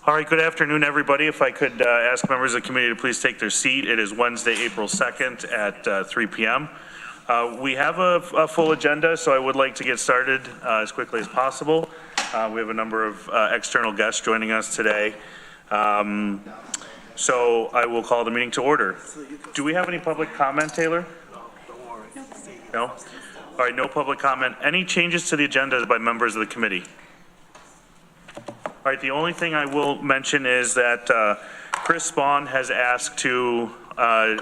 All right, good afternoon, everybody. If I could ask members of the committee to please take their seat. It is Wednesday, April 2nd at 3 p.m. We have a full agenda, so I would like to get started as quickly as possible. We have a number of external guests joining us today. So I will call the meeting to order. Do we have any public comment, Taylor? No? All right, no public comment. Any changes to the agenda by members of the committee? All right, the only thing I will mention is that Chris Spawn has asked to,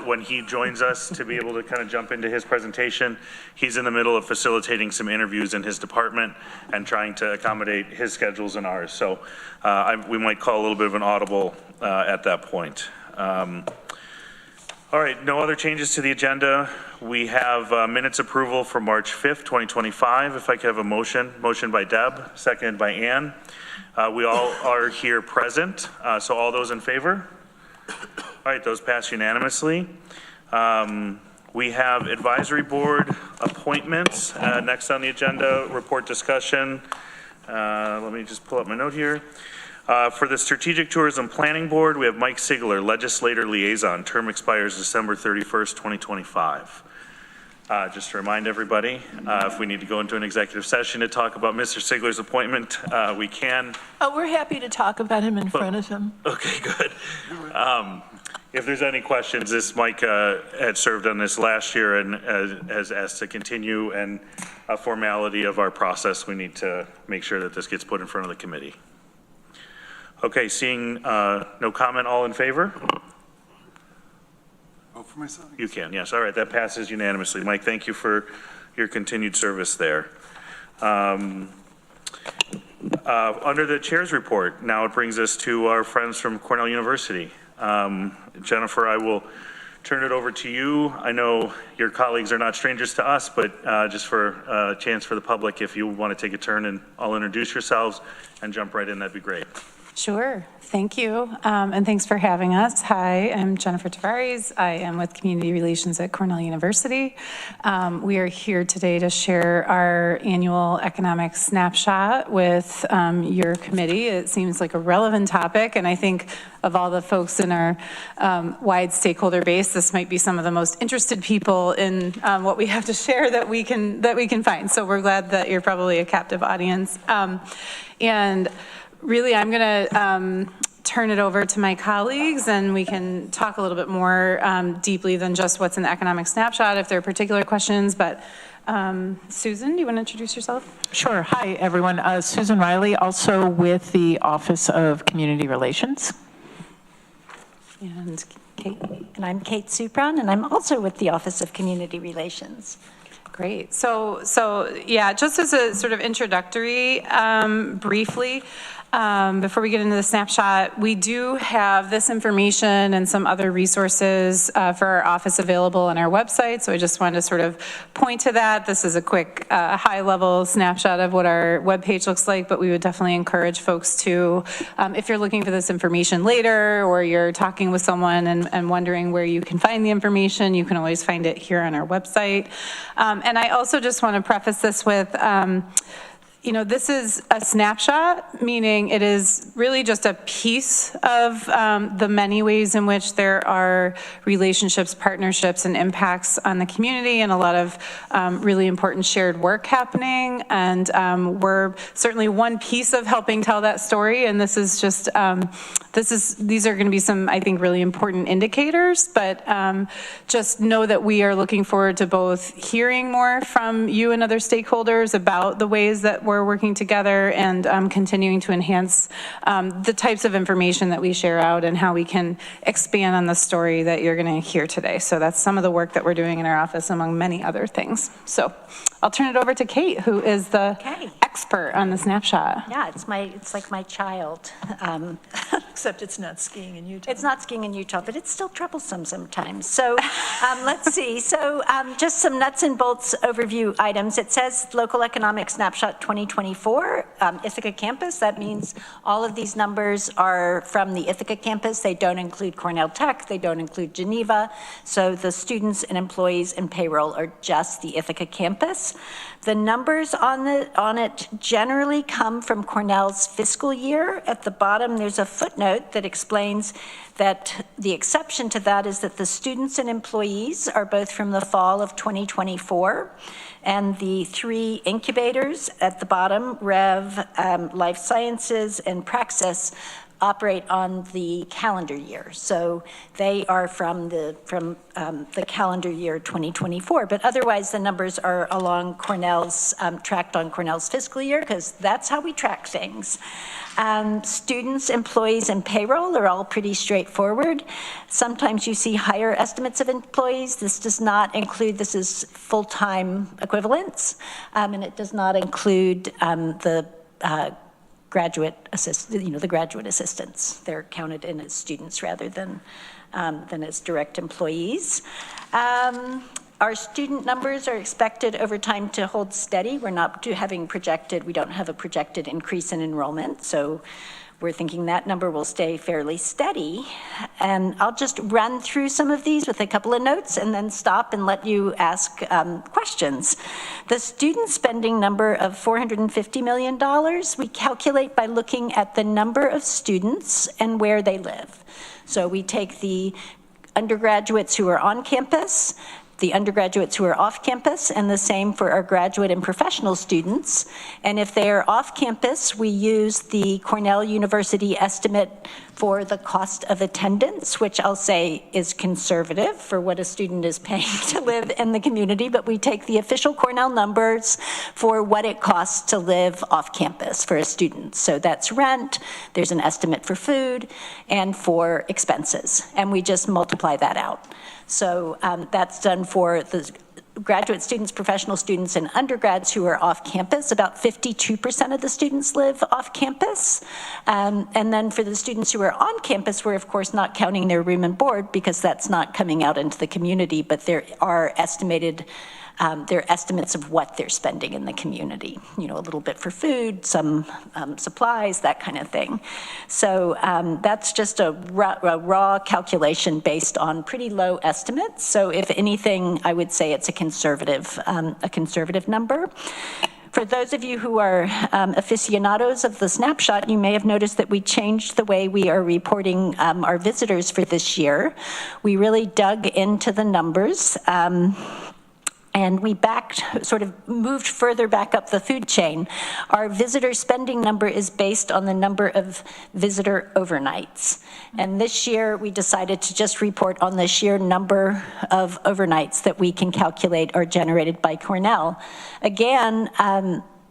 when he joins us, to be able to kind of jump into his presentation. He's in the middle of facilitating some interviews in his department and trying to accommodate his schedules and ours. So we might call a little bit of an audible at that point. All right, no other changes to the agenda. We have minutes approval for March 5th, 2025. If I could have a motion by Deb, seconded by Ann. We all are here present, so all those in favor? All right, those pass unanimously. We have advisory board appointments. Next on the agenda, report discussion. Let me just pull up my note here. For the Strategic Tourism Planning Board, we have Mike Sigler, Legislator Liaison. Term expires December 31st, 2025. Just to remind everybody, if we need to go into an executive session to talk about Mr. Sigler's appointment, we can. Oh, we're happy to talk about him in front of him. Okay, good. If there's any questions, this Mike had served on this last year and has asked to continue, and a formality of our process, we need to make sure that this gets put in front of the committee. Okay, seeing no comment, all in favor? For myself. You can, yes. All right, that passes unanimously. Mike, thank you for your continued service there. Under the chair's report, now it brings us to our friends from Cornell University. Jennifer, I will turn it over to you. I know your colleagues are not strangers to us, but just for a chance for the public, if you want to take a turn and all introduce yourselves and jump right in, that'd be great. Sure. Thank you. And thanks for having us. Hi, I'm Jennifer Tavares. I am with Community Relations at Cornell University. We are here today to share our annual economic snapshot with your committee. It seems like a relevant topic, and I think of all the folks in our wide stakeholder base, this might be some of the most interested people in what we have to share that we can find. So we're glad that you're probably a captive audience. And really, I'm going to turn it over to my colleagues, and we can talk a little bit more deeply than just what's in the economic snapshot if there are particular questions. But Susan, do you want to introduce yourself? Sure. Hi, everyone. Susan Riley, also with the Office of Community Relations. And Kate. And I'm Kate Supron, and I'm also with the Office of Community Relations. Great. So yeah, just as a sort of introductory, briefly, before we get into the snapshot, we do have this information and some other resources for our office available on our website. So I just wanted to sort of point to that. This is a quick high-level snapshot of what our webpage looks like, but we would definitely encourage folks to, if you're looking for this information later or you're talking with someone and wondering where you can find the information, you can always find it here on our website. And I also just want to preface this with, you know, this is a snapshot, meaning it is really just a piece of the many ways in which there are relationships, partnerships, and impacts on the community, and a lot of really important shared work happening. And we're certainly one piece of helping tell that story. And this is just, these are going to be some, I think, really important indicators. But just know that we are looking forward to both hearing more from you and other stakeholders about the ways that we're working together and continuing to enhance the types of information that we share out and how we can expand on the story that you're going to hear today. So that's some of the work that we're doing in our office, among many other things. So I'll turn it over to Kate, who is the expert on the snapshot. Yeah, it's like my child. Except it's not skiing in Utah. It's not skiing in Utah, but it's still troublesome sometimes. So let's see. So just some nuts and bolts overview items. It says Local Economic Snapshot 2024. Ithaca campus. That means all of these numbers are from the Ithaca campus. They don't include Cornell Tech. They don't include Geneva. So the students and employees and payroll are just the Ithaca campus. The numbers on it generally come from Cornell's fiscal year. At the bottom, there's a footnote that explains that the exception to that is that the students and employees are both from the fall of 2024, and the 3 incubators at the bottom, Rev, Life Sciences, and Praxis, operate on the calendar year. So they are from the calendar year 2024, but otherwise the numbers are along Cornell's, tracked on Cornell's fiscal year, because that's how we track things. Students, employees, and payroll are all pretty straightforward. Sometimes you see higher estimates of employees. This does not include, this is full-time equivalents, and it does not include the graduate the graduate assistants. They're counted in as students rather than as direct employees. Our student numbers are expected over time to hold steady. We're not we don't have a projected increase in enrollment, so we're thinking that number will stay fairly steady. And I'll just run through some of these with a couple of notes and then stop and let you ask questions. The student spending number of $450 million, we calculate by looking at the number of students and where they live. So we take the undergraduates who are on campus, the undergraduates who are off campus, and the same for our graduate and professional students. And if they are off campus, we use the Cornell University estimate for the cost of attendance, which I'll say is conservative for what a student is paying to live in the community, but we take the official Cornell numbers for what it costs to live off campus for a student. So that's rent, there's an estimate for food, and for expenses, and we just multiply that out. So that's done for the graduate students, professional students, and undergrads who are off campus. About 52% of the students live off campus. And then for the students who are on campus, we're of course not counting their room and board because that's not coming out into the community, but there are their estimates of what they're spending in the community, a little bit for food, some supplies, that kind of thing. So that's just a raw calculation based on pretty low estimates. So if anything, I would say it's a conservative number. For those of you who are aficionados of the snapshot, you may have noticed that we changed the way we are reporting our visitors for this year. We really dug into the numbers. And we moved further back up the food chain. Our visitor spending number is based on the number of visitor overnights. And this year we decided to just report on the sheer number of overnights that we can calculate are generated by Cornell. Again,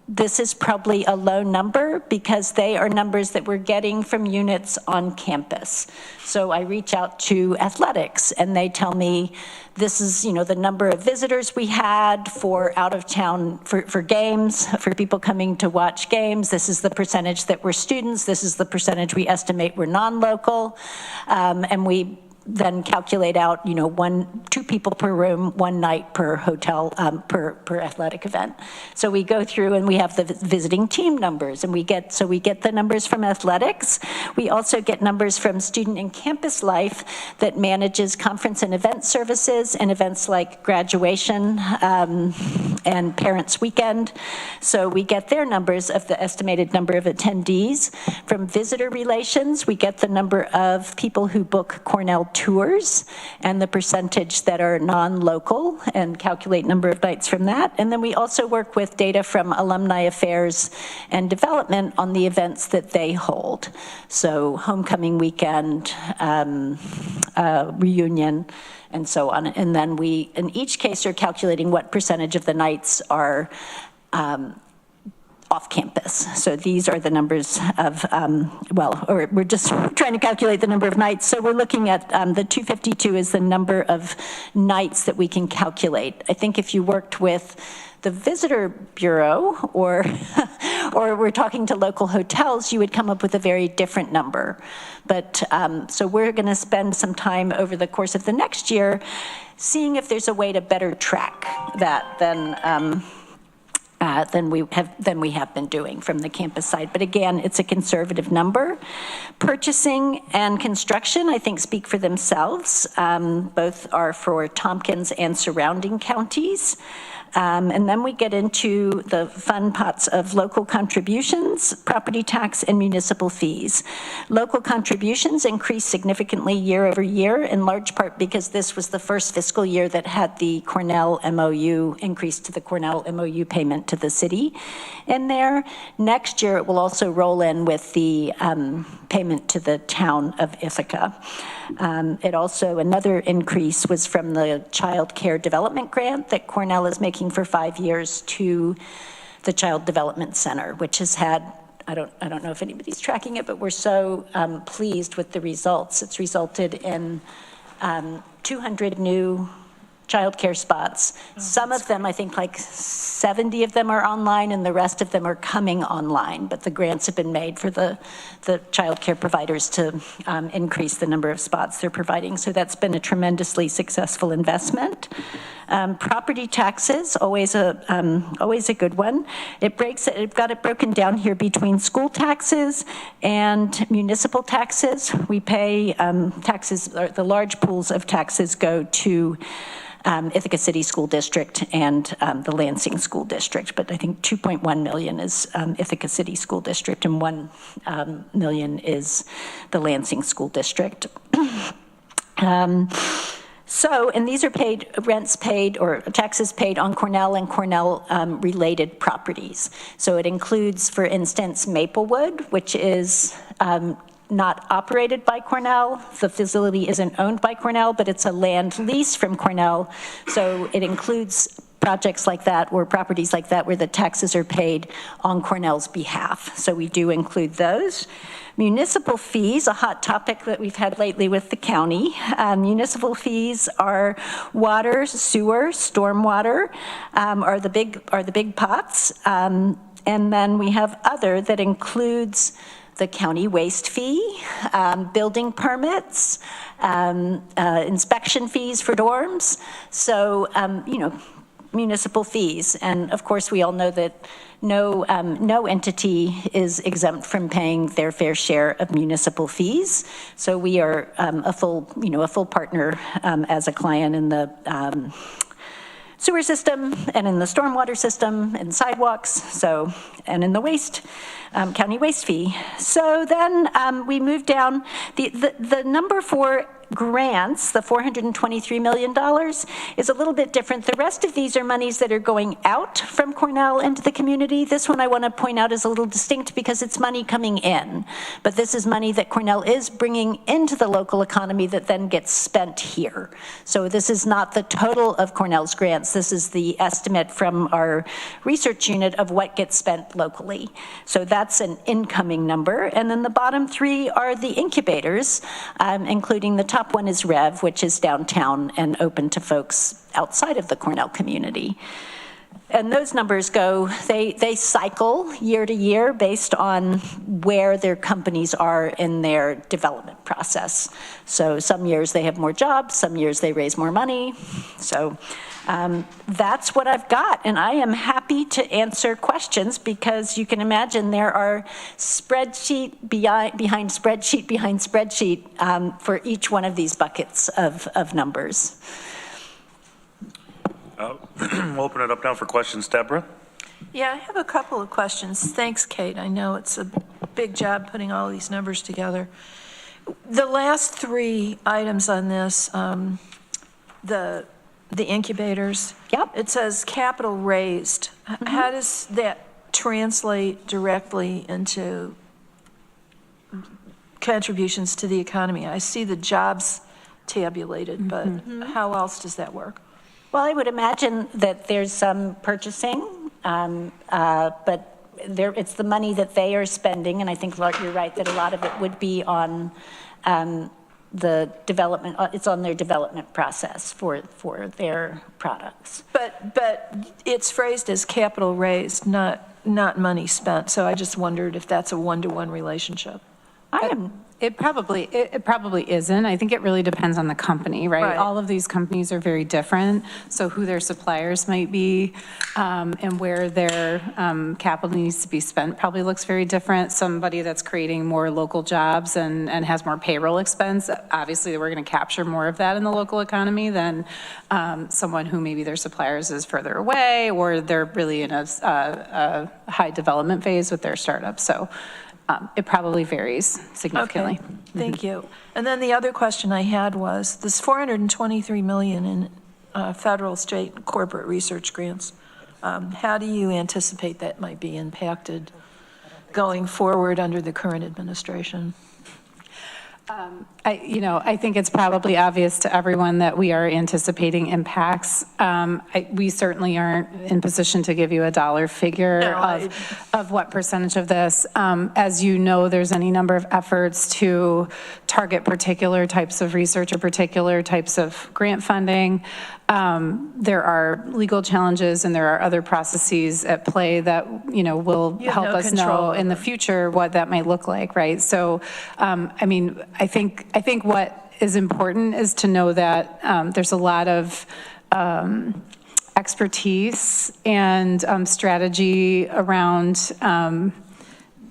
this is probably a low number because they are numbers that we're getting from units on campus. So I reach out to athletics and they tell me this is, the number of visitors we had for out of town, for games, for people coming to watch games. This is the percentage that were students. This is the percentage we estimate were non-local. And we then calculate out, 2 people per room, 1 night per hotel, per athletic event. So we go through and we have the visiting team numbers, and we get the numbers from athletics. We also get numbers from student and campus life that manages conference and event services and events like graduation and parents' weekend. So we get their numbers of the estimated number of attendees. From visitor relations, we get the number of people who book Cornell tours and the percentage that are non-local and calculate number of nights from that. And then we also work with data from alumni affairs and development on the events that they hold. So homecoming weekend, reunion, and so on. And then we, in each case, are calculating what percentage of the nights are off campus. So these are the numbers of, or we're just trying to calculate the number of nights. So we're looking at the 252 is the number of nights that we can calculate. I think if you worked with the visitor bureau or we're talking to local hotels, you would come up with a very different number. But so we're going to spend some time over the course of the next year seeing if there's a way to better track that than than we have been doing from the campus side. But again, it's a conservative number. Purchasing and construction, I think, speak for themselves. Both are for Tompkins and surrounding counties. And then we get into the fun pots of local contributions, property tax, and municipal fees. Local contributions increased significantly year over year, in large part because this was the first fiscal year that had the Cornell MOU, increase to the Cornell MOU payment to the city in there. Next year, it will also roll in with the payment to the town of Ithaca. It also, another increase was from the Child Care Development Grant that Cornell is making for 5 years to the Child Development Center, which has had, I don't know if anybody's tracking it, but we're so pleased with the results. It's resulted in 200 new child care spots. Some of them, I think like 70 of them are online and the rest of them are coming online, but the grants have been made for the child care providers to increase the number of spots they're providing. So that's been a tremendously successful investment. Property taxes, always a good one. I've got it broken down here between school taxes and municipal taxes. We pay taxes, the large pools of taxes go to Ithaca City School District and the Lansing School District, but I think 2.1 million is Ithaca City School District and 1 million is the Lansing School District. And these are paid, rents paid or taxes paid on Cornell and Cornell related properties. So it includes, for instance, Maplewood, which is not operated by Cornell. The facility isn't owned by Cornell, but it's a land lease from Cornell. So it includes projects like that or properties like that where the taxes are paid on Cornell's behalf. So we do include those. Municipal fees, a hot topic that we've had lately with the county. Municipal fees are water, sewer, stormwater, are the big pots. And then we have other that includes the county waste fee, building permits, inspection fees for dorms. So, municipal fees. And of course, we all know that no entity is exempt from paying their fair share of municipal fees. So we are a full partner as a client in the sewer system and in the stormwater system and sidewalks, and in the county waste fee. So then we move down, the number for grants, the $423 million, is a little bit different. The rest of these are monies that are going out from Cornell into the community. This one I want to point out is a little distinct because it's money coming in, but this is money that Cornell is bringing into the local economy that then gets spent here. So this is not the total of Cornell's grants. This is the estimate from our research unit of what gets spent locally. So that's an incoming number. And then the bottom three are the incubators, including the top one is Rev, which is downtown and open to folks outside of the Cornell community. And those numbers go, they cycle year to year based on where their companies are in their development process. So some years they have more jobs, some years they raise more money. So that's what I've got. And I am happy to answer questions because you can imagine there are spreadsheet behind spreadsheet behind spreadsheet for each one of these buckets of numbers. We'll open it up now for questions. Deborah? Yeah, I have a couple of questions. Thanks, Kate. I know it's a big job putting all these numbers together. The last three items on this, the incubators. Yep. It says capital raised. Mm-hmm. How does that translate directly into contributions to the economy? I see the jobs tabulated, but how else does that work? Well, I would imagine that there's some purchasing, but it's the money that they are spending, and I think you're right that a lot of it would be on the development. It's on their development process for their products. But it's phrased as capital raised, not money spent. So I just wondered if that's a one-to-one relationship. I It probably isn't. I think it really depends on the company, right? Right. All of these companies are very different, so who their suppliers might be and where their capital needs to be spent probably looks very different. Somebody that's creating more local jobs and has more payroll expense, obviously we're going to capture more of that in the local economy than someone who maybe their suppliers is further away or they're really in a high development phase with their startup. So it probably varies significantly. Okay, thank you. And then the other question I had was, this $423 million in federal, state, and corporate research grants, how do you anticipate that might be impacted going forward under the current administration? I think it's probably obvious to everyone that we are anticipating impacts. We certainly aren't in position to give you a dollar figure of what percentage of this. As you know, there's any number of efforts to target particular types of research or particular types of grant funding. There are legal challenges and there are other processes at play that, will help us know in the future what that might look like, right? So, I think what is important is to know that there's a lot of expertise and strategy around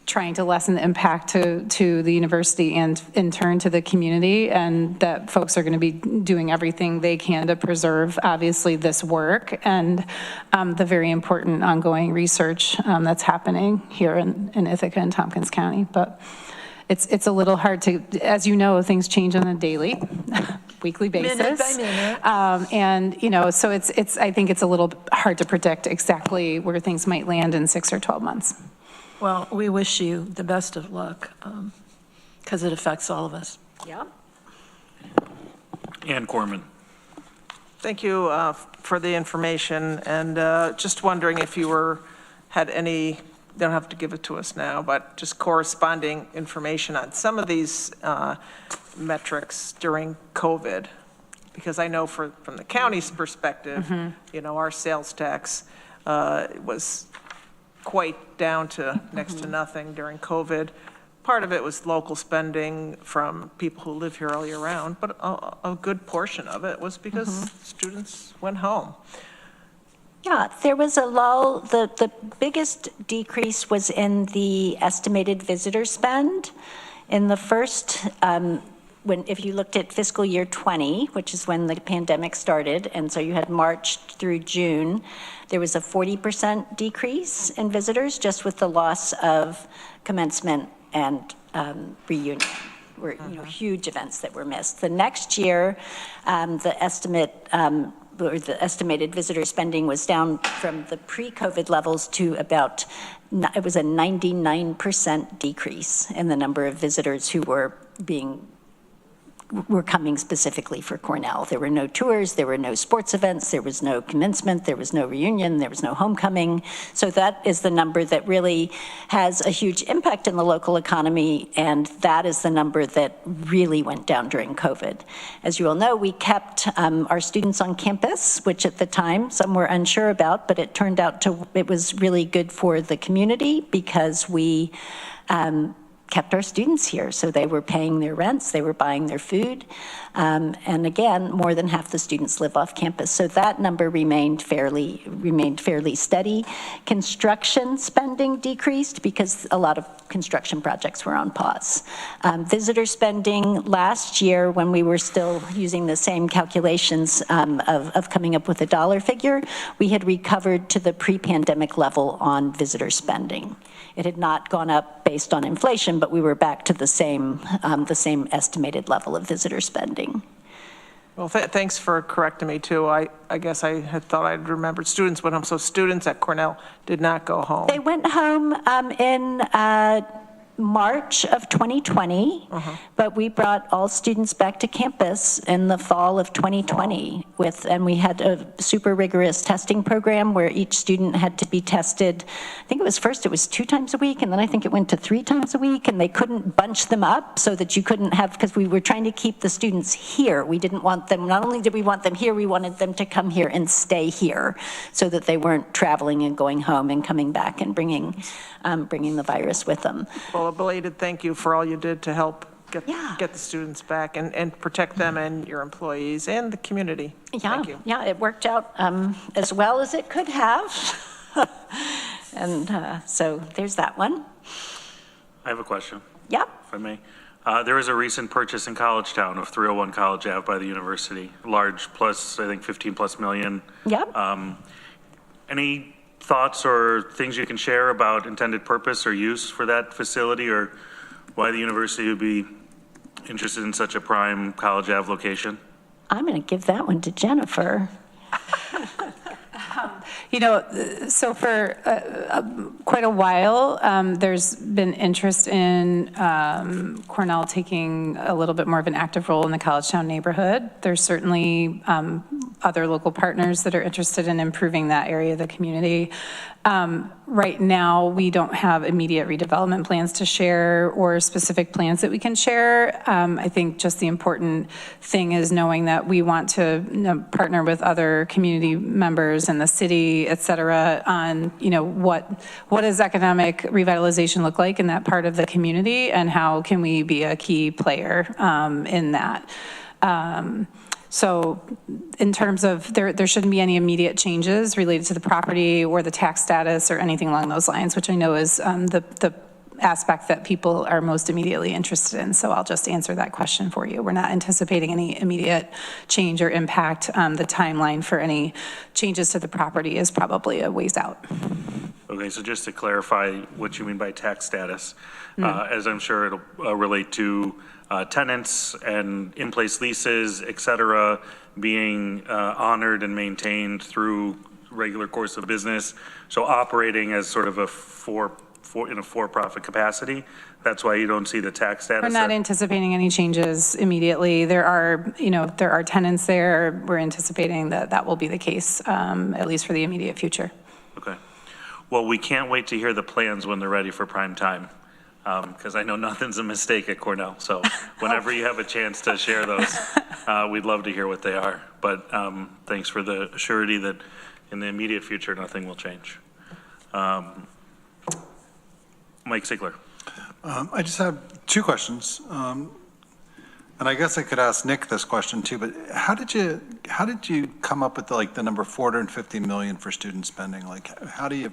trying to lessen the impact to the university and in turn to the community, and that folks are going to be doing everything they can to preserve, obviously, this work and the very important ongoing research that's happening here in Ithaca and Tompkins County. But it's a little hard to, as you know, things change on a daily, weekly basis. Minute by minute. And, so I think it's a little hard to predict exactly where things might land in 6 or 12 months. Well, we wish you the best of luck because it affects all of us. Yeah. And Koreman. Thank you for the information, and just wondering if you had any, don't have to give it to us now, but just corresponding information on some of these metrics during COVID, because I know from the county's perspective, our sales tax was quite down to next to nothing during COVID. Part of it was local spending from people who live here all year round, but a good portion of it was because students went home. Yeah, there was a lull. The biggest decrease was in the estimated visitor spend. In the first, if you looked at fiscal year 20, which is when the pandemic started, and so you had March through June, there was a 40% decrease in visitors just with the loss of commencement and reunion. Were huge events that were missed. The next year, the estimated visitor spending was down from the pre-COVID levels to about, it was a 99% decrease in the number of visitors who were coming specifically for Cornell. There were no tours, there were no sports events, there was no commencement, there was no reunion, there was no homecoming. So that is the number that really has a huge impact in the local economy, and that is the number that really went down during COVID. As you all know, we kept our students on campus, which at the time some were unsure about, but it turned out it was really good for the community because we kept our students here. So they were paying their rents, they were buying their food. And again, more than half the students live off campus. So that number remained fairly steady. Construction spending decreased because a lot of construction projects were on pause. Visitor spending last year, when we were still using the same calculations of coming up with a dollar figure, we had recovered to the pre-pandemic level on visitor spending. It had not gone up based on inflation, but we were back to the same estimated level of visitor spending. Well, thanks for correcting me too. I guess I had thought I'd remembered students went home. So students at Cornell did not go home. They went home in March of 2020, but we brought all students back to campus in the fall of 2020 and we had a super rigorous testing program where each student had to be tested. I think it was 2 times a week, and then I think it went to 3 times a week, and they couldn't bunch them up so that you couldn't have, because we were trying to keep the students here. We didn't want them, not only did we want them here, we wanted them to come here and stay here so that they weren't traveling and going home and coming back and bringing the virus with them. Well, a belated thank you for all you did to help get the students back and protect them and your employees and the community. Yeah, Thank you. yeah, it worked out as well as it could have. And so there's that one. I have a question, Yep. if I may. There was a recent purchase in Collegetown of 301 College Ave by the university, large plus, I think 15 plus million. Yep. Any thoughts or things you can share about intended purpose or use for that facility, or why the university would be interested in such a prime College Ave location? I'm going to give that one to Jennifer. You know, so for quite a while, there's been interest in Cornell taking a little bit more of an active role in the Collegetown neighborhood. There's certainly other local partners that are interested in improving that area of the community. Right now, we don't have immediate redevelopment plans to share or specific plans that we can share. I think just the important thing is knowing that we want to partner with other community members in the city, et cetera, on, what does economic revitalization look like in that part of the community, and how can we be a key player in that. So in terms of, there shouldn't be any immediate changes related to the property or the tax status or anything along those lines, which I know is the aspect that people are most immediately interested in. So I'll just answer that question for you. We're not anticipating any immediate change or impact. The timeline for any changes to the property is probably a ways out. Okay, so just to clarify what you mean by tax status, as I'm sure it'll relate to tenants and in-place leases, et cetera, being honored and maintained through regular course of business. So operating as sort of in a for-profit capacity. That's why you don't see the tax status. We're not anticipating any changes immediately. There are tenants there. We're anticipating that will be the case, at least for the immediate future. Okay. Well, we can't wait to hear the plans when they're ready for prime time. Because I know nothing's a mistake at Cornell. So whenever you have a chance to share those, we'd love to hear what they are. But thanks for the surety that in the immediate future, nothing will change. Mike Sigler. I just have two questions. And I guess I could ask Nick this question too, but how did you come up with the number 450 million for student spending? Like, how do you,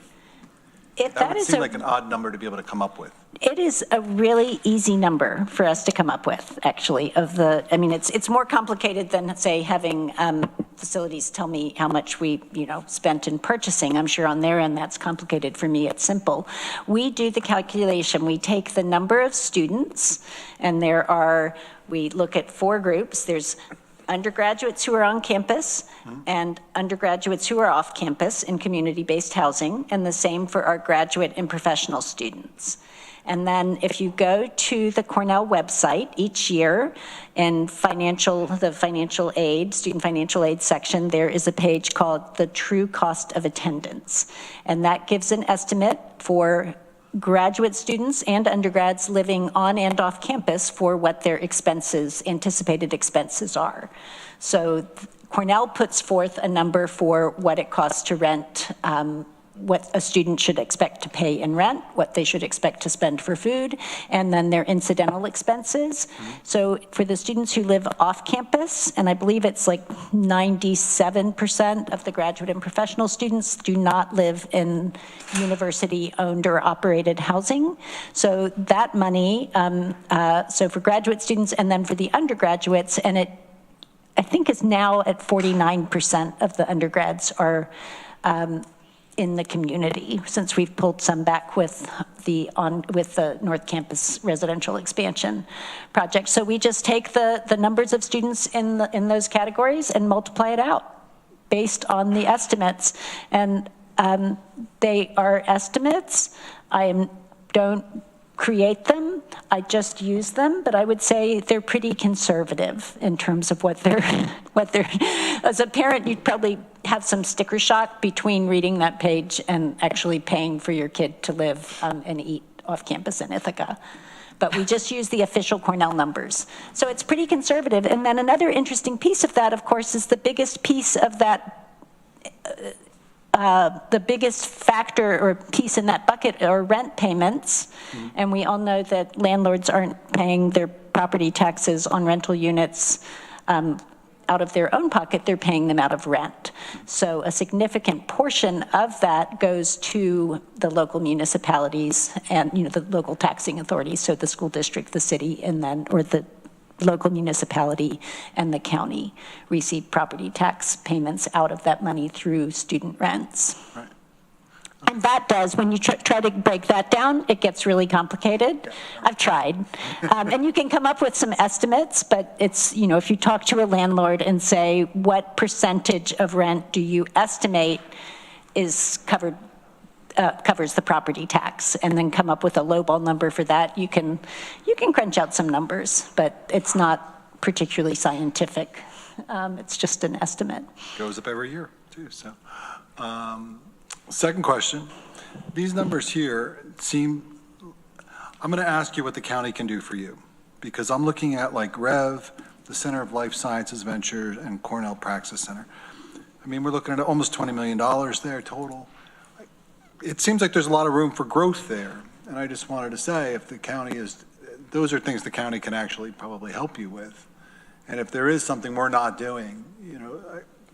that would seem like an odd number to be able to come up with. It is a really easy number for us to come up with, actually, it's more complicated than, say, having facilities tell me how much we, spent in purchasing. I'm sure on their end that's complicated. For me, it's simple. We do the calculation. We take the number of students, and we look at 4 groups. There's undergraduates who are on campus and undergraduates who are off campus in community-based housing, and the same for our graduate and professional students. And then if you go to the Cornell website each year in the financial aid, student financial aid section, there is a page called the true cost of attendance. And that gives an estimate for graduate students and undergrads living on and off campus for what their anticipated expenses are. So Cornell puts forth a number for what it costs to rent, what a student should expect to pay in rent, what they should expect to spend for food, and then their incidental expenses. So for the students who live off campus, and I believe it's like 97% of the graduate and professional students do not live in university-owned or operated housing. So that money, so for graduate students and then for the undergraduates, and it, I think, is now at 49% of the undergrads are in the community, since we've pulled some back with the North Campus residential expansion project. So we just take the numbers of students in those categories and multiply it out based on the estimates. And they are estimates. I don't create them, I just use them, but I would say they're pretty conservative in terms of what they're, as a parent, you'd probably have some sticker shock between reading that page and actually paying for your kid to live and eat off campus in Ithaca. But we just use the official Cornell numbers. So it's pretty conservative. And then another interesting piece of that, of course, is the biggest piece of that the biggest factor or piece in that bucket are rent payments. And we all know that landlords aren't paying their property taxes on rental units out of their own pocket, they're paying them out of rent. So a significant portion of that goes to the local municipalities and, the local taxing authorities, so the school district, the city, and then, or the local municipality and the county receive property tax payments out of that money through student rents. Right. And that does, when you try to break that down, it gets really complicated. I've tried. And you can come up with some estimates, but it's, if you talk to a landlord and say, what percentage of rent do you estimate is covers the property tax, and then come up with a lowball number for that, you can crunch out some numbers, but it's not particularly scientific. It's just an estimate. Goes up every year, too, so. Second question, these numbers here seem, I'm going to ask you what the county can do for you, because I'm looking at like REV, the Center of Life Sciences Ventures, and Cornell Praxis Center. I mean, we're looking at almost $20 million there total. It seems like there's a lot of room for growth there, and I just wanted to say, if the county is, those are things the county can actually probably help you with. And if there is something we're not doing,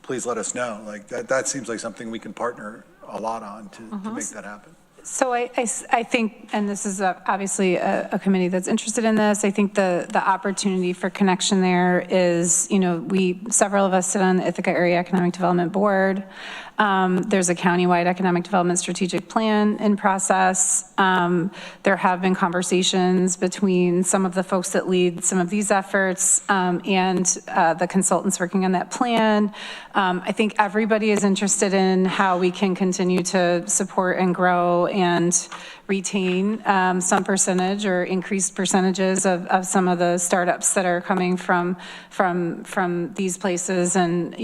please let us know. Like that seems like something we can partner a lot on to make that happen. So I think, and this is obviously a committee that's interested in this, I think the opportunity for connection there is, several of us sit on the Ithaca Area Economic Development Board. There's a countywide economic development strategic plan in process. There have been conversations between some of the folks that lead some of these efforts and the consultants working on that plan. I think everybody is interested in how we can continue to support and grow and retain some percentage or increased percentages of some of the startups that are coming from these places, and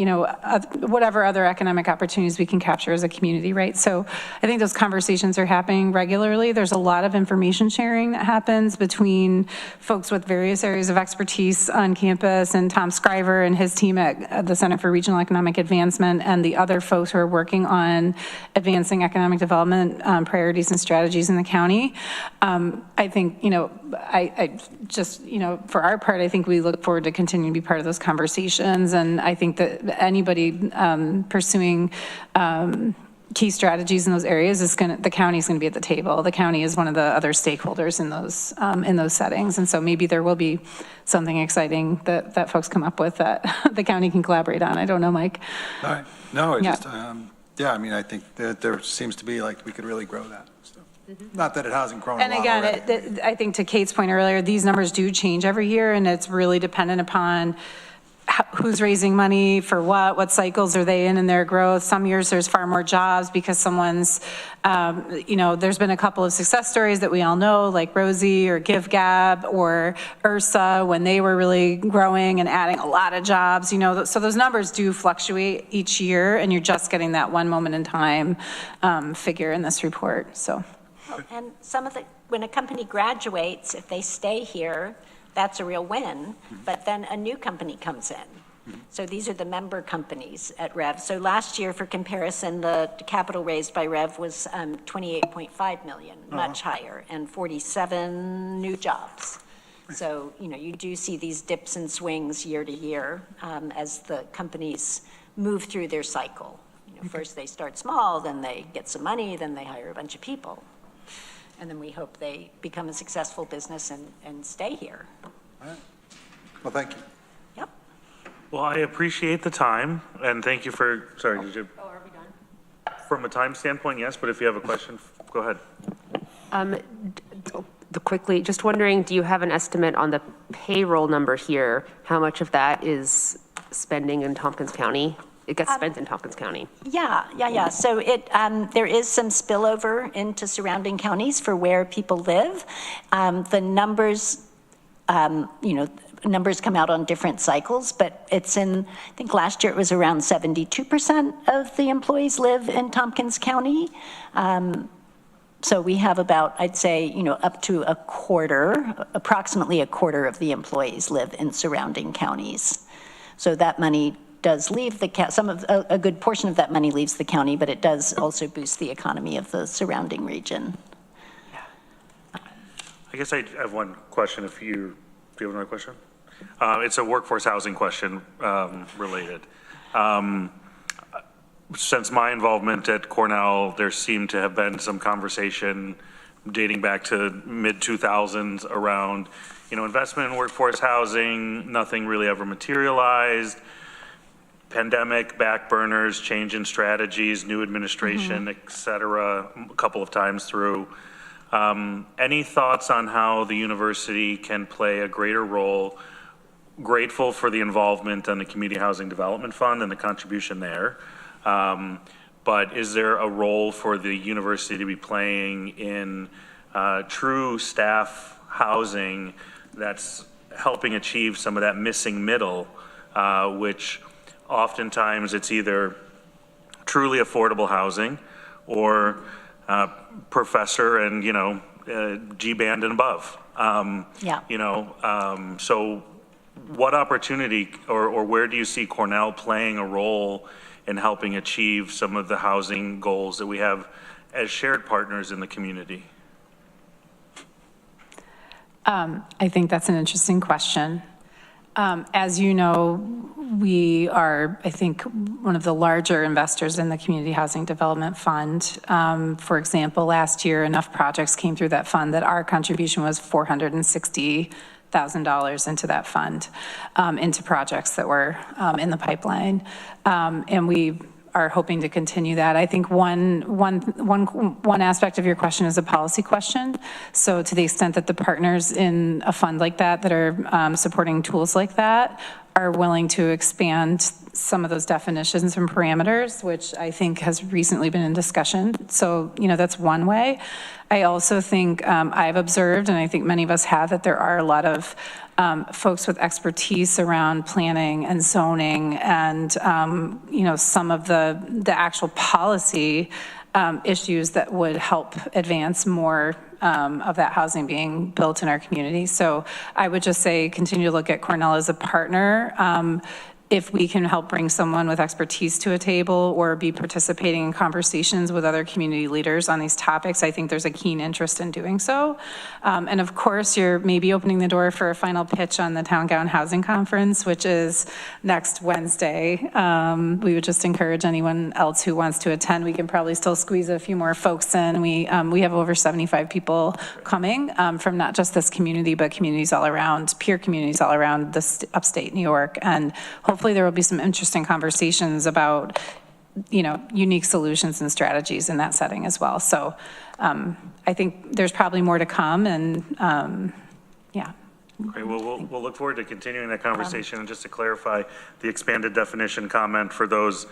whatever other economic opportunities we can capture as a community, right? So I think those conversations are happening regularly. There's a lot of information sharing that happens between folks with various areas of expertise on campus, and Tom Scriver and his team at the Center for Regional Economic Advancement, and the other folks who are working on advancing economic development priorities and strategies in the county. I think, I just, for our part, I think we look forward to continuing to be part of those conversations. And I think that anybody pursuing key strategies in those areas the county is going to be at the table. The county is one of the other stakeholders in those settings. And so maybe there will be something exciting that folks come up with that the county can collaborate on. I don't know, Mike. No, I think that there seems to be like we could really grow that. So. Not that it hasn't grown and a lot again, already. I think to Kate's point earlier, these numbers do change every year, and it's really dependent upon who's raising money for what cycles are they in their growth. Some years there's far more jobs because someone's, there's been a couple of success stories that we all know, like Rosie or GiveGab or Ursa, when they were really growing and adding a lot of jobs, so those numbers do fluctuate each year, and you're just getting that one moment in time figure in this report, so. And when a company graduates, if they stay here, that's a real win, but then a new company comes in. So these are the member companies at REV. So last year, for comparison, the capital raised by REV was 28.5 million, much higher, and 47 new jobs. So, you do see these dips and swings year to year as the companies move through their cycle. First they start small, then they get some money, then they hire a bunch of people. And then we hope they become a successful business and stay here. All right. Well, thank you. Yep. Well, I appreciate the time, and thank you for, sorry, did you? Oh, are we done? From a time standpoint, yes, but if you have a question, go ahead. Quickly, just wondering, do you have an estimate on the payroll number here? How much of that is spending in Tompkins County? It gets spent in Tompkins County. Yeah. So there is some spillover into surrounding counties for where people live. The numbers, numbers come out on different cycles, but it's I think last year it was around 72% of the employees live in Tompkins County. So we have about, I'd say, up to approximately a quarter of the employees live in surrounding counties. So that money does leave the, a good portion of that money leaves the county, but it does also boost the economy of the surrounding region. I guess I have one question do you have another question? It's a workforce housing question related. Since my involvement at Cornell, there seemed to have been some conversation dating back to mid-2000s around, investment in workforce housing, nothing really ever materialized. Pandemic, back burners, change in strategies, new administration, et cetera, a couple of times through. Any thoughts on how the university can play a greater role? Grateful for the involvement in the Community Housing Development Fund and the contribution there. But is there a role for the university to be playing in true staff housing that's helping achieve some of that missing middle, which oftentimes it's either truly affordable housing or professor and, G-band and above. So what opportunity or where do you see Cornell playing a role in helping achieve some of the housing goals that we have as shared partners in the community? I think that's an interesting question. As you know, we are, I think, one of the larger investors in the Community Housing Development Fund. For example, last year, enough projects came through that fund that our contribution was $460,000 into that fund, into projects that were in the pipeline. And we are hoping to continue that. I think one aspect of your question is a policy question. So to the extent that the partners in a fund like that are supporting tools like that are willing to expand some of those definitions and parameters, which I think has recently been in discussion. So, that's one way. I also think I've observed, and I think many of us have, that there are a lot of folks with expertise around planning and zoning and, some of the actual policy issues that would help advance more of that housing being built in our community. So I would just say continue to look at Cornell as a partner. If we can help bring someone with expertise to a table or be participating in conversations with other community leaders on these topics, I think there's a keen interest in doing so. And of course, you're maybe opening the door for a final pitch on the Town Gown Housing Conference, which is next Wednesday. We would just encourage anyone else who wants to attend. We can probably still squeeze a few more folks in. We have over 75 people coming from not just this community, but communities all around, peer communities all around the upstate New York. And hopefully there will be some interesting conversations about, unique solutions and strategies in that setting as well. So I think there's probably more to come, and yeah. Great. Well, we'll look forward to continuing that conversation. And just to clarify the expanded definition comment for those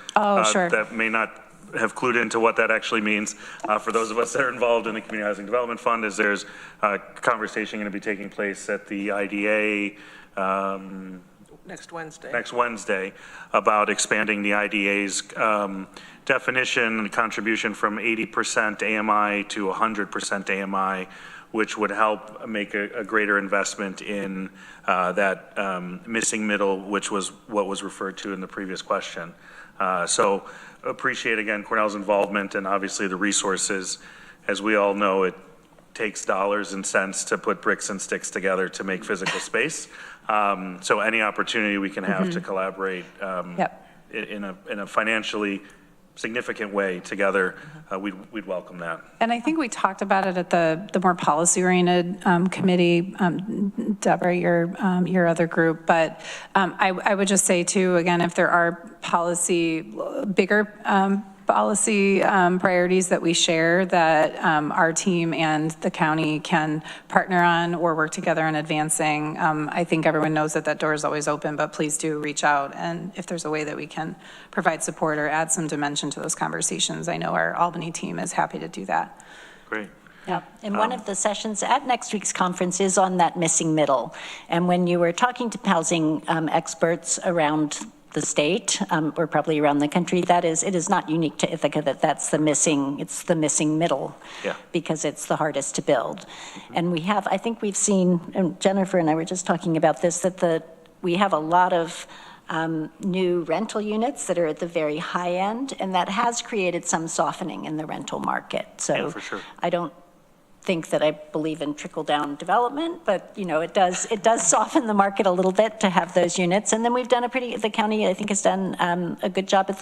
sure. that may not have clued into what that actually means. For those of us that are involved in the Community Housing Development Fund, is there's a conversation going to be taking place at the IDA Next Wednesday about expanding the IDA's definition and contribution from 80% AMI to 100% AMI, which would help make a greater investment in that missing middle, which was what was referred to in the previous question. So appreciate again Cornell's involvement and obviously the resources. As we all know, it takes dollars and cents to put bricks and sticks together to make physical space. So any opportunity we can have to collaborate in a financially significant way together, we'd welcome that. And I think we talked about it at the more policy-oriented committee, Deborah, your other group. But I would just say too, again, if there are bigger policy priorities that we share that our team and the county can partner on or work together on advancing, I think everyone knows that door is always open, but please do reach out. And if there's a way that we can provide support or add some dimension to those conversations, I know our Albany team is happy to do that. Great. Yeah, and one of the sessions at next week's conference is on that missing middle. And when you were talking to housing experts around the state, or probably around the country, it is not unique to Ithaca it's the missing middle, because it's the hardest to build. And I think we've seen, and Jennifer and I were just talking about this, that we have a lot of new rental units that are at the very high end, and that has created some softening in the rental market. So Yeah, for sure. I don't think that I believe in trickle-down development, but, you know, it does soften the market a little bit to have those units. And then we've done the county, I think, has done a good job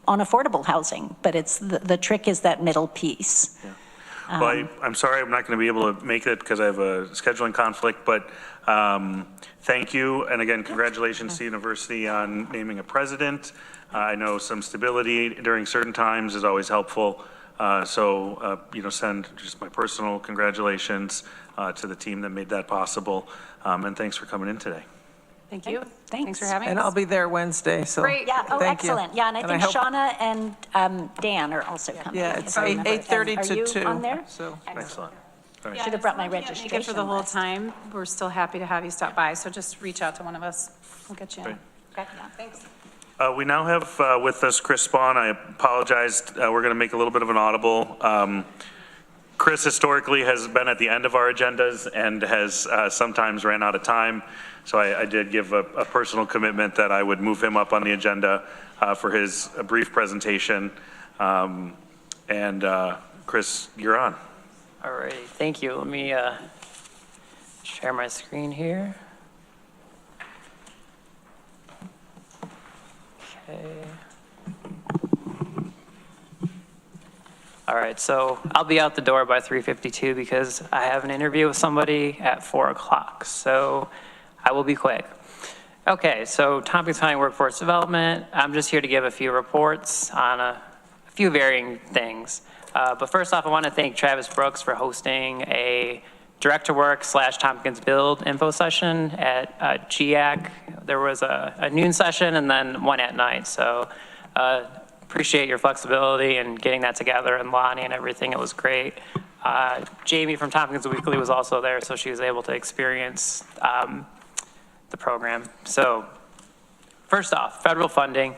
on affordable housing, but it's, the trick is that middle piece. Yeah. Well, I'm sorry, I'm not going to be able to make it because I have a scheduling conflict, but thank you. And again, congratulations to university on naming a president. I know some stability during certain times is always helpful. You know, send just my personal congratulations to the team that made that possible. And thanks for coming in today. Thank you. Thanks. for having us. And I'll be there Wednesday, so. Great. Yeah, oh, thank you. excellent. Yeah, and I think hope- Shauna and Dan are also coming. Yeah, it's if I remember. 8:30 And to 2. Are you on there? So. Excellent. All right. Should have brought my If you can't make it registration for the whole list. time, we're still happy to have you stop by, so just reach out to one of us. We'll get you in. Great. Okay, yeah. Thanks. We now have with us Chris Spawn. I apologize. We're going to make a little bit of an audible. Chris historically has been at the end of our agendas and has sometimes ran out of time. So I did give a personal commitment that I would move him up on the agenda for his brief presentation. Chris, you're on. All right, thank you. Let me share my screen here. Okay. All right, so I'll be out the door by 3:52 because I have an interview with somebody at 4 o'clock. So I will be quick. Okay, so Tompkins County Workforce Development. I'm just here to give a few reports on a few varying things. But first off, I want to thank Travis Brooks for hosting a Direct to Work / Tompkins Build info session at GIAC. There was a noon session and then one at night. So appreciate your flexibility and getting that together, and Lonnie and everything. It was great. Jamie from Tompkins Weekly was also there, so she was able to experience the program. So first off, federal funding.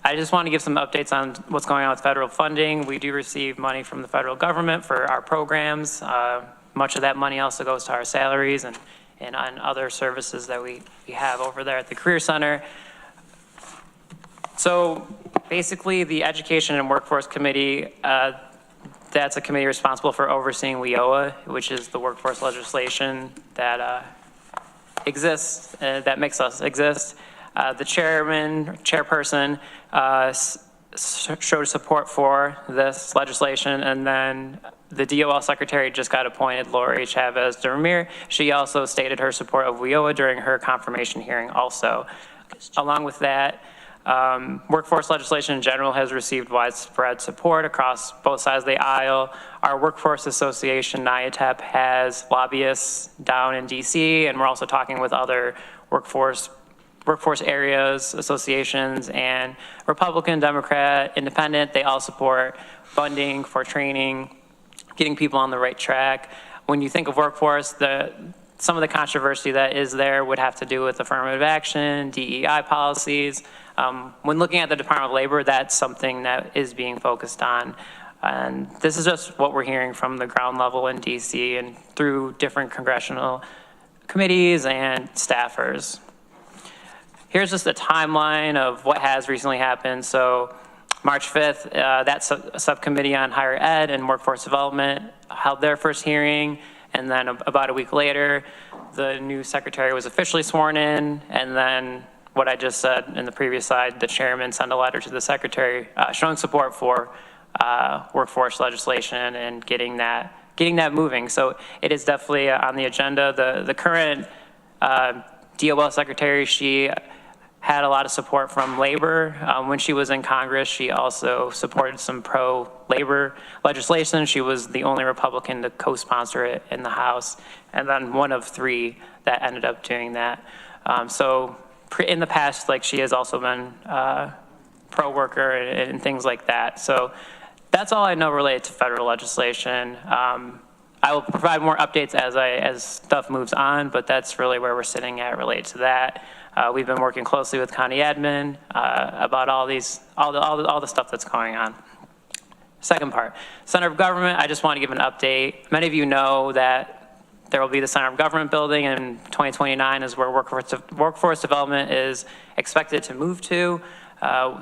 I just want to give some updates on what's going on with federal funding. We do receive money from the federal government for our programs. Much of that money also goes to our salaries and on other services that we have over there at the Career Center. So basically, the Education and Workforce Committee, that's a committee responsible for overseeing WIOA, which is the workforce legislation that exists, that makes us exist. The chairperson showed support for this legislation, and then the DOL secretary just got appointed, Lori Chavez de Ramir. She also stated her support of WIOA during her confirmation hearing also. Along with that, workforce legislation in general has received widespread support across both sides of the aisle. Our workforce association, NIATEP, has lobbyists down in DC, and we're also talking with other workforce areas, associations, and Republican, Democrat, Independent. They all support funding for training, getting people on the right track. When you think of workforce, some of the controversy that is there would have to do with affirmative action, DEI policies. When looking at the Department of Labor, that's something that is being focused on. And this is just what we're hearing from the ground level in DC and through different congressional committees and staffers. Here's just a timeline of what has recently happened. So March 5th, that subcommittee on higher ed and workforce development held their first hearing. And then about a week later, the new secretary was officially sworn in. And then what I just said in the previous slide, the chairman sent a letter to the secretary showing support for workforce legislation and getting that moving. So it is definitely on the agenda. The current DOL secretary, she had a lot of support from labor. When she was in Congress, she also supported some pro-labor legislation. She was the only Republican to co-sponsor it in the House, and then one of 3 that ended up doing that. So in the past, like, she has also been pro-worker and things like that. So that's all I know related to federal legislation. I will provide more updates as stuff moves on, but that's really where we're sitting at related to that. We've been working closely with county admin about all the stuff that's going on. Second part, Center of Government. I just want to give an update. Many of you know that there will be the Center of Government building, and 2029 is where workforce development is expected to move to.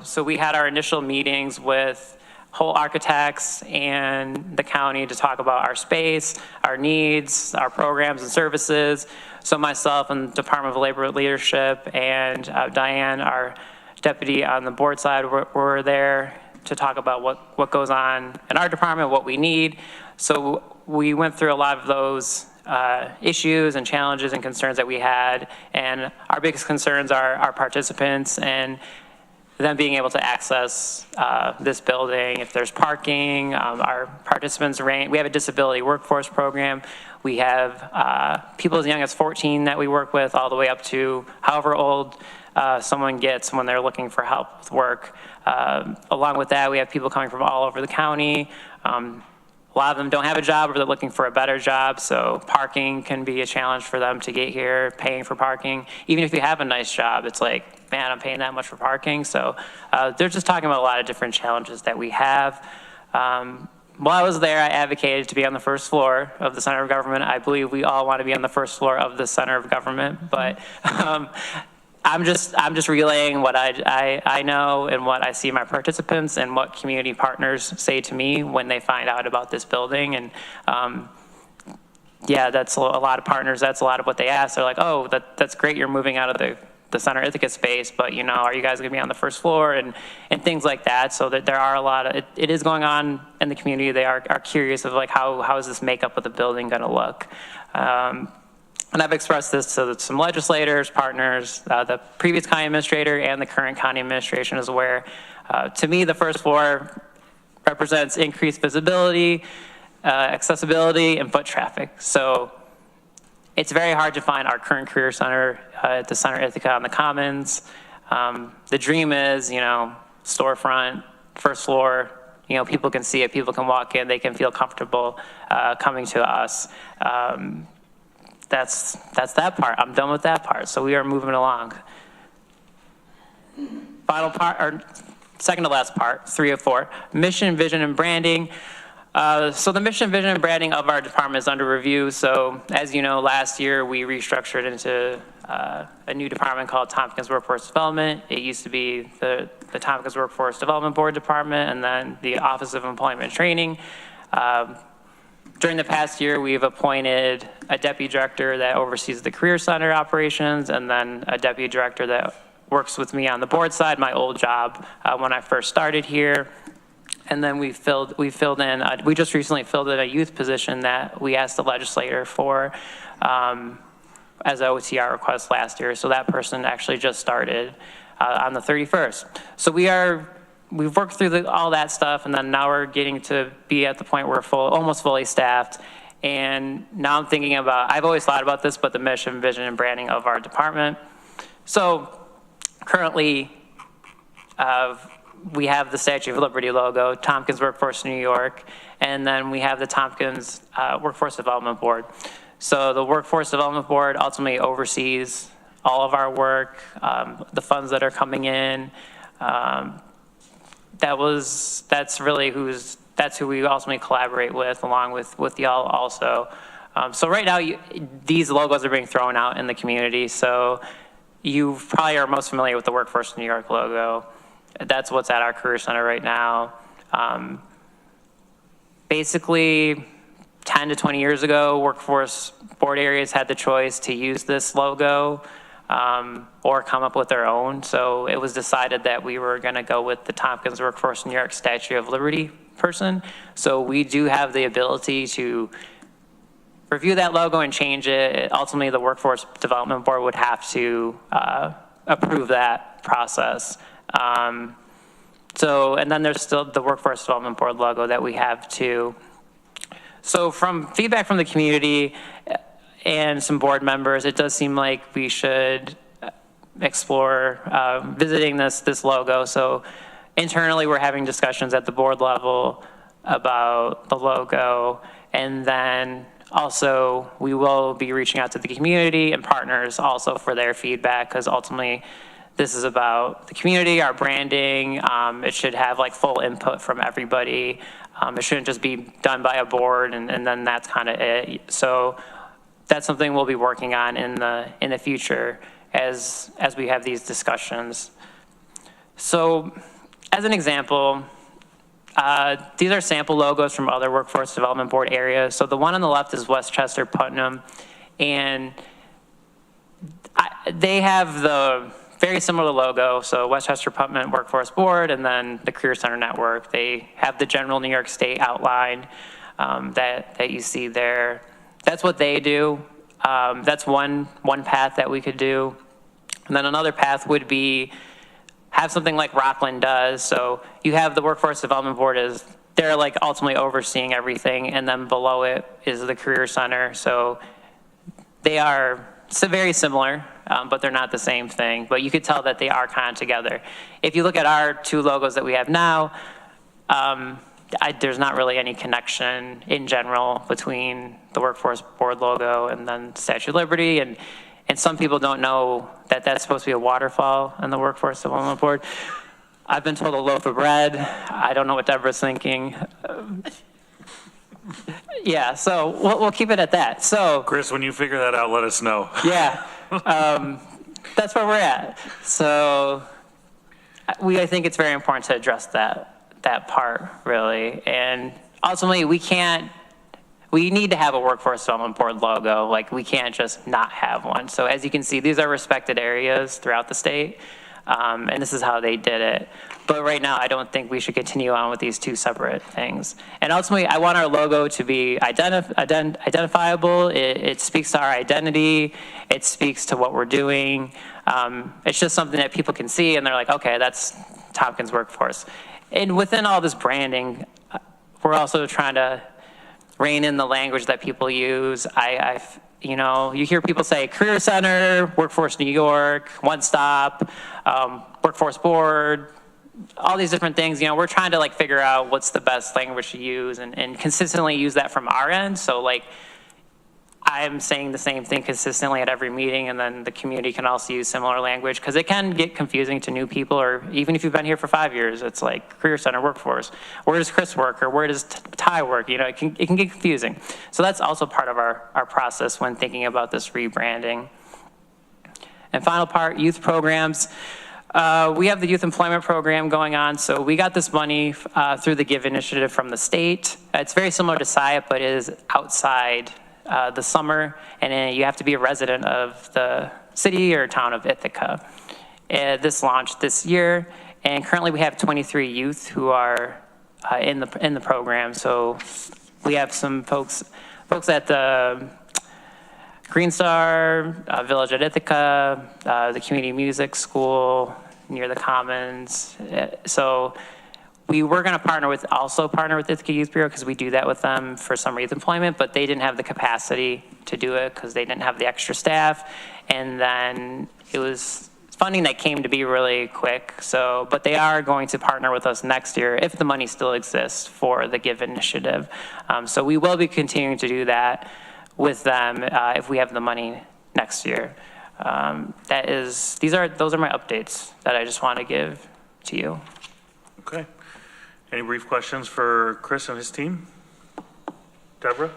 So we had our initial meetings with whole architects and the county to talk about our space, our needs, our programs and services. So myself and Department of Labor Leadership and Diane, our deputy on the board side, were there to talk about what goes on in our department, what we need. So we went through a lot of those issues and challenges and concerns that we had. And our biggest concerns are our participants and them being able to access this building. If there's parking, our participants range. We have a disability workforce program. We have people as young as 14 that we work with, all the way up to however old someone gets when they're looking for help with work. Along with that, we have people coming from all over the county. A lot of them don't have a job or they're looking for a better job, so parking can be a challenge for them to get here, paying for parking. Even if you have a nice job, it's like, man, I'm paying that much for parking. So they're just talking about a lot of different challenges that we have. While I was there, I advocated to be on the first floor of the Center of Government. I believe we all want to be on the first floor of the Center of Government, but I'm just relaying what I know and what I see my participants and what community partners say to me when they find out about this building. And yeah, that's a lot of partners. That's a lot of what they ask. They're like, oh, that's great. You're moving out of the Center Ithaca space, but you know, are you guys going to be on the first floor and things like that? So that there are a lot of it is going on in the community. They are curious of like how is this makeup of the building going to look. And I've expressed this to some legislators, partners, the previous county administrator and the current county administration is aware. To me, the first floor represents increased visibility, accessibility, and foot traffic. So it's very hard to find our current career center at the Center Ithaca on the Commons. The dream is, you know, storefront, first floor, you know, people can see it, people can walk in, they can feel comfortable coming to us. That's that part. I'm done with that part. So we are moving along. Final part, or second to last part, 3 of 4, mission, vision, and branding. So the mission, vision, and branding of our department is under review. So as you know, last year we restructured into a new department called Tompkins Workforce Development. It used to be the Tompkins Workforce Development Board Department and then the Office of Employment and Training. During the past year, we've appointed a deputy director that oversees the Career Center operations and then a deputy director that works with me on the board side, my old job when I first started here. And then we just recently filled in a youth position that we asked the legislator for as an OTR request last year. So that person actually just started on the 31st. So we've worked through all that stuff, and then now we're getting to be at the point where we're almost fully staffed. And now I'm thinking about, I've always thought about this, but the mission, vision, and branding of our department. So currently, we have the Statue of Liberty logo, Tompkins Workforce New York, and then we have the Tompkins Workforce Development Board. So the Workforce Development Board ultimately oversees all of our work, the funds that are coming in. That's who we ultimately collaborate with, along with y'all also. So right now, these logos are being thrown out in the community. So you probably are most familiar with the Workforce New York logo. That's what's at our Career Center right now. Basically, 10 to 20 years ago, workforce board areas had the choice to use this logo or come up with their own. So it was decided that we were going to go with the Tompkins Workforce New York Statue of Liberty person. So we do have the ability to review that logo and change it. Ultimately, the Workforce Development Board would have to approve that process. And then there's still the Workforce Development Board logo that we have too. So from feedback from the community and some board members, it does seem like we should explore visiting this logo. So internally, we're having discussions at the board level about the logo. And then also, we will be reaching out to the community and partners also for their feedback, because ultimately, this is about the community, our branding. It should have like full input from everybody. It shouldn't just be done by a board and then that's kind of it. So that's something we'll be working on in the future as we have these discussions. So as an example, these are sample logos from other Workforce Development Board areas. So the one on the left is Westchester Putnam, and they have the very similar logo. So Westchester Putnam Workforce Board, and then the Career Center Network. They have the general New York State outline that you see there. That's what they do. That's one path that we could do. And then another path would be have something like Rockland does. So you have the Workforce Development Board they're like ultimately overseeing everything, and then below it is the Career Center. So they are very similar, but they're not the same thing. But you could tell that they are kind of together. If you look at our two logos that we have now, there's not really any connection in general between the Workforce Board logo and then Statue of Liberty. And some people don't know that that's supposed to be a waterfall in the Workforce Development Board. I've been told a loaf of bread. I don't know what Deborah's thinking. Yeah, so we'll keep it at that. So, Chris, when you figure that out, let us know. Yeah, that's where we're at. So I think it's very important to address that part, really. And ultimately, we need to have a Workforce Development Board logo. Like, we can't just not have one. So as you can see, these are respected areas throughout the state, and this is how they did it. But right now, I don't think we should continue on with these two separate things. And ultimately, I want our logo to be identifiable. It speaks to our identity. It speaks to what we're doing. It's just something that people can see, and they're like, okay, that's Tompkins Workforce. And within all this branding, we're also trying to rein in the language that people use. You hear people say Career Center, Workforce New York, One Stop, Workforce Board, all these different things. We're trying to figure out what's the best language to use and consistently use that from our end. So I'm saying the same thing consistently at every meeting, and then the community can also use similar language, because it can get confusing to new people, or even if you've been here for 5 years, it's like Career Center, Workforce. Where does Chris work, or where does Ty work? It can get confusing. So that's also part of our process when thinking about this rebranding. And final part, youth programs. We have the youth employment program going on. So we got this money through the GIVE initiative from the state. It's very similar to SIAP, but it is outside the summer, and you have to be a resident of the city or town of Ithaca. This launched this year, and currently we have 23 youth who are in the program. So we have some folks at the Green Star Village at Ithaca, the Community Music School near the Commons. So we were going to also partner with Ithaca Youth Bureau, because we do that with them for summer youth employment, but they didn't have the capacity to do it because they didn't have the extra staff. And then it was funding that came to be really quick. So, but they are going to partner with us next year if the money still exists for the GIVE initiative. So we will be continuing to do that with them if we have the money next year. Those are my updates that I just want to give to you. Okay. Any brief questions for Chris and his team? Deborah?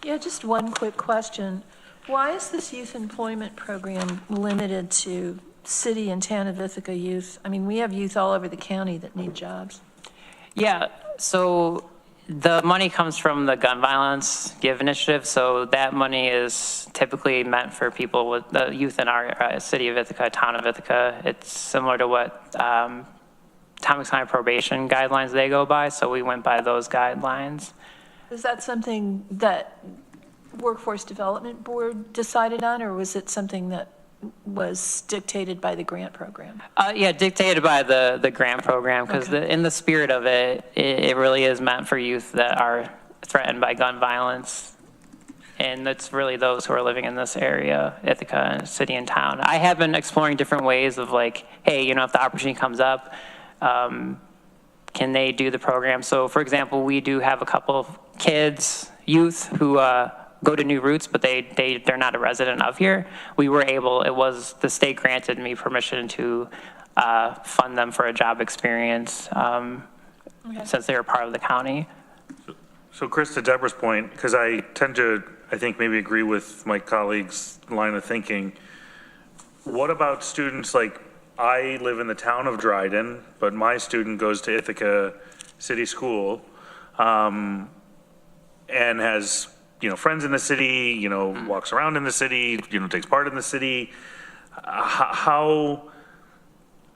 Yeah, just one quick question. Why is this youth employment program limited to city and town of Ithaca youth? I mean, we have youth all over the county that need jobs. Yeah, so the money comes from the gun violence GIVE initiative. So that money is typically meant for people with the youth in our city of Ithaca, town of Ithaca. It's similar to what Tompkins County probation guidelines they go by. So we went by those guidelines. Is that something that Workforce Development Board decided on, or was it something that was dictated by the grant program? Yeah, dictated by the grant program, because in the spirit of it, it really is meant for youth that are threatened by gun violence. And that's really those who are living in this area, Ithaca, city and town. I have been exploring different ways of hey, if the opportunity comes up, can they do the program? So for example, we do have a couple of youth who go to New Roots, but they're not a resident of here. The state granted me permission to fund them for a job experience since they were part of the county. So Chris, to Deborah's point, because I I think maybe agree with my colleague's line of thinking. What about students, like, I live in the town of Dryden, but my student goes to Ithaca City School, and has, friends in the city, walks around in the city, takes part in the city. How,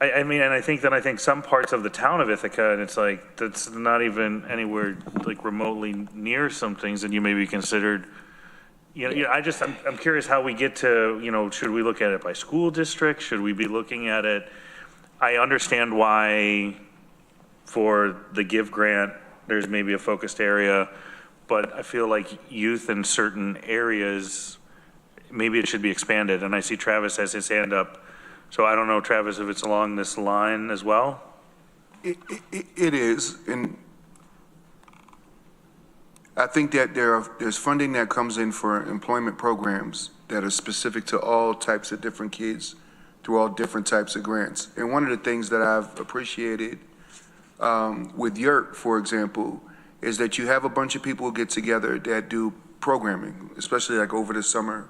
I mean, and I think some parts of the town of Ithaca, and it's like, that's not even anywhere like remotely near some things that you may be considered. I'm curious how we get to, should we look at it by school district? Should we be looking at it? I understand why for the GIVE grant, there's maybe a focused area, but I feel like youth in certain areas, maybe it should be expanded. And I see Travis has his hand up. So I don't know, Travis, if it's along this line as well? It is, and I think that there's funding that comes in for employment programs that are specific to all types of different kids through all different types of grants. And one of the things that I've appreciated with YERT, for example, is that you have a bunch of people who get together that do programming, especially like over the summer,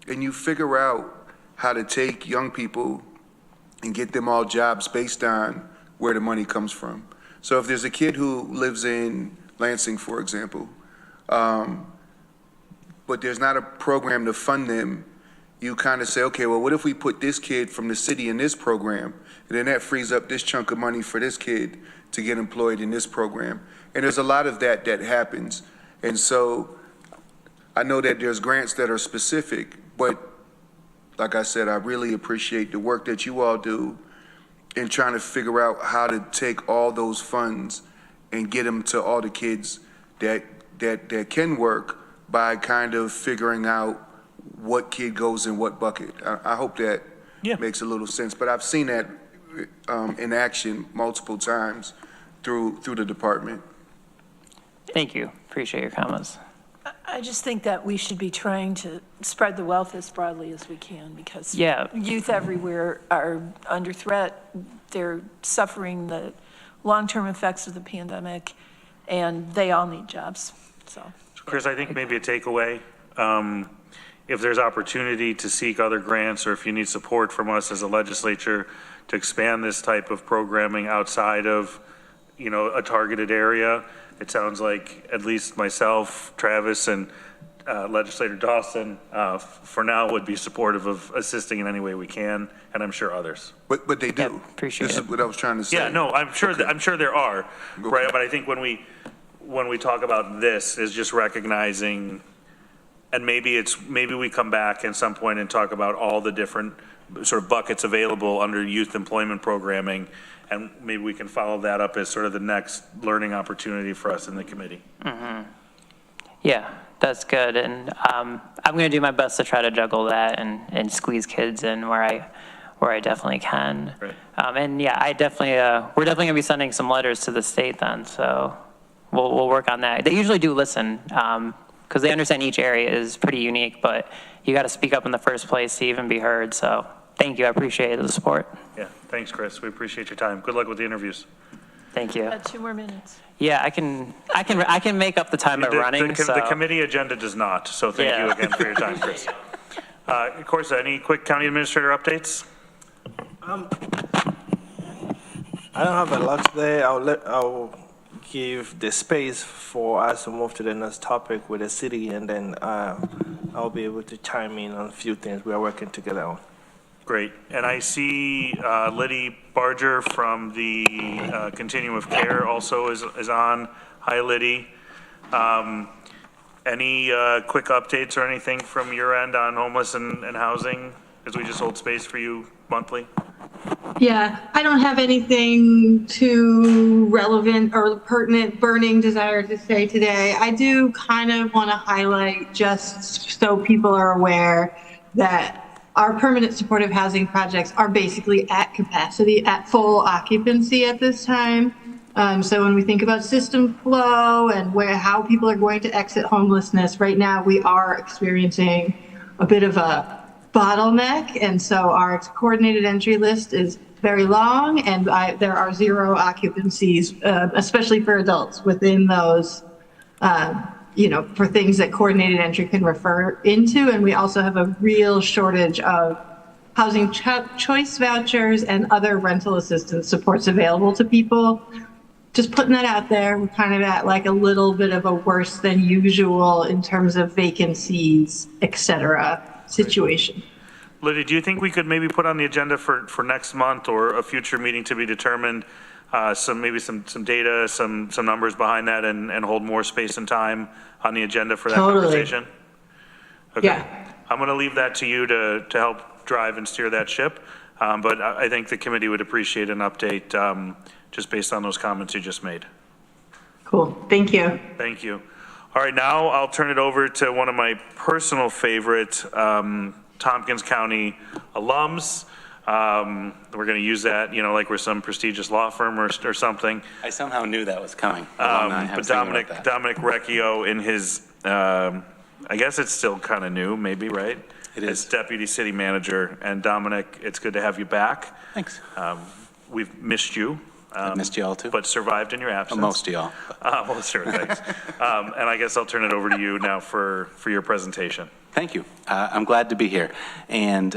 and you figure out how to take young people and get them all jobs based on where the money comes from. So if there's a kid who lives in Lansing, for example, but there's not a program to fund them, you kind of say, okay, well, what if we put this kid from the city in this program, and then that frees up this chunk of money for this kid to get employed in this program. And there's a lot of that happens. And so I know that there's grants that are specific, but like I said, I really appreciate the work that you all do in trying to figure out how to take all those funds and get them to all the kids that can work by kind of figuring out what kid goes in what bucket. I hope that makes a little sense, but I've seen that in action multiple times through the department. Thank you. Appreciate your comments. I just think that we should be trying to spread the wealth as broadly as we can, because youth everywhere are under threat. They're suffering the long-term effects of the pandemic, and they all need jobs. So Chris, I think maybe a takeaway, if there's opportunity to seek other grants, or if you need support from us as a legislature to expand this type of programming outside of, a targeted area, it sounds like at least myself, Travis, and Legislator Dawson, for now, would be supportive of assisting in any way we can, and I'm sure others. But they do. Yeah, appreciate this it. is what I was trying to say. Yeah, no, I'm sure. Okay. I'm sure there are, Okay. right? But I think when we talk about this, is just recognizing, and maybe we come back at some point and talk about all the different sort of buckets available under youth employment programming, and maybe we can follow that up as sort of the next learning opportunity for us in the committee. Mm-hmm. Yeah, that's good. And I'm going to do my best to try to juggle that and squeeze kids in where I definitely can. Right. And yeah, we're definitely going to be sending some letters to the state then. So we'll work on that. They usually do listen because they understand each area is pretty unique, but you got to speak up in the first place to even be heard. So thank you. I appreciate the support. Yeah, thanks, Chris. We appreciate your time. Good luck with the interviews. Thank you. 2 more minutes. Yeah, I can make up the time by running. The committee agenda does not, so thank you again for your time, Chris. Of course, any quick county administrator updates? I don't have a lot today. I'll give the space for us to move to the next topic with the city, and then I'll be able to chime in on a few things we are working together on. Great. And I see Liddy Barger from the Continuum of Care also is on. Hi, Liddy. Any quick updates or anything from your end on homeless and housing, as we just hold space for you monthly? Yeah, I don't have anything too relevant or pertinent, burning desire to say today. I do kind of want to highlight, just so people are aware, that our permanent supportive housing projects are basically at capacity, at full occupancy at this time. So when we think about system flow and how people are going to exit homelessness, right now we are experiencing a bit of a bottleneck. And so our coordinated entry list is very long, and there are 0 occupancies, especially for adults, within those for things that coordinated entry can refer into. And we also have a real shortage of housing choice vouchers and other rental assistance supports available to people. Just putting that out there, we're kind of at like a little bit of a worse than usual in terms of vacancies, et cetera, situation. Lydia, do you think we could maybe put on the agenda for next month or a future meeting to be determined, some data, some numbers behind that and hold more space and time on the agenda for that conversation? Okay. Yeah. I'm going to leave that to you to help drive and steer that ship. But I think the committee would appreciate an update just based on those comments you just made. Cool. Thank you. Thank you. All right, now I'll turn it over to one of my personal favorite Tompkins County alums. We're going to use that, like we're some prestigious law firm or something. I somehow knew that was coming. But Dominic Recchio in his, I guess it's still kind of new, maybe, right? It is. As Deputy City Manager. And Dominic, it's good to have you back. Thanks. We've missed you. I've missed you all too. But survived in your absence. Most of y'all. Well, sure, thanks. And I guess I'll turn it over to you now for your presentation. Thank you. I'm glad to be here. And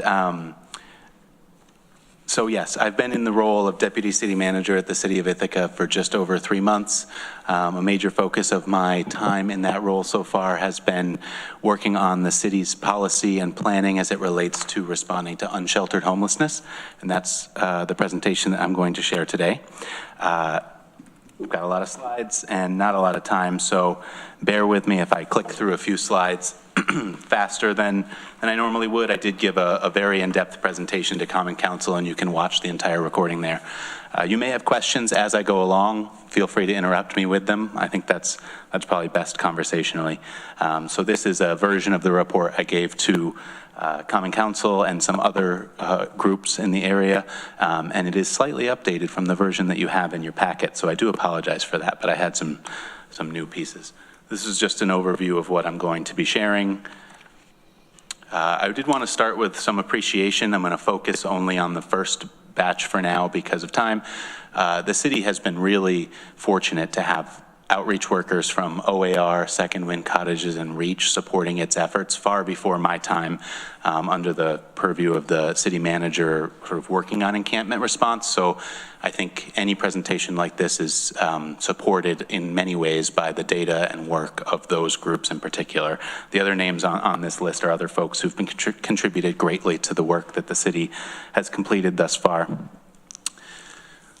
so yes, I've been in the role of Deputy City Manager at the City of Ithaca for just over 3 months. A major focus of my time in that role so far has been working on the city's policy and planning as it relates to responding to unsheltered homelessness. And that's the presentation that I'm going to share today. We've got a lot of slides and not a lot of time, so bear with me if I click through a few slides faster than I normally would. I did give a very in-depth presentation to Common Council, and you can watch the entire recording there. You may have questions as I go along. Feel free to interrupt me with them. I think that's probably best conversationally. So this is a version of the report I gave to Common Council and some other groups in the area, and it is slightly updated from the version that you have in your packet, so I do apologize for that, but I had some new pieces. This is just an overview of what I'm going to be sharing. I did want to start with some appreciation. I'm going to focus only on the first batch for now because of time. The city has been really fortunate to have outreach workers from OAR, Second Wind Cottages, and REACH supporting its efforts far before my time under the purview of the city manager sort of working on encampment response. So I think any presentation like this is supported in many ways by the data and work of those groups in particular. The other names on this list are other folks who've been contributed greatly to the work that the city has completed thus far.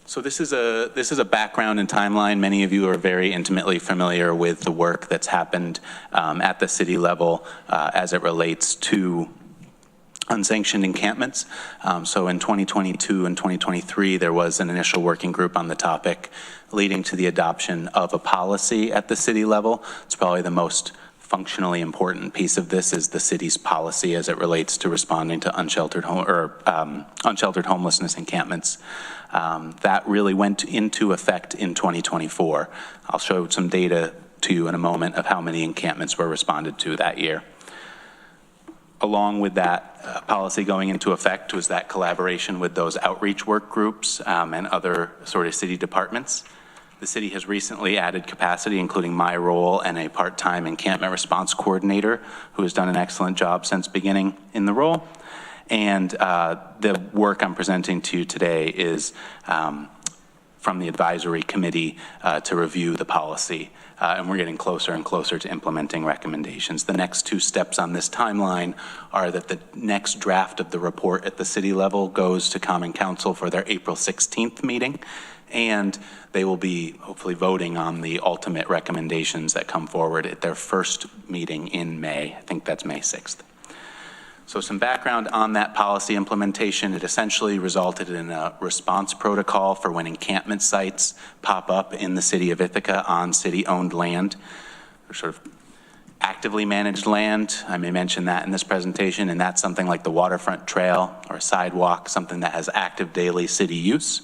So this is a background and timeline. Many of you are very intimately familiar with the work that's happened at the city level as it relates to unsanctioned encampments. So in 2022 and 2023, there was an initial working group on the topic leading to the adoption of a policy at the city level. It's probably the most functionally important piece of this is the city's policy as it relates to responding to unsheltered homelessness encampments. That really went into effect in 2024. I'll show some data to you in a moment of how many encampments were responded to that year. Along with that policy going into effect was that collaboration with those outreach work groups and other sort of city departments. The city has recently added capacity, including my role and a part-time encampment response coordinator who has done an excellent job since beginning in the role. And the work I'm presenting to you today is from the advisory committee to review the policy. And we're getting closer and closer to implementing recommendations. The next two steps on this timeline are that the next draft of the report at the city level goes to Common Council for their April 16th meeting. And they will be hopefully voting on the ultimate recommendations that come forward at their first meeting in May. I think that's May 6th. So some background on that policy implementation. It essentially resulted in a response protocol for when encampment sites pop up in the city of Ithaca on city-owned land. They're sort of actively managed land. I may mention that in this presentation, and that's something like the waterfront trail or a sidewalk, something that has active daily city use.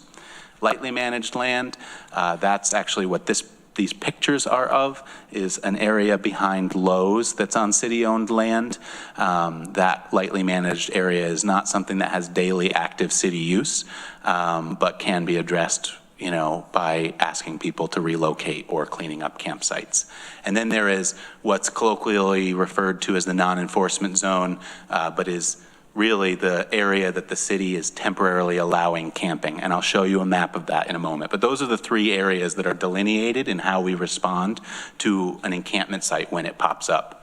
Lightly managed land, that's actually what these pictures are of, is an area behind Lowe's that's on city-owned land. That lightly managed area is not something that has daily active city use, but can be addressed by asking people to relocate or cleaning up campsites. And then there is what's colloquially referred to as the non-enforcement zone, but is really the area that the city is temporarily allowing camping. And I'll show you a map of that in a moment. But those are the three areas that are delineated in how we respond to an encampment site when it pops up.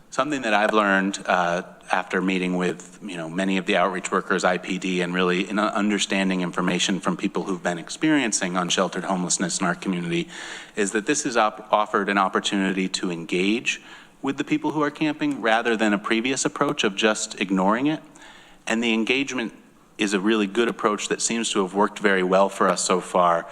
Something that I've learned after meeting with many of the outreach workers, IPD, and really in understanding information from people who've been experiencing unsheltered homelessness in our community, is that this has offered an opportunity to engage with the people who are camping rather than a previous approach of just ignoring it. And the engagement is a really good approach that seems to have worked very well for us so far.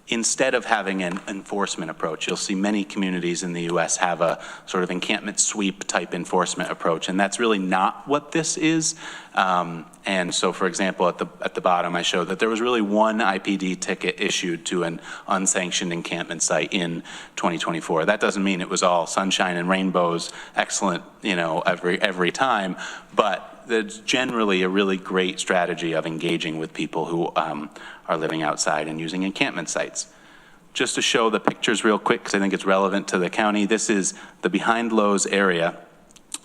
Instead of having an enforcement approach, you'll see many communities in the US have a sort of encampment sweep type enforcement approach, and that's really not what this is. And so, for example, at the bottom, I showed that there was really one IPD ticket issued to an unsanctioned encampment site in 2024. That doesn't mean it was all sunshine and rainbows, excellent, every time, but there's generally a really great strategy of engaging with people who are living outside and using encampment sites. Just to show the pictures real quick, because I think it's relevant to the county, this is the Behind Lowe's area.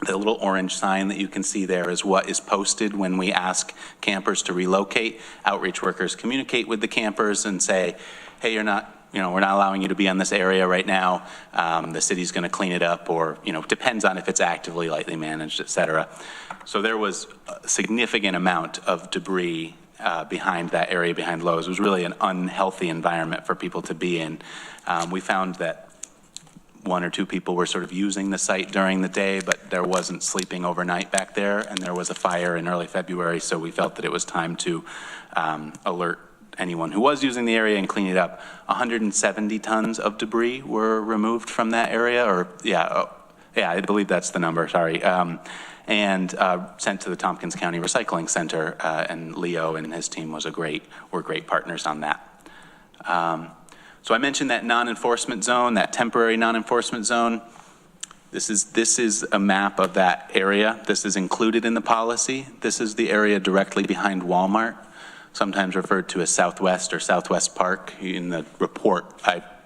The little orange sign that you can see there is what is posted when we ask campers to relocate. Outreach workers communicate with the campers and say, hey, we're not allowing you to be on this area right now. The city's going to clean it up, or, depends on if it's actively lightly managed, et cetera. So there was a significant amount of debris behind that area behind Lowe's. It was really an unhealthy environment for people to be in. We found that one or two people were sort of using the site during the day, but there wasn't sleeping overnight back there, and there was a fire in early February, so we felt that it was time to alert anyone who was using the area and clean it up. 170 tons of debris were removed from that area, I believe that's the number, sorry. And sent to the Tompkins County Recycling Center, and Leo and his team were great partners on that. So I mentioned that non-enforcement zone, that temporary non-enforcement zone. This is a map of that area. This is included in the policy. This is the area directly behind Walmart, sometimes referred to as Southwest or Southwest Park. In the report,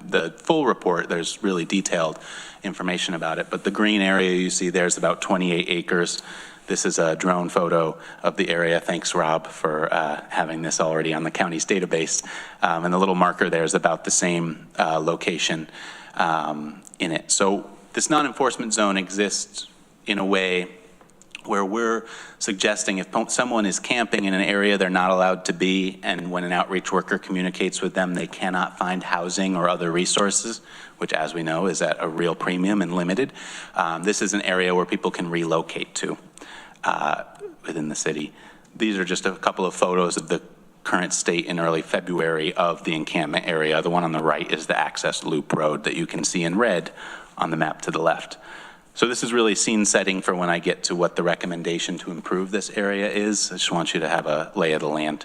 the full report, there's really detailed information about it, but the green area you see there is about 28 acres. This is a drone photo of the area. Thanks, Rob, for having this already on the county's database. And the little marker there is about the same location in it. So this non-enforcement zone exists in a way where we're suggesting if someone is camping in an area they're not allowed to be, and when an outreach worker communicates with them, they cannot find housing or other resources, which, as we know, is at a real premium and limited. This is an area where people can relocate to within the city. These are just a couple of photos of the current state in early February of the encampment area. The one on the right is the access loop road that you can see in red on the map to the left. So this is really scene setting for when I get to what the recommendation to improve this area is. I just want you to have a lay of the land.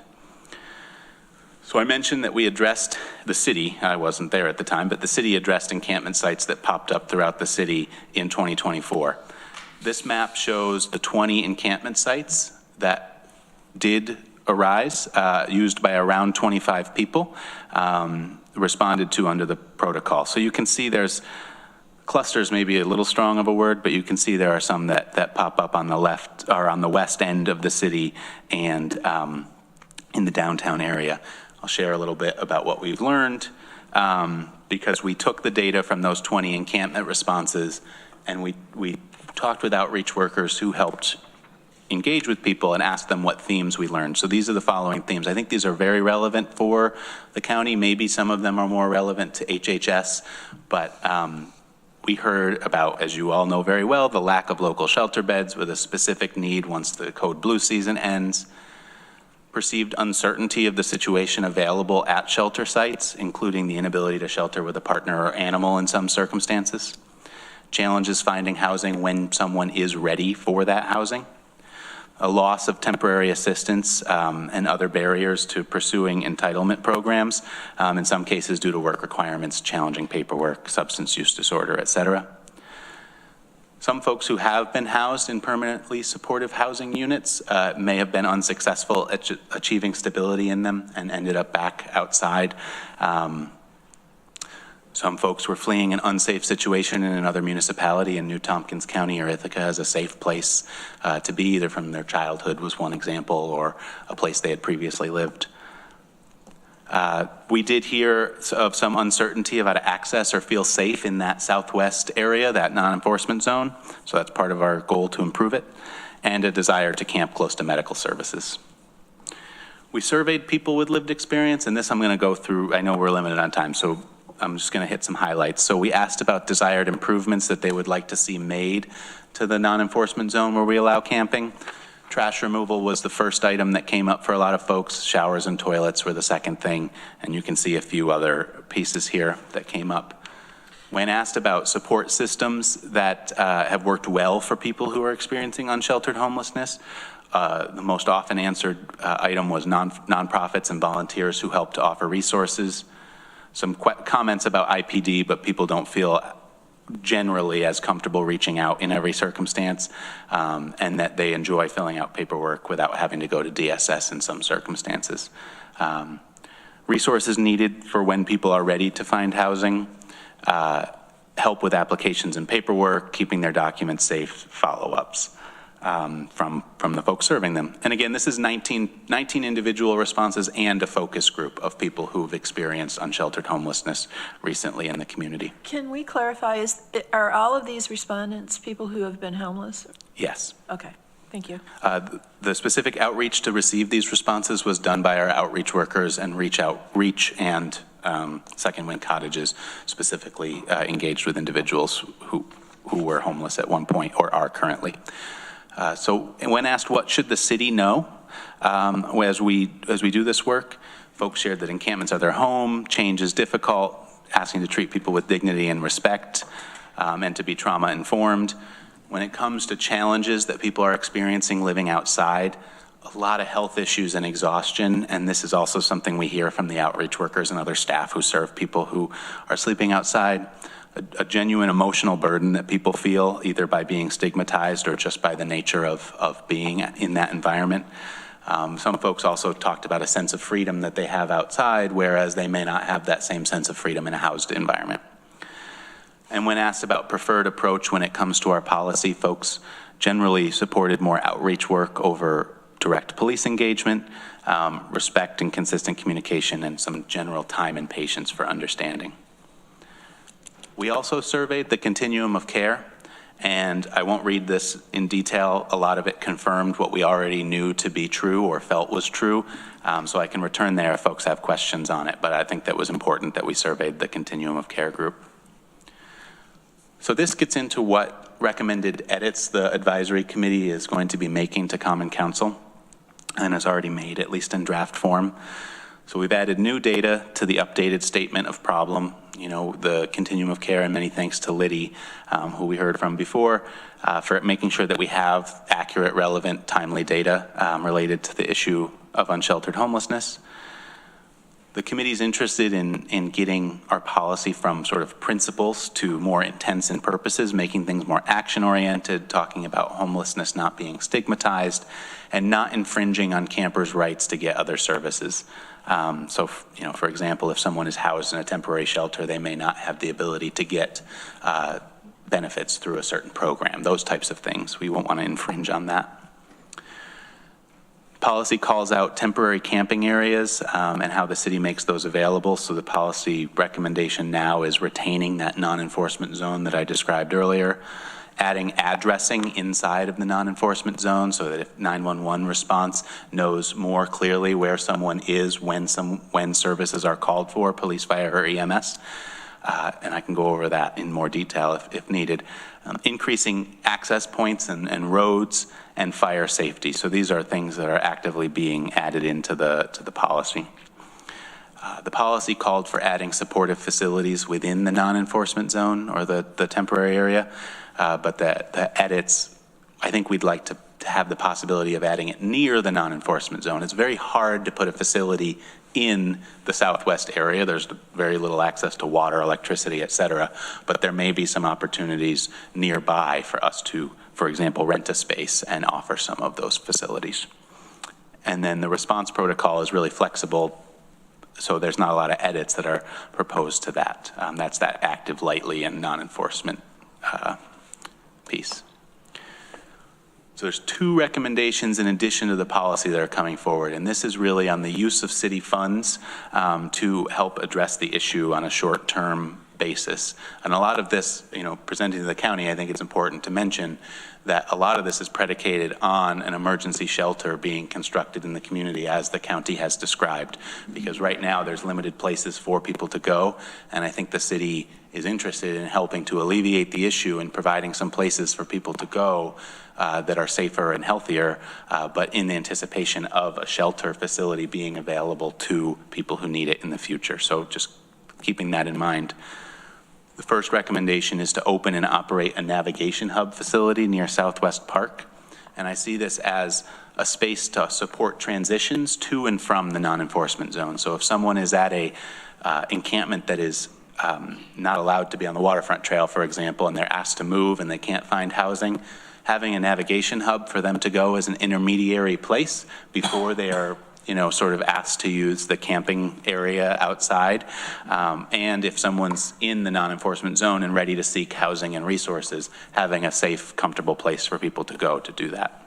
So I mentioned that we addressed the city. I wasn't there at the time, but the city addressed encampment sites that popped up throughout the city in 2024. This map shows the 20 encampment sites that did arise, used by around 25 people, responded to under the protocol. So you can see there's clusters, maybe a little strong of a word, but you can see there are some that pop up on the left or on the west end of the city and in the downtown area. I'll share a little bit about what we've learned because we took the data from those 20 encampment responses and we talked with outreach workers who helped engage with people and asked them what themes we learned. So these are the following themes. I think these are very relevant for the county. Maybe some of them are more relevant to HHS, but we heard about, as you all know very well, the lack of local shelter beds with a specific need once the code blue season ends, perceived uncertainty of the situation available at shelter sites, including the inability to shelter with a partner or animal in some circumstances, challenges finding housing when someone is ready for that housing, a loss of temporary assistance and other barriers to pursuing entitlement programs, in some cases due to work requirements, challenging paperwork, substance use disorder, et cetera. Some folks who have been housed in permanently supportive housing units may have been unsuccessful at achieving stability in them and ended up back outside. Some folks were fleeing an unsafe situation in another municipality in New Tompkins County or Ithaca as a safe place to be, either from their childhood was one example, or a place they had previously lived. We did hear of some uncertainty about access or feel safe in that southwest area, that non-enforcement zone. So that's part of our goal to improve it, and a desire to camp close to medical services. We surveyed people with lived experience, and this I'm going to go through. I know we're limited on time, so I'm just going to hit some highlights. So we asked about desired improvements that they would like to see made to the non-enforcement zone where we allow camping. Trash removal was the first item that came up for a lot of folks. Showers and toilets were the second thing, and you can see a few other pieces here that came up. When asked about support systems that have worked well for people who are experiencing unsheltered homelessness, the most often answered item was nonprofits and volunteers who help to offer resources. Some comments about IPD, but people don't feel generally as comfortable reaching out in every circumstance, and that they enjoy filling out paperwork without having to go to DSS in some circumstances. Resources needed for when people are ready to find housing, help with applications and paperwork, keeping their documents safe, follow-ups from the folks serving them. And again, this is 19 individual responses and a focus group of people who've experienced unsheltered homelessness recently in the community. Can we clarify, are all of these respondents people who have been homeless? Yes. Okay, thank you. The specific outreach to receive these responses was done by our outreach workers, and Reach and Second Wind Cottages specifically engaged with individuals who were homeless at one point or are currently. So when asked what should the city know as we do this work, folks shared that encampments are their home, change is difficult, asking to treat people with dignity and respect, and to be trauma informed. When it comes to challenges that people are experiencing living outside, a lot of health issues and exhaustion, and this is also something we hear from the outreach workers and other staff who serve people who are sleeping outside. A genuine emotional burden that people feel either by being stigmatized or just by the nature of being in that environment. Some folks also talked about a sense of freedom that they have outside, whereas they may not have that same sense of freedom in a housed environment. And when asked about preferred approach when it comes to our policy, folks generally supported more outreach work over direct police engagement, respect and consistent communication, and some general time and patience for understanding. We also surveyed the continuum of care, and I won't read this in detail. A lot of it confirmed what we already knew to be true or felt was true, so I can return there if folks have questions on it, but I think that was important that we surveyed the continuum of care group. So this gets into what recommended edits the advisory committee is going to be making to Common Council, and has already made, at least in draft form. So we've added new data to the updated statement of problem, the continuum of care, and many thanks to Liddy, who we heard from before, for making sure that we have accurate, relevant, timely data related to the issue of unsheltered homelessness. The committee's interested in getting our policy from sort of principles to more intents and purposes, making things more action-oriented, talking about homelessness not being stigmatized, and not infringing on campers' rights to get other services. So, for example, if someone is housed in a temporary shelter, they may not have the ability to get benefits through a certain program, those types of things. We won't want to infringe on that. Policy calls out temporary camping areas and how the city makes those available. So the policy recommendation now is retaining that non-enforcement zone that I described earlier, adding addressing inside of the non-enforcement zone so that if 911 response knows more clearly where someone is when services are called for, police, fire, or EMS. And I can go over that in more detail if needed. Increasing access points and roads and fire safety. So these are things that are actively being added into the policy. The policy called for adding supportive facilities within the non-enforcement zone or the temporary area, but the edits, I think we'd like to have the possibility of adding it near the non-enforcement zone. It's very hard to put a facility in the southwest area. There's very little access to water, electricity, et cetera, but there may be some opportunities nearby for us to, for example, rent a space and offer some of those facilities. And then the response protocol is really flexible, so there's not a lot of edits that are proposed to that. That's that active lightly and non-enforcement piece. So there's two recommendations in addition to the policy that are coming forward, and this is really on the use of city funds to help address the issue on a short-term basis. And a lot of this, presenting to the county, I think it's important to mention that a lot of this is predicated on an emergency shelter being constructed in the community as the county has described, because right now there's limited places for people to go, and I think the city is interested in helping to alleviate the issue and providing some places for people to go that are safer and healthier, but in anticipation of a shelter facility being available to people who need it in the future. So just keeping that in mind. The first recommendation is to open and operate a navigation hub facility near Southwest Park. And I see this as a space to support transitions to and from the non-enforcement zone. So if someone is at a encampment that is not allowed to be on the waterfront trail, for example, and they're asked to move and they can't find housing, having a navigation hub for them to go as an intermediary place before they are sort of asked to use the camping area outside. And if someone's in the non-enforcement zone and ready to seek housing and resources, having a safe, comfortable place for people to go to do that.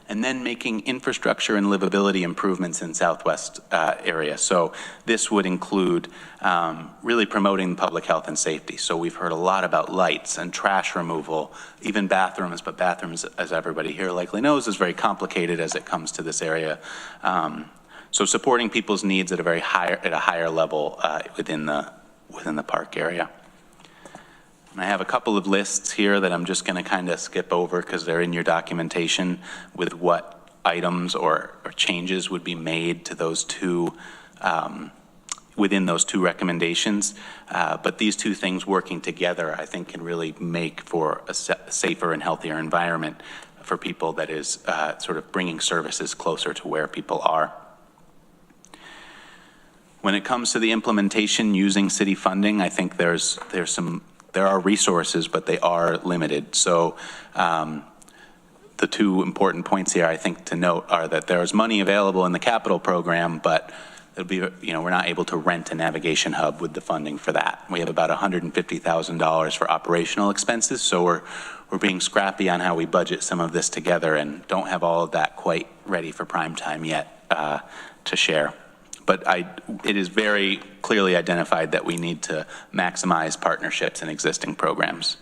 And then making infrastructure and livability improvements in Southwest area. So this would include really promoting public health and safety. So we've heard a lot about lights and trash removal, even bathrooms, but bathrooms, as everybody here likely knows, is very complicated as it comes to this area. So supporting people's needs at a higher level within the park area. And I have a couple of lists here that I'm just going to kind of skip over because they're in your documentation with what items or changes would be made to those two, within those two recommendations. But these two things working together, I think, can really make for a safer and healthier environment for people that is sort of bringing services closer to where people are. When it comes to the implementation using city funding, I think there are resources, but they are limited. So the two important points here, I think, to note are that there's money available in the capital program, but it'll be, we're not able to rent a navigation hub with the funding for that. We have about $150,000 for operational expenses, so we're being scrappy on how we budget some of this together and don't have all of that quite ready for prime time yet to share. But it is very clearly identified that we need to maximize partnerships in existing programs.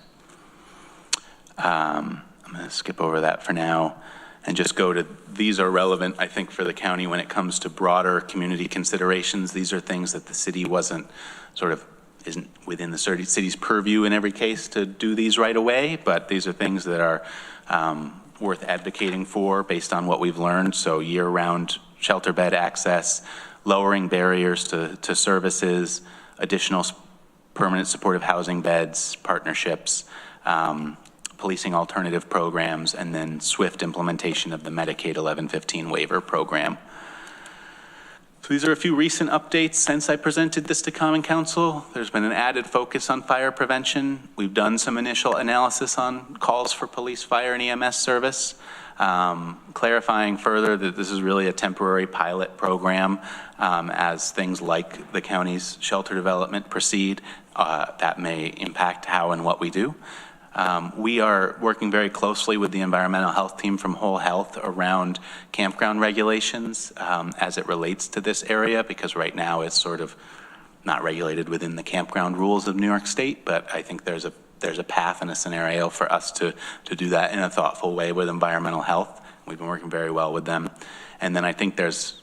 I'm going to skip over that for now and just go to, these are relevant, I think, for the county when it comes to broader community considerations. These are things that the city isn't within the city's purview in every case to do these right away, but these are things that are worth advocating for based on what we've learned. So year-round shelter bed access, lowering barriers to services, additional permanent supportive housing beds, partnerships, policing alternative programs, and then swift implementation of the Medicaid 1115 waiver program. So these are a few recent updates since I presented this to Common Council. There's been an added focus on fire prevention. We've done some initial analysis on calls for police, fire, and EMS service. Clarifying further that this is really a temporary pilot program as things like the county's shelter development proceed, that may impact how and what we do. We are working very closely with the environmental health team from Whole Health around campground regulations as it relates to this area, because right now it's sort of not regulated within the campground rules of New York State, but I think there's a path and a scenario for us to do that in a thoughtful way with environmental health. We've been working very well with them. And then I think there's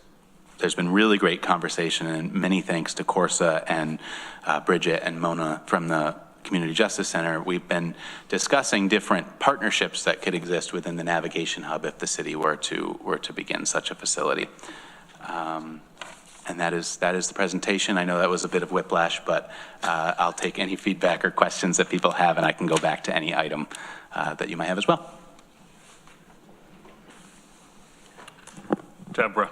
been really great conversation, and many thanks to Corsa and Bridget and Mona from the Community Justice Center. We've been discussing different partnerships that could exist within the navigation hub if the city were to begin such a facility. And that is the presentation. I know that was a bit of whiplash, but I'll take any feedback or questions that people have, and I can go back to any item that you might have as well. Deborah.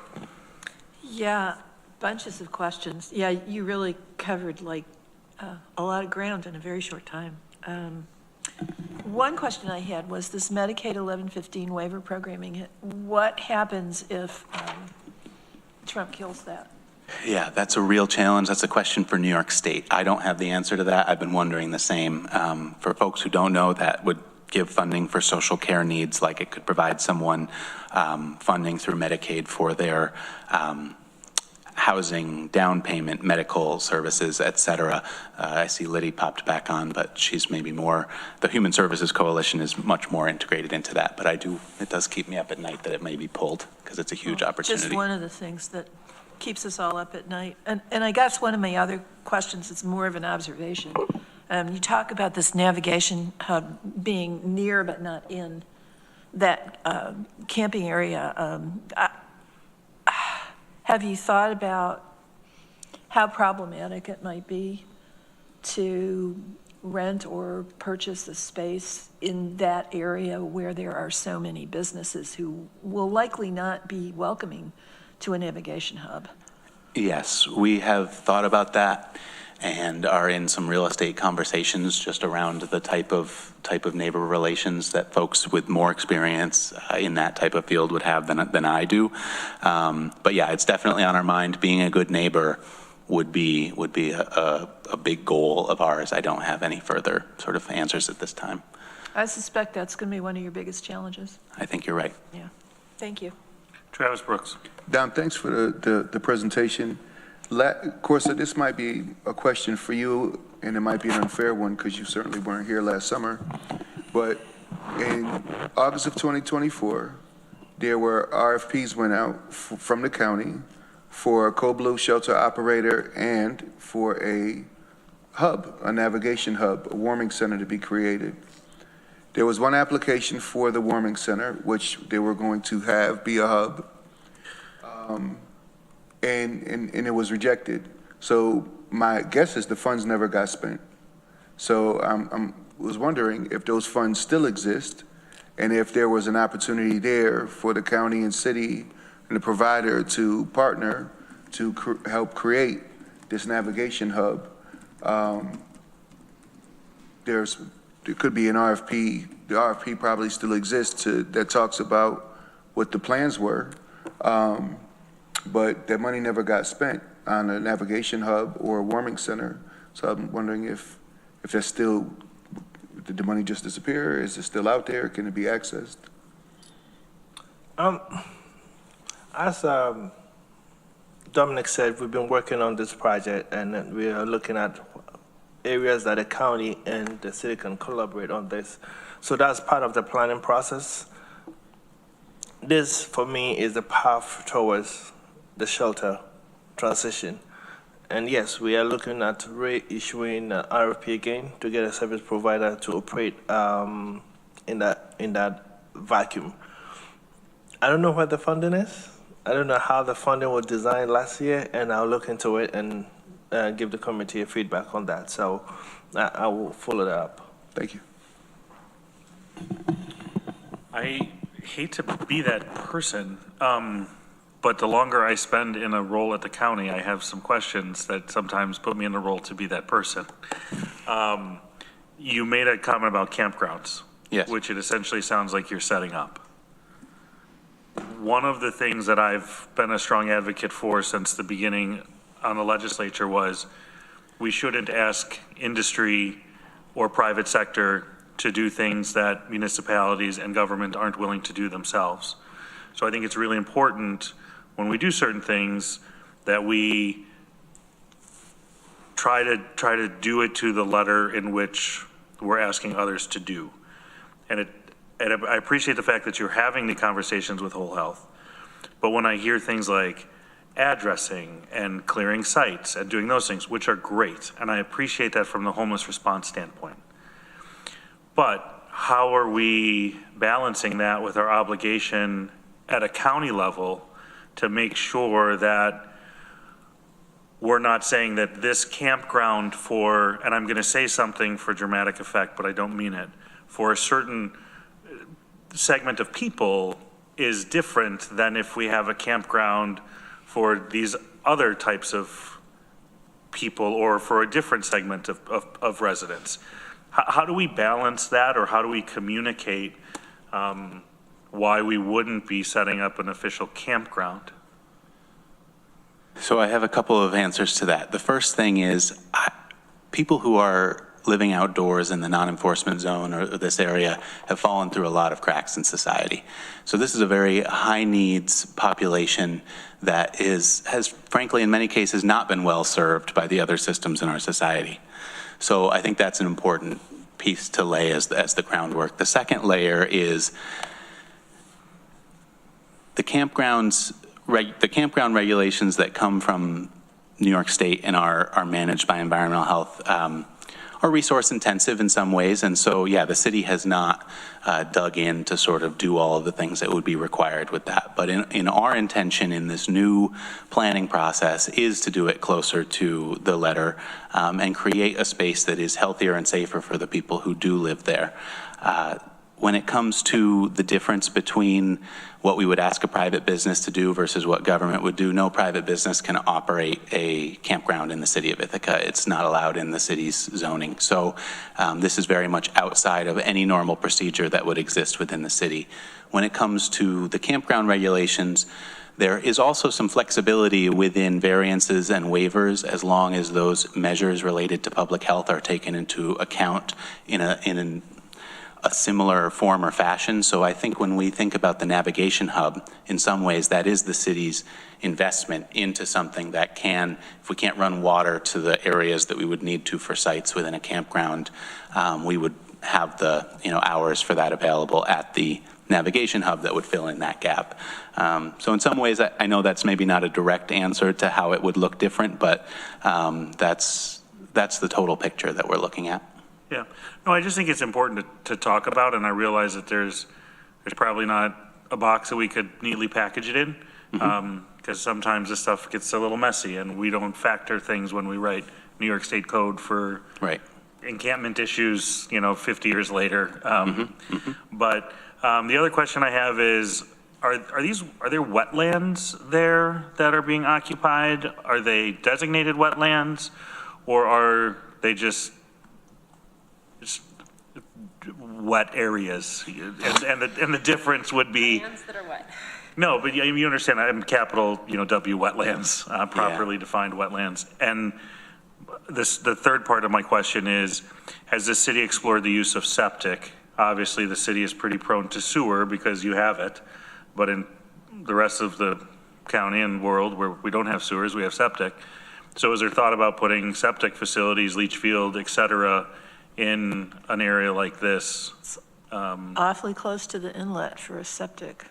Yeah, Bunches of questions. Yeah, you really covered like a lot of ground in a very short time. One question I had was this Medicaid 1115 waiver programming. What happens if Trump kills that? Yeah, that's a real challenge. That's a question for New York State. I don't have the answer to that. I've been wondering the same. For folks who don't know, that would give funding for social care needs, like it could provide someone funding through Medicaid for their housing, down payment, medical services, et cetera. I see Liddy popped back on, but she's maybe more, the Human Services Coalition is much more integrated into that, but it does keep me up at night that it may be pulled, because it's a huge opportunity. Just one of the things that keeps us all up at night. And I guess one of my other questions, it's more of an observation. You talk about this navigation hub being near but not in that camping area. Have you thought about how problematic it might be to rent or purchase a space in that area where there are so many businesses who will likely not be welcoming to a navigation hub? Yes, we have thought about that and are in some real estate conversations just around the type of neighbor relations that folks with more experience in that type of field would have than I do. But yeah, it's definitely on our mind. Being a good neighbor would be a big goal of ours. I don't have any further sort of answers at this time. I suspect that's going to be one of your biggest challenges. I think you're right. Yeah. Thank you. Travis Brooks. Don, thanks for the presentation. Of course, this might be a question for you, and it might be an unfair one because you certainly weren't here last summer. But in August of 2024, there were RFPs went out from the county for a co-blue shelter operator and for a hub, a navigation hub, a warming center to be created. There was one application for the warming center, which they were going to have be a hub. And it was rejected. So my guess is the funds never got spent. So I was wondering if those funds still exist and if there was an opportunity there for the county and city and the provider to partner to help create this navigation hub. There could be an RFP. The RFP probably still exists that talks about what the plans were. But that money never got spent on a navigation hub or a warming center. So I'm wondering if that's still, did the money just disappear? Is it still out there? Can it be accessed? As Dominic said, we've been working on this project and we are looking at areas that the county and the city can collaborate on this. So that's part of the planning process. This, for me, is the path towards the shelter transition. And yes, we are looking at reissuing an RFP again to get a service provider to operate in that vacuum. I don't know what the funding is. I don't know how the funding was designed last year, and I'll look into it and give the committee a feedback on that. So I will follow that up. Thank you. I hate to be that person, but the longer I spend in a role at the county, I have some questions that sometimes put me in the role to be that person. You made a comment about campgrounds, yes, which it essentially sounds like you're setting up. One of the things that I've been a strong advocate for since the beginning on the legislature was we shouldn't ask industry or private sector to do things that municipalities and government aren't willing to do themselves. So I think it's really important when we do certain things that we try to do it to the letter in which we're asking others to do. And I appreciate the fact that you're having the conversations with Whole Health, but when I hear things like addressing and clearing sites and doing those things, which are great, and I appreciate that from the homeless response standpoint, but how are we balancing that with our obligation at a county level to make sure that we're not saying that this campground for, and I'm going to say something for dramatic effect, but I don't mean it, for a certain segment of people is different than if we have a campground for these other types of people or for a different segment of residents. How do we balance that, or how do we communicate why we wouldn't be setting up an official campground? So I have a couple of answers to that. The first thing is people who are living outdoors in the non-enforcement zone or this area have fallen through a lot of cracks in society. So this is a very high needs population that has frankly in many cases not been well served by the other systems in our society. So I think that's an important piece to lay as the groundwork. The second layer is the campground regulations that come from New York State and are managed by environmental health are resource intensive in some ways. And so, yeah, the city has not dug in to sort of do all of the things that would be required with that. But in our intention in this new planning process is to do it closer to the letter and create a space that is healthier and safer for the people who do live there. When it comes to the difference between what we would ask a private business to do versus what government would do, no private business can operate a campground in the city of Ithaca. It's not allowed in the city's zoning. So this is very much outside of any normal procedure that would exist within the city. When it comes to the campground regulations, there is also some flexibility within variances and waivers as long as those measures related to public health are taken into account in a similar form or fashion. So I think when we think about the navigation hub, in some ways that is the city's investment into something that can, if we can't run water to the areas that we would need to for sites within a campground, we would have the hours for that available at the navigation hub that would fill in that gap. So in some ways, I know that's maybe not a direct answer to how it would look different, but that's the total picture that we're looking at. Yeah, no, I just think it's important to talk about, and I realize that there's probably not a box that we could neatly package it in, because sometimes this stuff gets a little messy, and we don't factor things when we write New York State code for encampment issues, 50 years later. But the other question I have is, are there wetlands there that are being occupied? Are they designated wetlands, or are they just wet areas, and the difference would be Lands that are wet. No, but you understand. I'm capital W wetlands, properly defined wetlands. And the third part of my question is: has the city explored the use of septic? Obviously, the city is pretty prone to sewer because you have it, but in the rest of the county and world where we don't have sewers, we have septic. So, is there thought about putting septic facilities, leach field, et cetera, in an area like this? Awfully close to the inlet for a septic.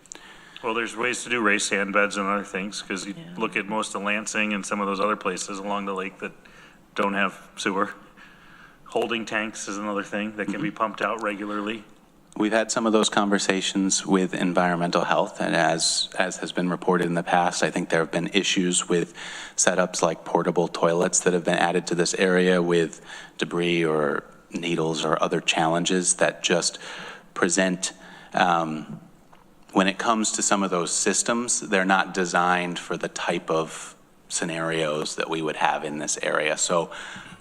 Well, there's ways to do raised sand beds and other things, because you look at most of Lansing and some of those other places along the lake that don't have sewer. Holding tanks is another thing that can be pumped out regularly. We've had some of those conversations with environmental health, and as has been reported in the past, I think there have been issues with setups like portable toilets that have been added to this area with debris or needles or other challenges that just present, when it comes to some of those systems, they're not designed for the type of scenarios that we would have in this area. So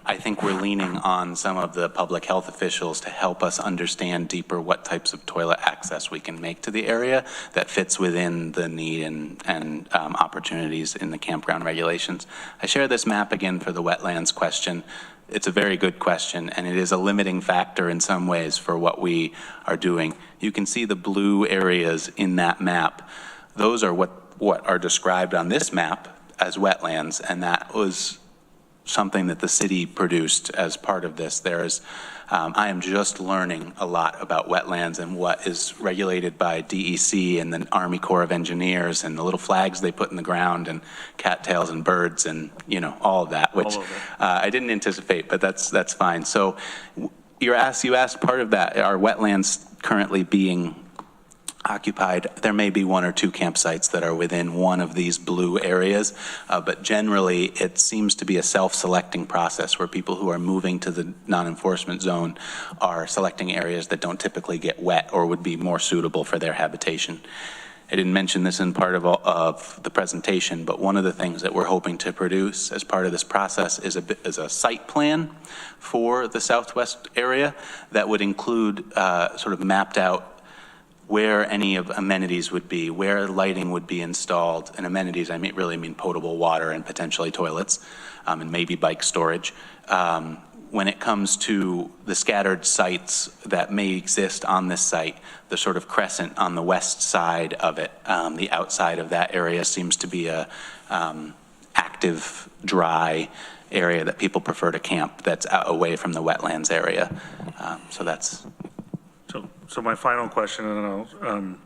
I think we're leaning on some of the public health officials to help us understand deeper what types of toilet access we can make to the area that fits within the need and opportunities in the campground regulations. I share this map again for the wetlands question. It's a very good question, and it is a limiting factor in some ways for what we are doing. You can see the blue areas in that map. Those are what are described on this map as wetlands, and that was something that the city produced as part of this. I am just learning a lot about wetlands and what is regulated by DEC and the Army Corps of Engineers and the little flags they put in the ground and cattails and birds and all of that, which I didn't anticipate, but that's fine. So you asked part of that, are wetlands currently being occupied? There may be one or two campsites that are within one of these blue areas, but generally it seems to be a self-selecting process where people who are moving to the non-enforcement zone are selecting areas that don't typically get wet or would be more suitable for their habitation. I didn't mention this in part of the presentation, but one of the things that we're hoping to produce as part of this process is a site plan for the southwest area that would include sort of mapped out where any of amenities would be, where lighting would be installed. And amenities, I really mean potable water and potentially toilets, and maybe bike storage. When it comes to the scattered sites that may exist on this site, the sort of crescent on the west side of it, the outside of that area seems to be a active, dry area that people prefer to camp that's away from the wetlands area. So that's... So my final question, I don't know,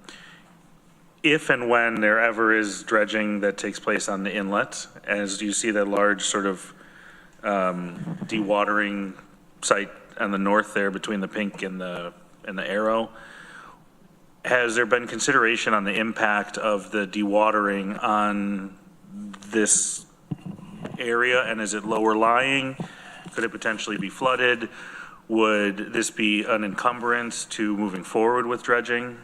if and when there ever is dredging that takes place on the inlet, as you see that large sort of dewatering site on the north there between the pink and the arrow, has there been consideration on the impact of the dewatering on this area, and is it lower lying? Could it potentially be flooded? Would this be an encumbrance to moving forward with dredging?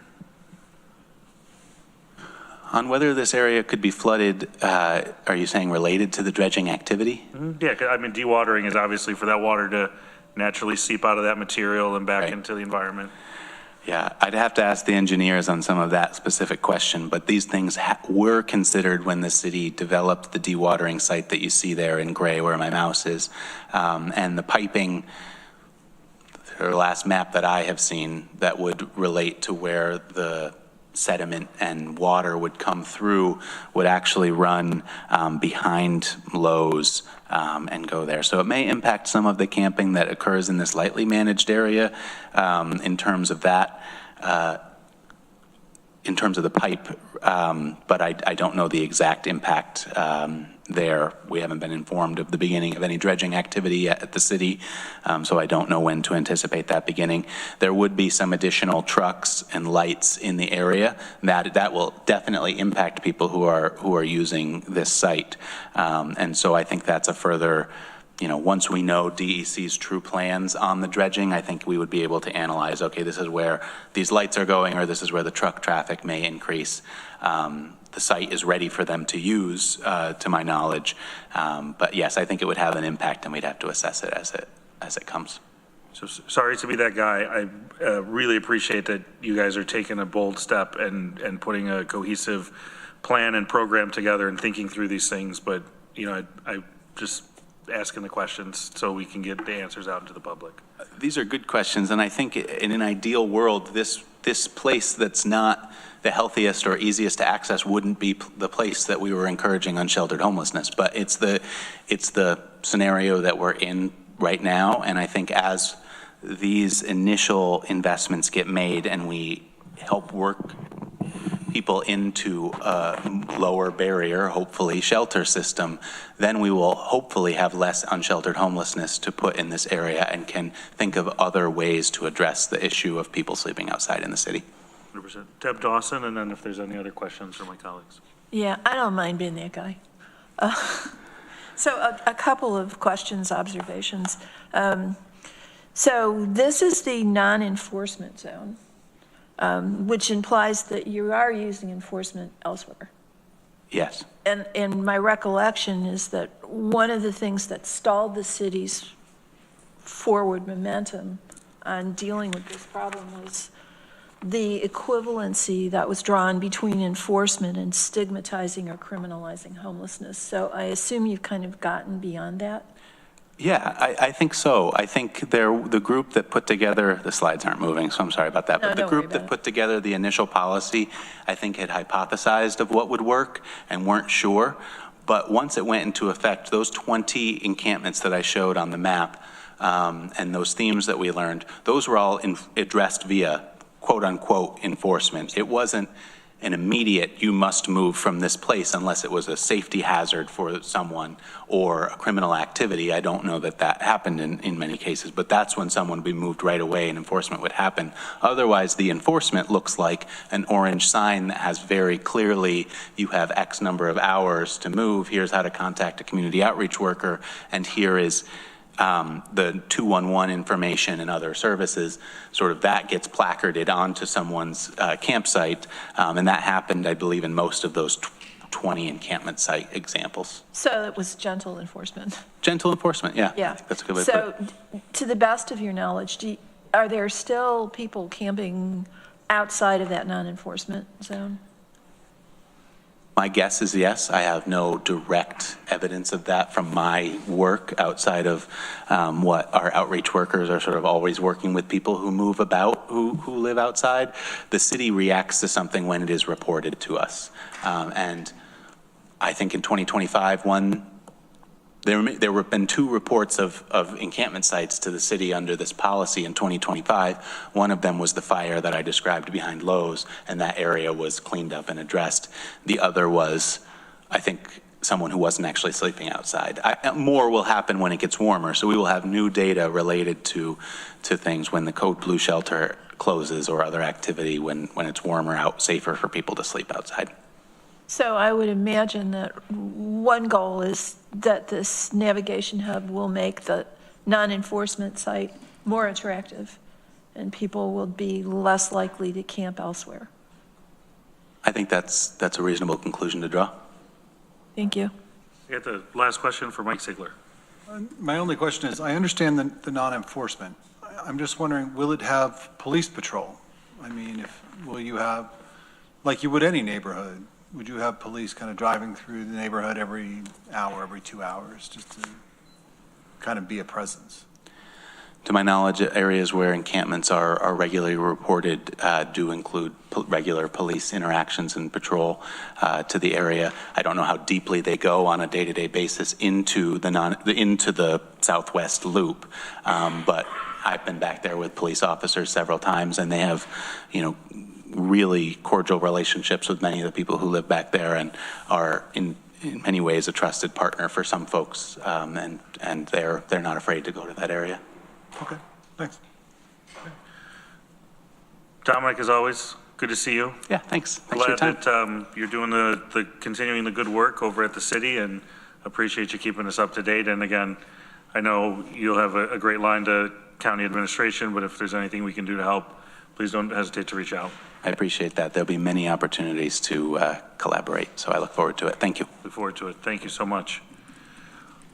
On whether this area could be flooded, are you saying related to the dredging activity? Yeah, I mean, dewatering is obviously for that water to naturally seep out of that material and back into the environment. Yeah, I'd have to ask the engineers on some of that specific question, but these things were considered when the city developed the dewatering site that you see there in gray where my mouse is. And the piping, the last map that I have seen that would relate to where the sediment and water would come through would actually run behind Lowe's and go there. So it may impact some of the camping that occurs in this lightly managed area in terms of that, in terms of the pipe, but I don't know the exact impact there. We haven't been informed of the beginning of any dredging activity yet at the city, so I don't know when to anticipate that beginning. There would be some additional trucks and lights in the area that will definitely impact people who are using this site, and so I think that's a further, once we know DEC's true plans on the dredging, I think we would be able to analyze, okay, this is where these lights are going, or this is where the truck traffic may increase. The site is ready for them to use, to my knowledge. But yes, I think it would have an impact, and we'd have to assess it as it comes. So sorry to be that guy. I really appreciate that you guys are taking a bold step and putting a cohesive plan and program together and thinking through these things. But, I just asking the questions so we can get the answers out into the public. These are good questions, and I think in an ideal world, this place that's not the healthiest or easiest to access wouldn't be the place that we were encouraging unsheltered homelessness. But it's the scenario that we're in right now, and I think as these initial investments get made and we help work people into a lower barrier, hopefully shelter system, then we will hopefully have less unsheltered homelessness to put in this area and can think of other ways to address the issue of people sleeping outside in the city. 100%. Deb Dawson, and then if there's any other questions from my colleagues. Yeah, I don't mind being that guy. So a couple of questions, observations. So this is the non-enforcement zone, which implies that you are using enforcement elsewhere. Yes. And my recollection is that one of the things that stalled the city's forward momentum on dealing with this problem was the equivalency that was drawn between enforcement and stigmatizing or criminalizing homelessness. So I assume you've kind of gotten beyond that? Yeah, I think so. I think the group that put together, the slides aren't moving, so I'm sorry about that, but the group that put together the initial policy, I think had hypothesized of what would work and weren't sure. But once it went into effect, those 20 encampments that I showed on the map and those themes that we learned, those were all addressed via quote unquote enforcement. It wasn't an immediate, you must move from this place unless it was a safety hazard for someone or a criminal activity. I don't know that that happened in many cases, but that's when someone would be moved right away and enforcement would happen. Otherwise, the enforcement looks like an orange sign that has very clearly, you have X number of hours to move, here's how to contact a community outreach worker, and here is the 211 information and other services, sort of that gets placarded onto someone's campsite. And that happened, I believe, in most of those 20 encampment site examples. So it was gentle enforcement. Gentle enforcement, yeah. Yeah. That's a good way to put it. So to the best of your knowledge, are there still people camping outside of that non-enforcement zone? My guess is yes. I have no direct evidence of that from my work outside of what our outreach workers are sort of always working with people who move about, who live outside. The city reacts to something when it is reported to us. And I think in 2025, there have been 2 reports of encampment sites to the city under this policy in 2025. One of them was the fire that I described behind Lowe's, and that area was cleaned up and addressed. The other was, I think, someone who wasn't actually sleeping outside. More will happen when it gets warmer, so we will have new data related to things when the Code Blue shelter closes or other activity when it's warmer out, safer for people to sleep outside. So I would imagine that one goal is that this navigation hub will make the non-enforcement site more attractive and people will be less likely to camp elsewhere. I think that's a reasonable conclusion to draw. Thank you. We got the last question for Mike Sigler. My only question is, I understand the non-enforcement. I'm just wondering, will it have police patrol? I mean, will you have, like you would any neighborhood, would you have police kind of driving through the neighborhood every hour, every 2 hours, just to kind of be a presence? To my knowledge, areas where encampments are regularly reported do include regular police interactions and patrol to the area. I don't know how deeply they go on a day-to-day basis into the southwest loop, but I've been back there with police officers several times, and they have, really cordial relationships with many of the people who live back there and are in many ways a trusted partner for some folks, and they're not afraid to go to that area. Okay, thanks. Dominic, as always, good to see you. Yeah, thanks. Thanks for your Glad time. that you're doing continuing the good work over at the city, and appreciate you keeping us up to date. And again, I know you'll have a great line to county administration, but if there's anything we can do to help, please don't hesitate to reach out. I appreciate that. There'll be many opportunities to collaborate, so I look forward to it. Thank you. Look forward to it. Thank you so much.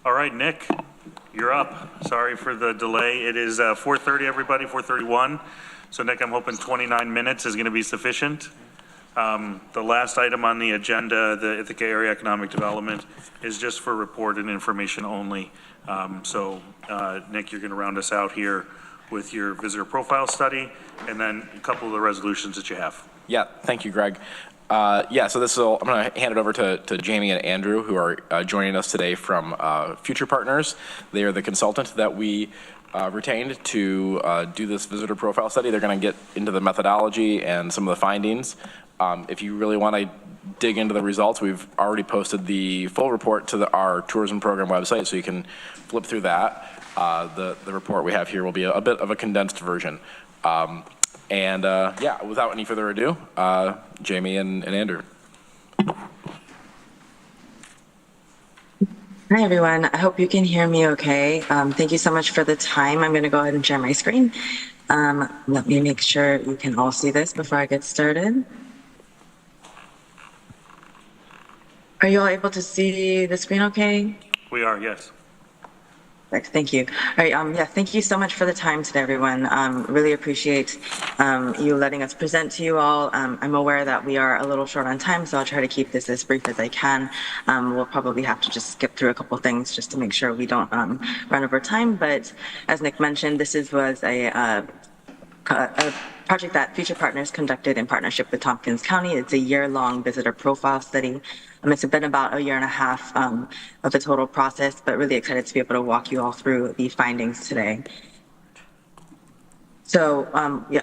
All right, Nick, you're up. Sorry for the delay. It is 4:30, everybody, 4:31. So Nick, I'm hoping 29 minutes is going to be sufficient. The last item on the agenda, the Ithaca Area Economic Development, is just for report and information only. Nick, you're going to round us out here with your visitor profile study and then a couple of the resolutions that you have. Yeah, thank you, Greg. So I'm going to hand it over to Jamie and Andrew, who are joining us today from Future Partners. They are the consultant that we retained to do this visitor profile study. They're going to get into the methodology and some of the findings. If you really want to dig into the results, we've already posted the full report to our tourism program website, so you can flip through that. The report we have here will be a bit of a condensed version. Without any further ado, Jamie and Andrew. Hi, everyone. I hope you can hear me okay. Thank you so much for the time. I'm going to go ahead and share my screen. Let me make sure you can all see this before I get started. Are you all able to see the screen okay? We are, yes. Thank you. All right. Thank you so much for the time today, everyone. Really appreciate you letting us present to you all. I'm aware that we are a little short on time, so I'll try to keep this as brief as I can. We'll probably have to just skip through a couple things just to make sure we don't run over time. But as Nick mentioned, this was a project that Future Partners conducted in partnership with Tompkins County. It's a year-long visitor profile study. It's been about a year and a half of the total process, but really excited to be able to walk you all through the findings today. So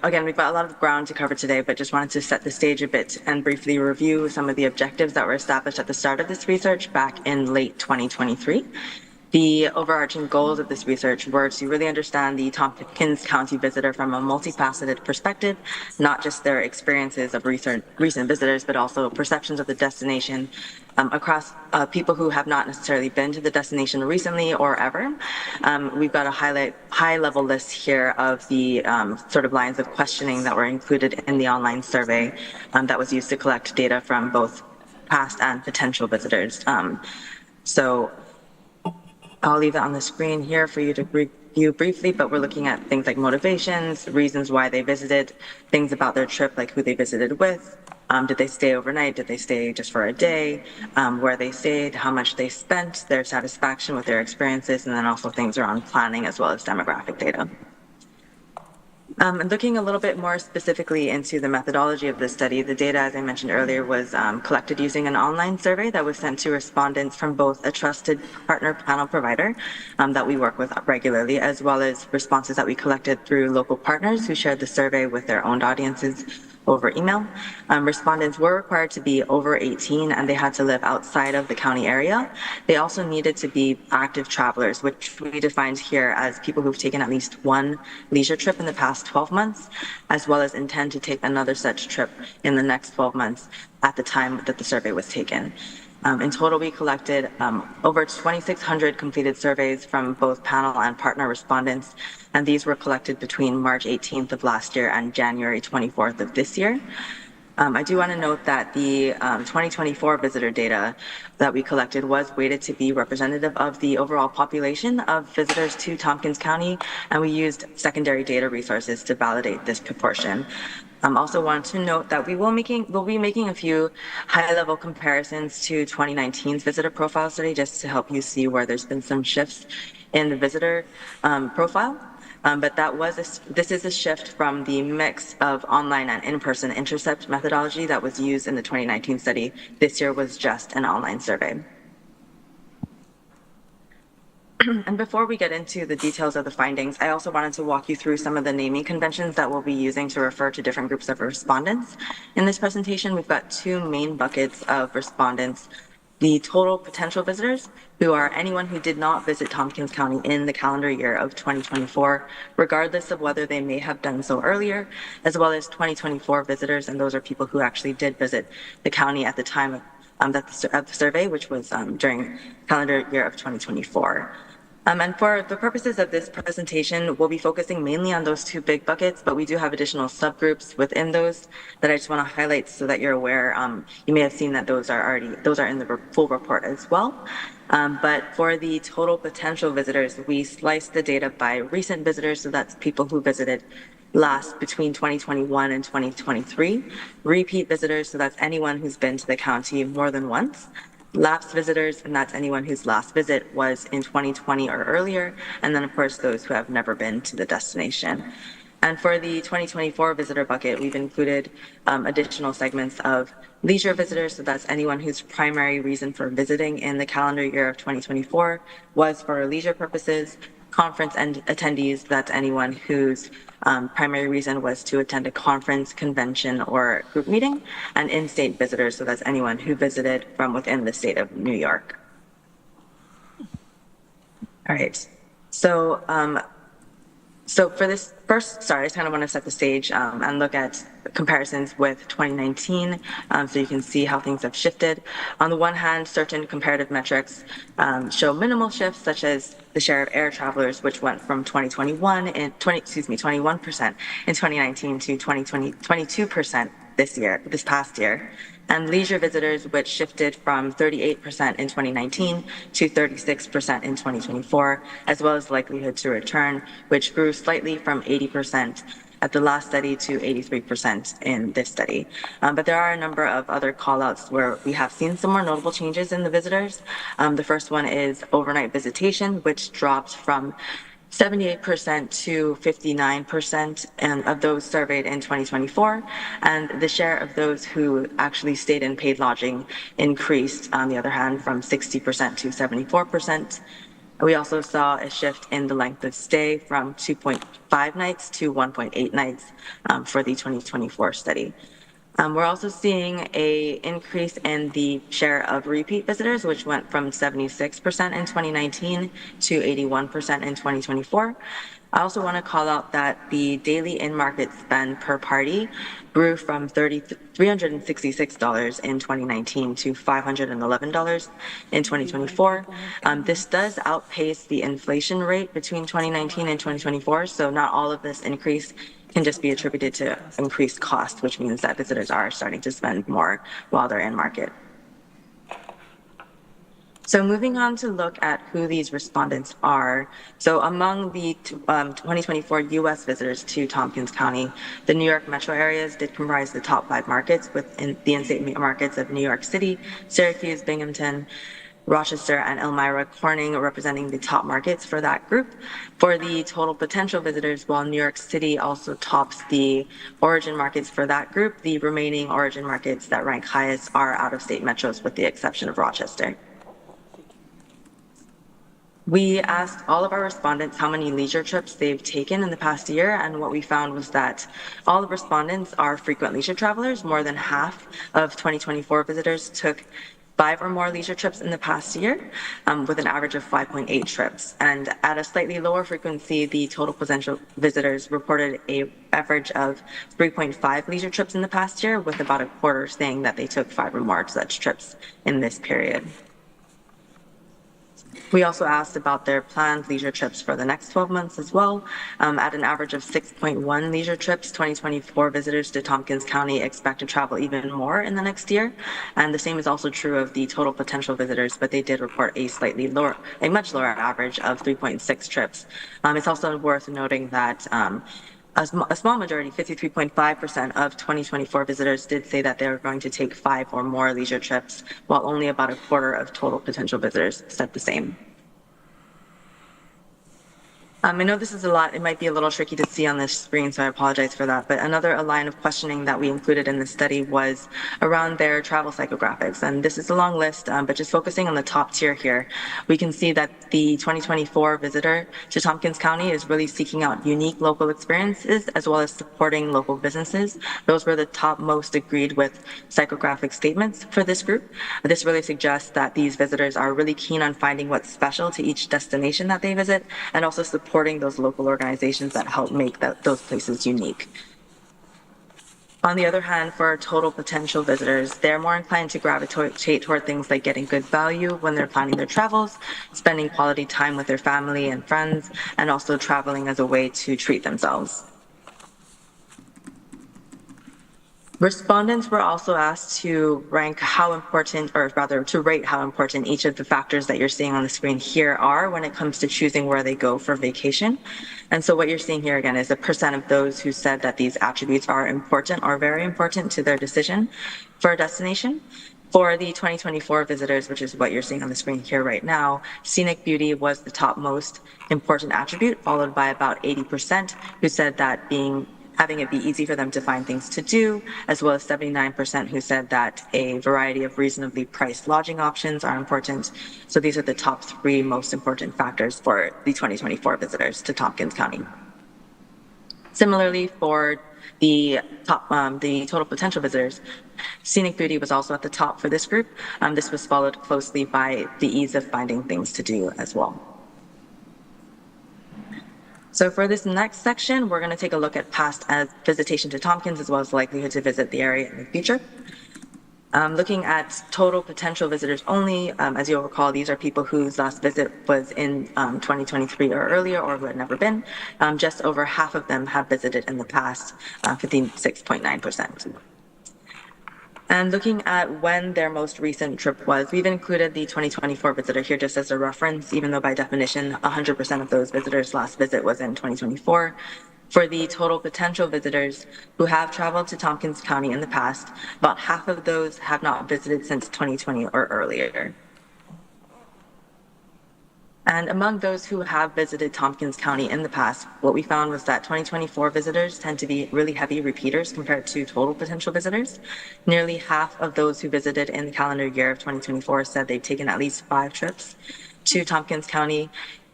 again, we've got a lot of ground to cover today, but just wanted to set the stage a bit and briefly review some of the objectives that were established at the start of this research back in late 2023. The overarching goals of this research were to really understand the Tompkins County visitor from a multifaceted perspective, not just their experiences of recent visitors, but also perceptions of the destination across people who have not necessarily been to the destination recently or ever. We've got a high-level list here of the sort of lines of questioning that were included in the online survey that was used to collect data from both past and potential visitors. So I'll leave it on the screen here for you to review briefly, but we're looking at things like motivations, reasons why they visited, things about their trip, like who they visited with, did they stay overnight, did they stay just for a day, where they stayed, how much they spent, their satisfaction with their experiences, and then also things around planning as well as demographic data. And looking a little bit more specifically into the methodology of this study, the data, as I mentioned earlier, was collected using an online survey that was sent to respondents from both a trusted partner panel provider that we work with regularly, as well as responses that we collected through local partners who shared the survey with their own audiences over email. Respondents were required to be over 18 and they had to live outside of the county area. They also needed to be active travelers, which we defined here as people who've taken at least one leisure trip in the past 12 months, as well as intend to take another such trip in the next 12 months at the time that the survey was taken. In total, we collected over 2,600 completed surveys from both panel and partner respondents, and these were collected between March 18th of last year and January 24th of this year. I do want to note that the 2024 visitor data that we collected was weighted to be representative of the overall population of visitors to Tompkins County, and we used secondary data resources to validate this proportion. Also want to note that we'll be making a few high-level comparisons to 2019's visitor profile study just to help you see where there's been some shifts in the visitor profile. But this is a shift from the mix of online and in-person intercept methodology that was used in the 2019 study. This year was just an online survey. And before we get into the details of the findings, I also wanted to walk you through some of the naming conventions that we'll be using to refer to different groups of respondents. In this presentation, we've got two main buckets of respondents: the total potential visitors, who are anyone who did not visit Tompkins County in the calendar year of 2024, regardless of whether they may have done so earlier, as well as 2024 visitors, and those are people who actually did visit the county at the time of the survey, which was during calendar year of 2024. And for the purposes of this presentation, we'll be focusing mainly on those two big buckets, but we do have additional subgroups within those that I just want to highlight so that you're aware. You may have seen that those are in the full report as well. But for the total potential visitors, we sliced the data by recent visitors, so that's people who visited last between 2021 and 2023. Repeat visitors, so that's anyone who's been to the county more than once. Lapsed visitors, and that's anyone whose last visit was in 2020 or earlier, and then of course those who have never been to the destination. And for the 2024 visitor bucket, we've included additional segments of leisure visitors, so that's anyone whose primary reason for visiting in the calendar year of 2024 was for leisure purposes. Conference and attendees, that's anyone whose primary reason was to attend a conference, convention, or group meeting. And in-state visitors, so that's anyone who visited from within the state of New York. All right, so for this first, I just kind of want to set the stage and look at comparisons with 2019 so you can see how things have shifted. On the one hand, certain comparative metrics show minimal shifts, such as the share of air travelers, which went from 21% in 2019 to 22% this past year. And leisure visitors, which shifted from 38% in 2019 to 36% in 2024, as well as likelihood to return, which grew slightly from 80% at the last study to 83% in this study. But there are a number of other callouts where we have seen some more notable changes in the visitors. The first one is overnight visitation, which dropped from 78% to 59% of those surveyed in 2024, and the share of those who actually stayed in paid lodging increased, on the other hand, from 60% to 74%. We also saw a shift in the length of stay from 2.5 nights to 1.8 nights for the 2024 study. We're also seeing a increase in the share of repeat visitors, which went from 76% in 2019 to 81% in 2024. I also want to call out that the daily in-market spend per party grew from $366 in 2019 to $511 in 2024. This does outpace the inflation rate between 2019 and 2024, so not all of this increase can just be attributed to increased cost, which means that visitors are starting to spend more while they're in market. So moving on to look at who these respondents are. So among the 2024 U.S. visitors to Tompkins County, the New York metro areas did comprise the top 5 markets, with the in-state markets of New York City, Syracuse, Binghamton, Rochester, and Elmira Corning representing the top markets for that group. For the total potential visitors, while New York City also tops the origin markets for that group, the remaining origin markets that rank highest are out-of-state metros with the exception of Rochester. We asked all of our respondents how many leisure trips they've taken in the past year, and what we found was that all the respondents are frequent leisure travelers. More than half of 2024 visitors took 5 or more leisure trips in the past year, with an average of 5.8 trips. And at a slightly lower frequency, the total potential visitors reported an average of 3.5 leisure trips in the past year, with about a quarter saying that they took 5 or more such trips in this period. We also asked about their planned leisure trips for the next 12 months as well. At an average of 6.1 leisure trips, 2024 visitors to Tompkins County expect to travel even more in the next year. And the same is also true of the total potential visitors, but they did report a much lower average of 3.6 trips. It's also worth noting that a small majority, 53.5% of 2024 visitors did say that they were going to take 5 or more leisure trips, while only about a quarter of total potential visitors said the same. I know this is a lot, it might be a little tricky to see on this screen, so I apologize for that, but another line of questioning that we included in the study was around their travel psychographics. And this is a long list, but just focusing on the top tier here, we can see that the 2024 visitor to Tompkins County is really seeking out unique local experiences as well as supporting local businesses. Those were the top most agreed with psychographic statements for this group. This really suggests that these visitors are really keen on finding what's special to each destination that they visit, and also supporting those local organizations that help make those places unique. On the other hand, for total potential visitors, they're more inclined to gravitate toward things like getting good value when they're planning their travels, spending quality time with their family and friends, and also traveling as a way to treat themselves. Respondents were also asked to rank how important, or rather to rate how important each of the factors that you're seeing on the screen here are when it comes to choosing where they go for vacation. And so what you're seeing here again is the percent of those who said that these attributes are important or very important to their decision for a destination. For the 2024 visitors, which is what you're seeing on the screen here right now, scenic beauty was the top most important attribute, followed by about 80% who said that having it be easy for them to find things to do, as well as 79% who said that a variety of reasonably priced lodging options are important. So these are the top 3 most important factors for the 2024 visitors to Tompkins County. Similarly, for the total potential visitors, scenic beauty was also at the top for this group. This was followed closely by the ease of finding things to do as well. So for this next section, we're going to take a look at past visitation to Tompkins, as well as the likelihood to visit the area in the future. Looking at total potential visitors only, as you'll recall, these are people whose last visit was in 2023 or earlier, or who had never been. Just over half of them have visited in the past, 56.9%. And looking at when their most recent trip was, we've included the 2024 visitor here just as a reference, even though by definition, 100% of those visitors' last visit was in 2024. For the total potential visitors who have traveled to Tompkins County in the past, about half of those have not visited since 2020 or earlier. And among those who have visited Tompkins County in the past, what we found was that 2024 visitors tend to be really heavy repeaters compared to total potential visitors. Nearly half of those who visited in the calendar year of 2024 said they've taken at least 5 trips to Tompkins County,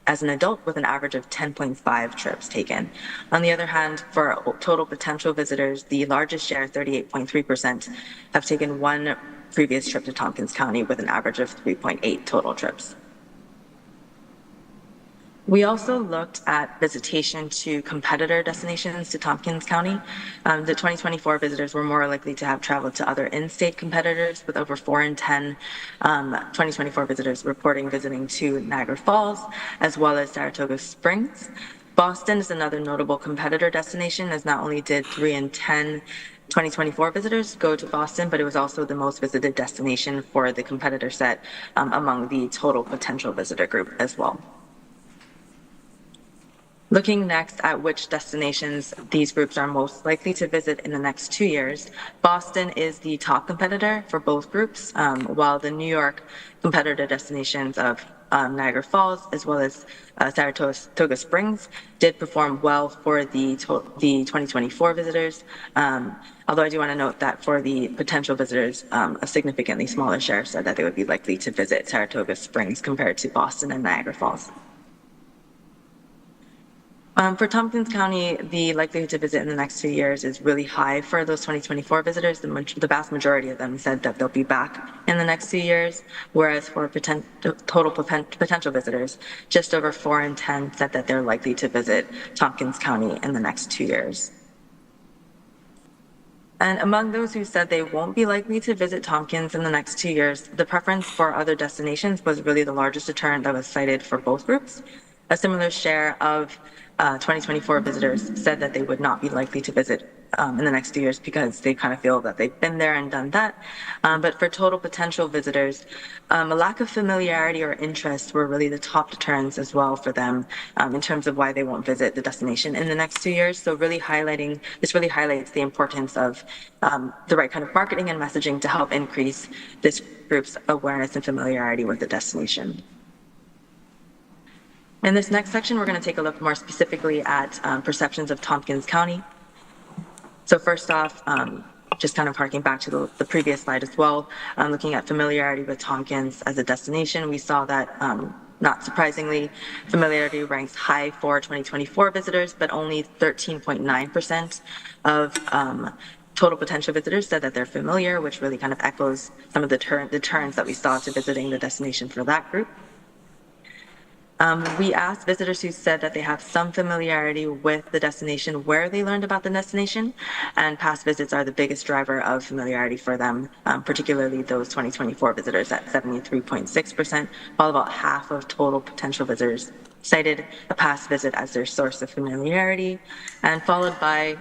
as an adult with an average of 10.5 trips taken. On the other hand, for total potential visitors, the largest share, 38.3%, have taken one previous trip to Tompkins County with an average of 3.8 total trips. We also looked at visitation to competitor destinations to Tompkins County. The 2024 visitors were more likely to have traveled to other in-state competitors, with over 4 in 10 2024 visitors reporting visiting to Niagara Falls, as well as Saratoga Springs. Boston is another notable competitor destination, as not only did 3 in 10 2024 visitors go to Boston, but it was also the most visited destination for the competitor set among the total potential visitor group as well. Looking next at which destinations these groups are most likely to visit in the next 2 years, Boston is the top competitor for both groups, while the New York competitor destinations of Niagara Falls as well as Saratoga Springs did perform well for the 2024 visitors. Although I do want to note that for the potential visitors, a significantly smaller share said that they would be likely to visit Saratoga Springs compared to Boston and Niagara Falls. For Tompkins County, the likelihood to visit in the next 2 years is really high for those 2024 visitors. The vast majority of them said that they'll be back in the next 2 years, whereas for total potential visitors, just over 4 in 10 said that they're likely to visit Tompkins County in the next 2 years. And among those who said they won't be likely to visit Tompkins in the next 2 years, the preference for other destinations was really the largest deterrent that was cited for both groups. A similar share of 2024 visitors said that they would not be likely to visit in the next 2 years because they kind of feel that they've been there and done that. But for total potential visitors, a lack of familiarity or interest were really the top deterrents as well for them in terms of why they won't visit the destination in the next 2 years. So this really highlights the importance of the right kind of marketing and messaging to help increase this group's awareness and familiarity with the destination. In this next section, we're going to take a look more specifically at perceptions of Tompkins County. So first off, just kind of harking back to the previous slide as well, looking at familiarity with Tompkins as a destination, we saw that, not surprisingly, familiarity ranks high for 2024 visitors, but only 13.9% of total potential visitors said that they're familiar, which really kind of echoes some of the deterrents that we saw to visiting the destination for that group. We asked visitors who said that they have some familiarity with the destination where they learned about the destination, and past visits are the biggest driver of familiarity for them, particularly those 2024 visitors at 73.6%, while about half of total potential visitors cited a past visit as their source of familiarity, and followed by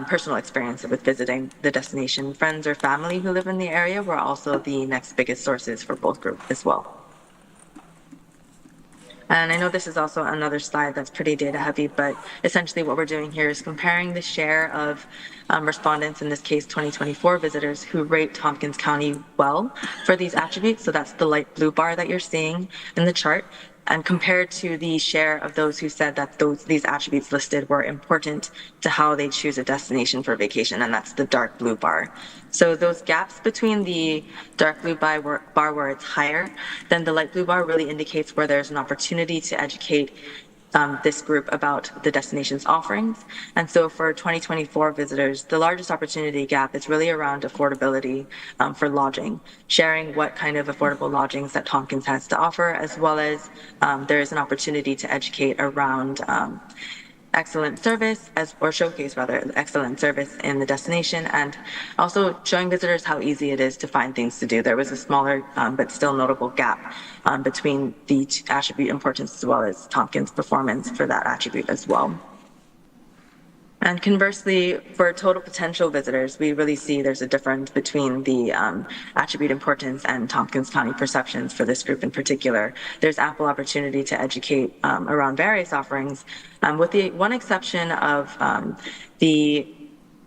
personal experience with visiting the destination. Friends or family who live in the area were also the next biggest sources for both groups as well. And I know this is also another slide that's pretty data heavy, but essentially what we're doing here is comparing the share of respondents, in this case 2024 visitors, who rate Tompkins County well for these attributes. So that's the light blue bar that you're seeing in the chart, and compared to the share of those who said that these attributes listed were important to how they choose a destination for vacation, and that's the dark blue bar. So those gaps between the dark blue bar where it's higher than the light blue bar really indicates where there's an opportunity to educate this group about the destination's offerings. And so for 2024 visitors, the largest opportunity gap is really around affordability for lodging, sharing what kind of affordable lodgings that Tompkins has to offer, as well as there is an opportunity to educate around excellent service, showcase excellent service in the destination, and also showing visitors how easy it is to find things to do. There was a smaller but still notable gap between the attribute importance as well as Tompkins' performance for that attribute as well. And conversely, for total potential visitors, we really see there's a difference between the attribute importance and Tompkins County perceptions for this group in particular. There's ample opportunity to educate around various offerings, with the one exception of the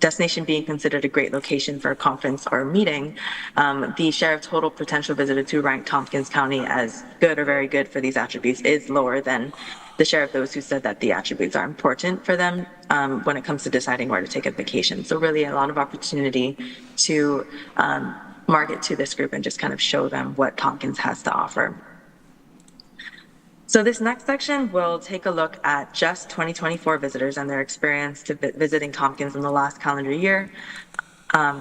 destination being considered a great location for a conference or a meeting. The share of total potential visitors who rank Tompkins County as good or very good for these attributes is lower than the share of those who said that the attributes are important for them when it comes to deciding where to take a vacation. So really a lot of opportunity to market to this group and just kind of show them what Tompkins has to offer. So this next section will take a look at just 2024 visitors and their experience to visiting Tompkins in the last calendar year.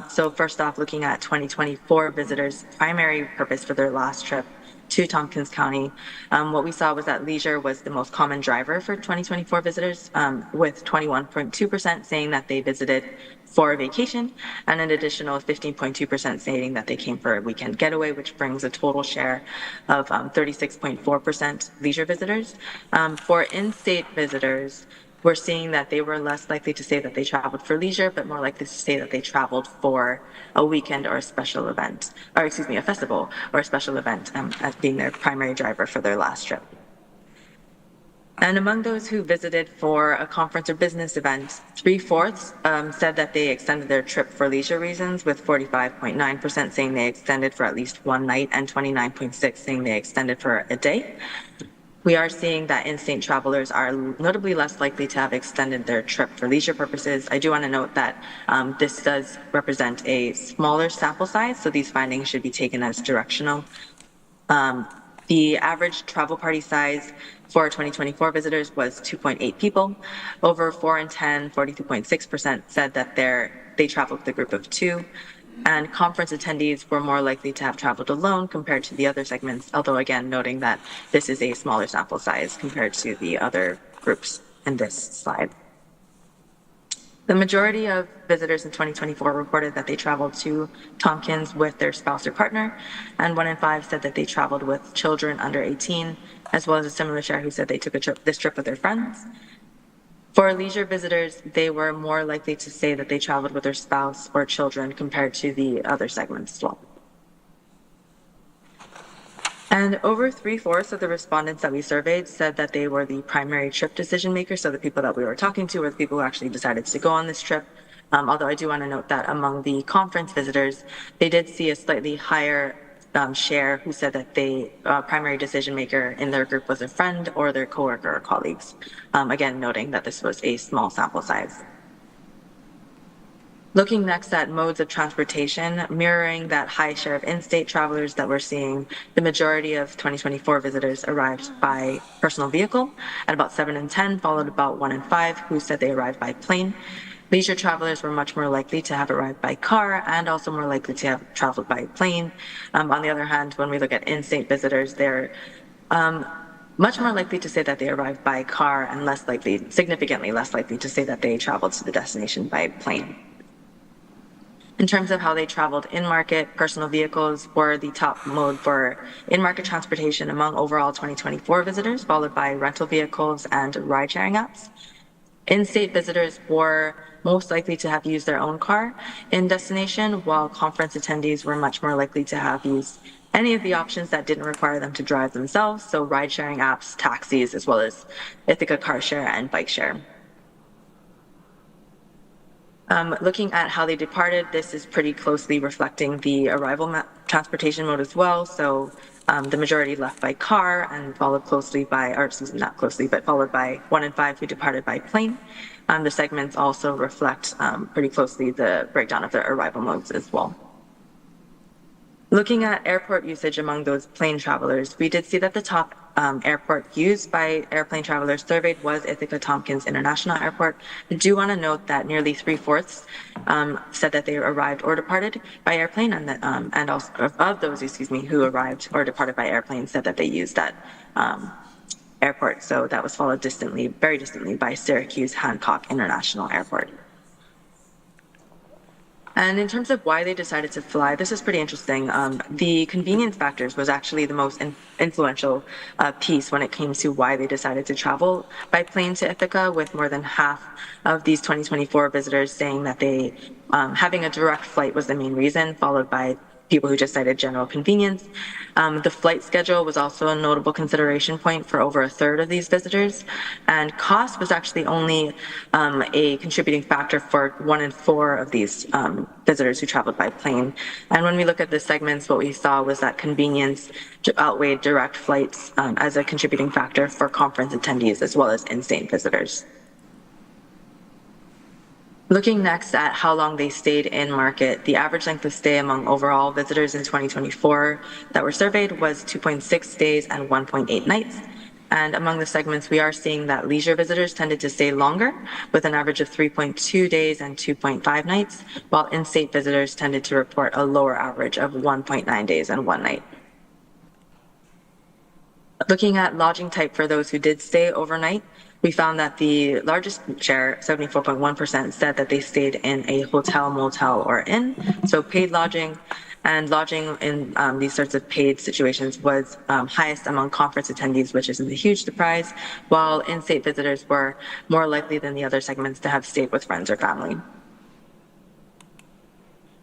So first off, looking at 2024 visitors' primary purpose for their last trip to Tompkins County, what we saw was that leisure was the most common driver for 2024 visitors, with 21.2% saying that they visited for a vacation, and an additional 15.2% stating that they came for a weekend getaway, which brings a total share of 36.4% leisure visitors. For in-state visitors, we're seeing that they were less likely to say that they traveled for leisure, but more likely to say that they traveled for a weekend or a special event, or excuse me, a festival or a special event as being their primary driver for their last trip. And among those who visited for a conference or business event, 3/4 said that they extended their trip for leisure reasons, with 45.9% saying they extended for at least one night and 29.6% saying they extended for a day. We are seeing that in-state travelers are notably less likely to have extended their trip for leisure purposes. I do want to note that this does represent a smaller sample size, so these findings should be taken as directional. The average travel party size for 2024 visitors was 2.8 people. Over 4 in 10, 42.6% said that they traveled with a group of 2. And conference attendees were more likely to have traveled alone compared to the other segments, although again, noting that this is a smaller sample size compared to the other groups in this slide. The majority of visitors in 2024 reported that they traveled to Tompkins with their spouse or partner, and 1 in 5 said that they traveled with children under 18, as well as a similar share who said they took this trip with their friends. For leisure visitors, they were more likely to say that they traveled with their spouse or children compared to the other segments as well. And over 3/4 of the respondents that we surveyed said that they were the primary trip decision makers, so the people that we were talking to were the people who actually decided to go on this trip. Although I do want to note that among the conference visitors, they did see a slightly higher share who said that the primary decision maker in their group was a friend or their coworker or colleagues. Again, noting that this was a small sample size. Looking next at modes of transportation, mirroring that high share of in-state travelers that we're seeing, the majority of 2024 visitors arrived by personal vehicle at about 7 in 10, followed about 1 in 5 who said they arrived by plane. Leisure travelers were much more likely to have arrived by car and also more likely to have traveled by plane. On the other hand, when we look at in-state visitors, they're much more likely to say that they arrived by car and significantly less likely to say that they traveled to the destination by plane. In terms of how they traveled in-market, personal vehicles were the top mode for in-market transportation among overall 2024 visitors, followed by rental vehicles and ride-sharing apps. In-state visitors were most likely to have used their own car in destination, while conference attendees were much more likely to have used any of the options that didn't require them to drive themselves, so ride-sharing apps, taxis, as well as Ithaca car share and bike share. Looking at how they departed, this is pretty closely reflecting the arrival transportation mode as well. So the majority left by car and followed closely by, or excuse me, not closely, but followed by 1 in 5 who departed by plane. The segments also reflect pretty closely the breakdown of the arrival modes as well. Looking at airport usage among those plane travelers, we did see that the top airport used by airplane travelers surveyed was Ithaca Tompkins International Airport. I do want to note that nearly 3/4 said that they arrived or departed by airplane, and also of those, who arrived or departed by airplane said that they used that airport. So that was followed very distantly by Syracuse Hancock International Airport. And in terms of why they decided to fly, this is pretty interesting. The convenience factors was actually the most influential piece when it came to why they decided to travel by plane to Ithaca, with more than half of these 2024 visitors saying that they having a direct flight was the main reason, followed by people who just cited general convenience. The flight schedule was also a notable consideration point for over 1/3 of these visitors, and cost was actually only a contributing factor for 1 in 4 of these visitors who traveled by plane. And when we look at the segments, what we saw was that convenience outweighed direct flights as a contributing factor for conference attendees as well as in-state visitors. Looking next at how long they stayed in market, the average length of stay among overall visitors in 2024 that were surveyed was 2.6 days and 1.8 nights. And among the segments, we are seeing that leisure visitors tended to stay longer, with an average of 3.2 days and 2.5 nights, while in-state visitors tended to report a lower average of 1.9 days and 1 night. Looking at lodging type for those who did stay overnight, we found that the largest share, 74.1%, said that they stayed in a hotel, motel, or inn, so paid lodging. And lodging in these sorts of paid situations was highest among conference attendees, which isn't a huge surprise, while in-state visitors were more likely than the other segments to have stayed with friends or family. In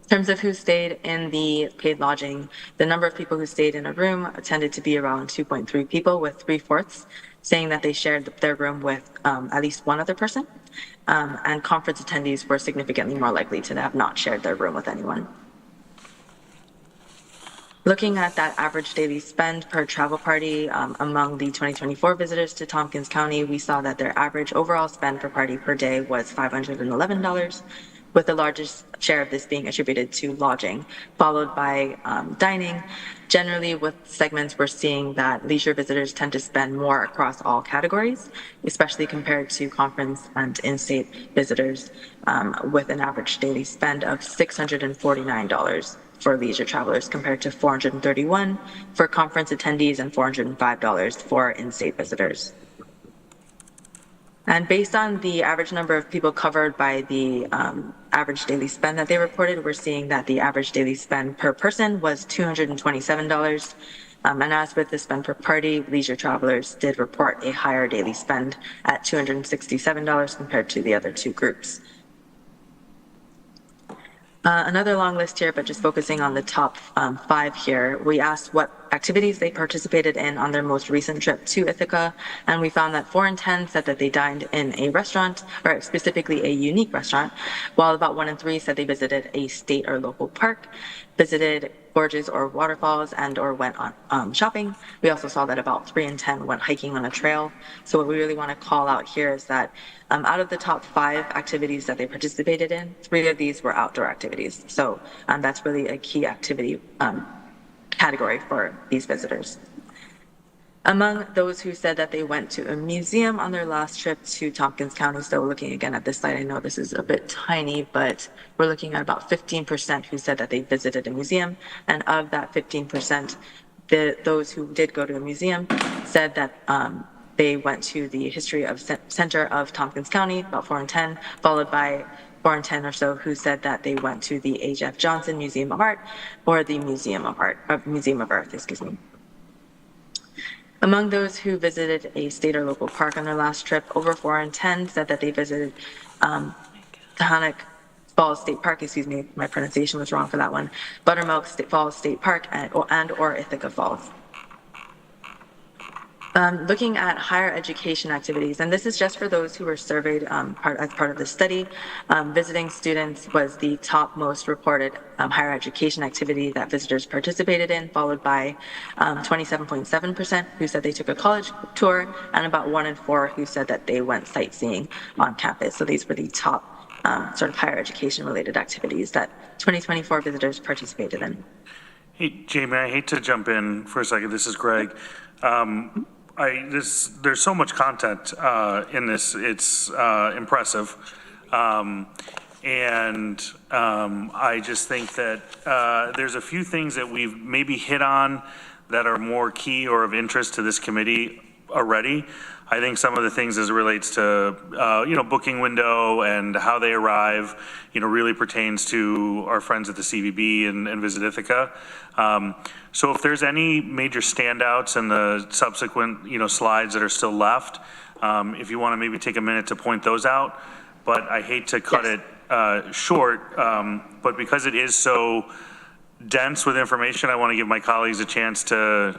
terms of who stayed in the paid lodging, the number of people who stayed in a room tended to be around 2.3 people, with 3/4 saying that they shared their room with at least one other person. And conference attendees were significantly more likely to have not shared their room with anyone. Looking at that average daily spend per travel party among the 2024 visitors to Tompkins County, we saw that their average overall spend per party per day was $511, with the largest share of this being attributed to lodging, followed by dining. Generally, with segments, we're seeing that leisure visitors tend to spend more across all categories, especially compared to conference and in-state visitors, with an average daily spend of $649 for leisure travelers compared to $431 for conference attendees and $405 for in-state visitors. And based on the average number of people covered by the average daily spend that they reported, we're seeing that the average daily spend per person was $227. And as with the spend per party, leisure travelers did report a higher daily spend at $267 compared to the other two groups. Another long list here, but just focusing on the top 5 here, we asked what activities they participated in on their most recent trip to Ithaca, and we found that 4 in 10 said that they dined in a restaurant, or specifically a unique restaurant, while about 1 in 3 said they visited a state or local park, visited gorges or waterfalls, and or went on shopping. We also saw that about 3 in 10 went hiking on a trail. So what we really want to call out here is that out of the top 5 activities that they participated in, 3 of these were outdoor activities. So that's really a key activity category for these visitors. Among those who said that they went to a museum on their last trip to Tompkins County, so looking again at this slide, I know this is a bit tiny, but we're looking at about 15% who said that they visited a museum. And of that 15%, those who did go to a museum said that they went to the History of Center of Tompkins County, about 4 in 10, followed by 4 in 10 or so who said that they went to the H.F. Johnson Museum of Art or the Museum of Earth, excuse me. Among those who visited a state or local park on their last trip, over 4 in 10 said that they visited Tahanic Falls State Park, excuse me, my pronunciation was wrong for that one, Buttermilk Falls State Park and or Ithaca Falls. Looking at higher education activities, and this is just for those who were surveyed as part of the study, visiting students was the top most reported higher education activity that visitors participated in, followed by 27.7% who said they took a college tour, and about 1 in 4 who said that they went sightseeing on campus. So these were the top sort of higher education related activities that 2024 visitors participated in. Hey, Jamie, I hate to jump in for a second. This is Greg. There's so much content in this. It's impressive. I just think that there's a few things that we've maybe hit on that are more key or of interest to this committee already. I think some of the things as it relates to, booking window and how they arrive, really pertains to our friends at the CVB and Visit Ithaca. So if there's any major standouts in the subsequent, slides that are still left, if you want to maybe take a minute to point those out, but I hate to cut it short, but because it is so dense with information, I want to give my colleagues a chance to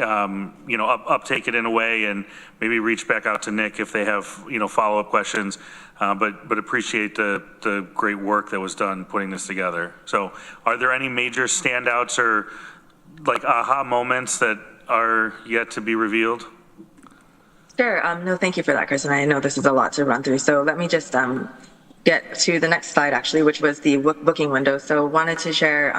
uptake it in a way and maybe reach back out to Nick if they have, follow-up questions, but appreciate the great work that was done putting this together. So are there any major standouts or like aha moments that are yet to be revealed? Sure. No, thank you for that, Chris. And I know this is a lot to run through. So let me just get to the next slide, actually, which was the booking window. So wanted to share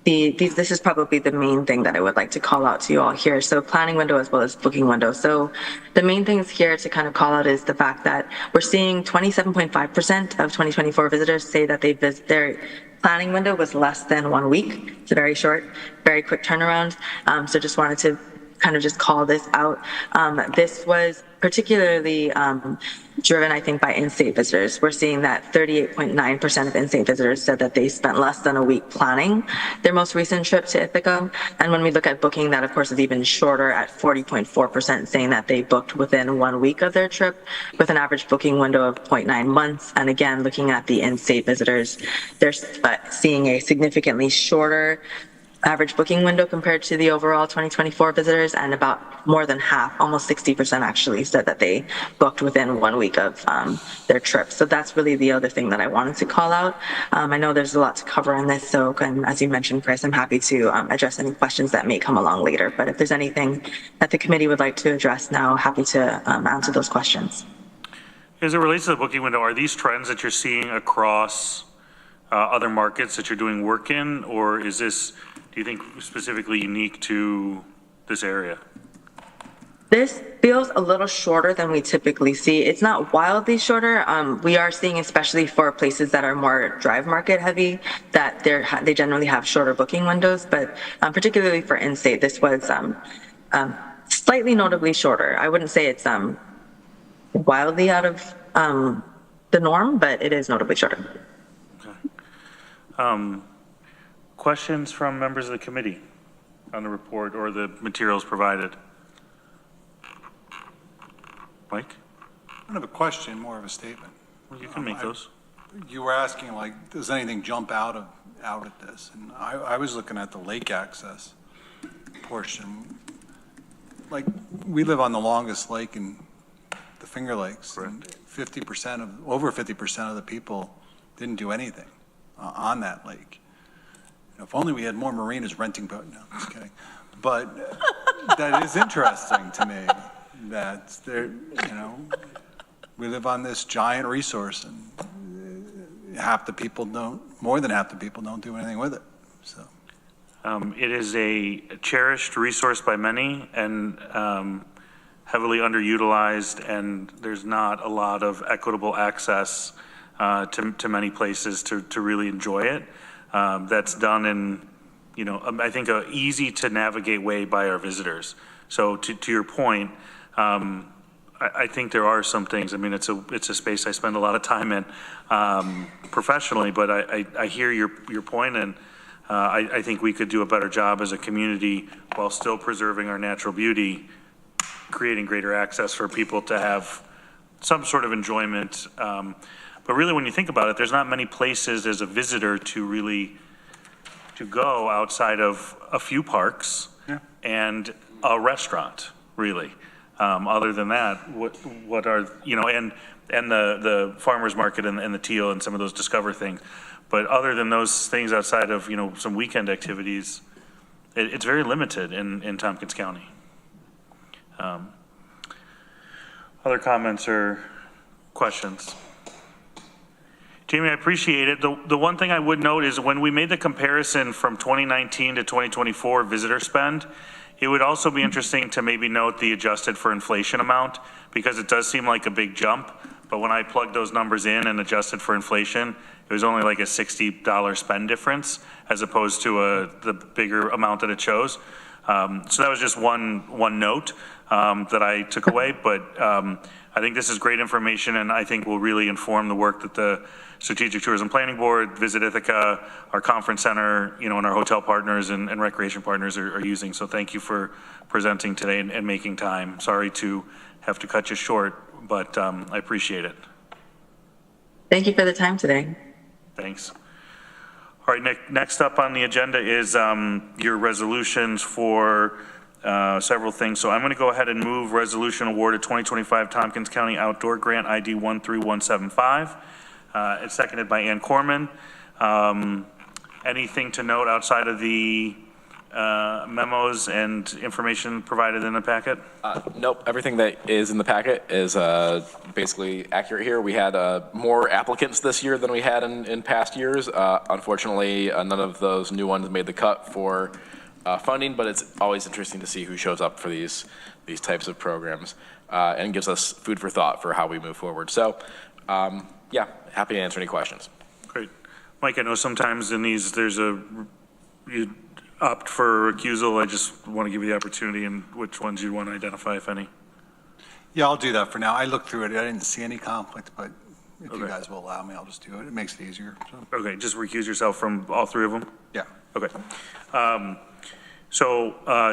this is probably the main thing that I would like to call out to you all here. So planning window as well as booking window. So the main things here to kind of call out is the fact that we're seeing 27.5% of 2024 visitors say that their planning window was less than 1 week. It's a very short, very quick turnaround. So just wanted to kind of just call this out. This was particularly driven, I think, by in-state visitors. We're seeing that 38.9% of in-state visitors said that they spent less than a week planning their most recent trip to Ithaca. And when we look at booking, that of course is even shorter at 40.4%, saying that they booked within 1 week of their trip with an average booking window of 0.9 months. And again, looking at the in-state visitors, they're seeing a significantly shorter average booking window compared to the overall 2024 visitors, and about more than half, almost 60% actually, said that they booked within 1 week of their trip. So that's really the other thing that I wanted to call out. I know there's a lot to cover in this, so as you mentioned, Chris, I'm happy to address any questions that may come along later. But if there's anything that the committee would like to address now, happy to answer those questions. As it relates to the booking window, are these trends that you're seeing across other markets that you're doing work in, or is this, do you think, specifically unique to this area? This feels a little shorter than we typically see. It's not wildly shorter. We are seeing, especially for places that are more drive market heavy, that they generally have shorter booking windows, but particularly for in-state, this was slightly notably shorter. I wouldn't say it's wildly out of the norm, but it is notably shorter. Questions from members of the committee on the report or the materials provided? Mike? I don't have a question, more of a statement. Well, you can make those. You were asking, like, does anything jump out at this? And I was looking at the lake access portion. Like, we live on the longest lake in the Finger Lakes. Right. And over 50% of the people didn't do anything on that lake. If only we had more marinas renting boats. No, I'm just kidding. But that is interesting to me that there, we live on this giant resource and more than half the people don't do anything with it. So it is a cherished resource by many and heavily underutilized, and there's not a lot of equitable access to many places to really enjoy it. That's done in, I think, a easy to navigate way by our visitors. So to your point, I think there are some things. I mean, it's a space I spend a lot of time in professionally, but I hear your point, and I think we could do a better job as a community while still preserving our natural beauty, creating greater access for people to have some sort of enjoyment. But really, when you think about it, there's not many places as a visitor to go outside of a few parks and a restaurant, really. Other than that, what are, and the farmer's market and the teal and some of those Discover things. But other than those things outside of, some weekend activities, it's very limited in Tompkins County. Other comments or questions? Jamie, I appreciate it. The one thing I would note is when we made the comparison from 2019 to 2024 visitor spend, it would also be interesting to maybe note the adjusted for inflation amount, because it does seem like a big jump. But when I plugged those numbers in and adjusted for inflation, it was only like a $60 spend difference as opposed to the bigger amount that it shows. So that was just one note that I took away. But I think this is great information, and I think will really inform the work that the Strategic Tourism Planning Board, Visit Ithaca, our conference center, and our hotel partners and recreation partners are using. So thank you for presenting today and making time. Sorry to have to cut you short, but I appreciate it. Thank you for the time today. Thanks. All right, Nick, next up on the agenda is your resolutions for several things. So I'm going to go ahead and move resolution awarded 2025 Tompkins County Outdoor Grant ID 13175. It's seconded by Koreman. Anything to note outside of the memos and information provided in the packet? Nope, everything that is in the packet is basically accurate here. We had more applicants this year than we had in past years. Unfortunately, none of those new ones made the cut for funding, but it's always interesting to see who shows up for these types of programs and gives us food for thought for how we move forward. So, yeah, happy to answer any questions. Great. Mike, I know sometimes in these, you opt for recusal. I just want to give you the opportunity and which ones you want to identify, if any. Yeah, I'll do that for now. I looked through it. I didn't see any conflict, but if you guys will allow me, I'll just do it. It makes it easier. So. Okay, just recuse yourself from all three of them? Yeah. Okay.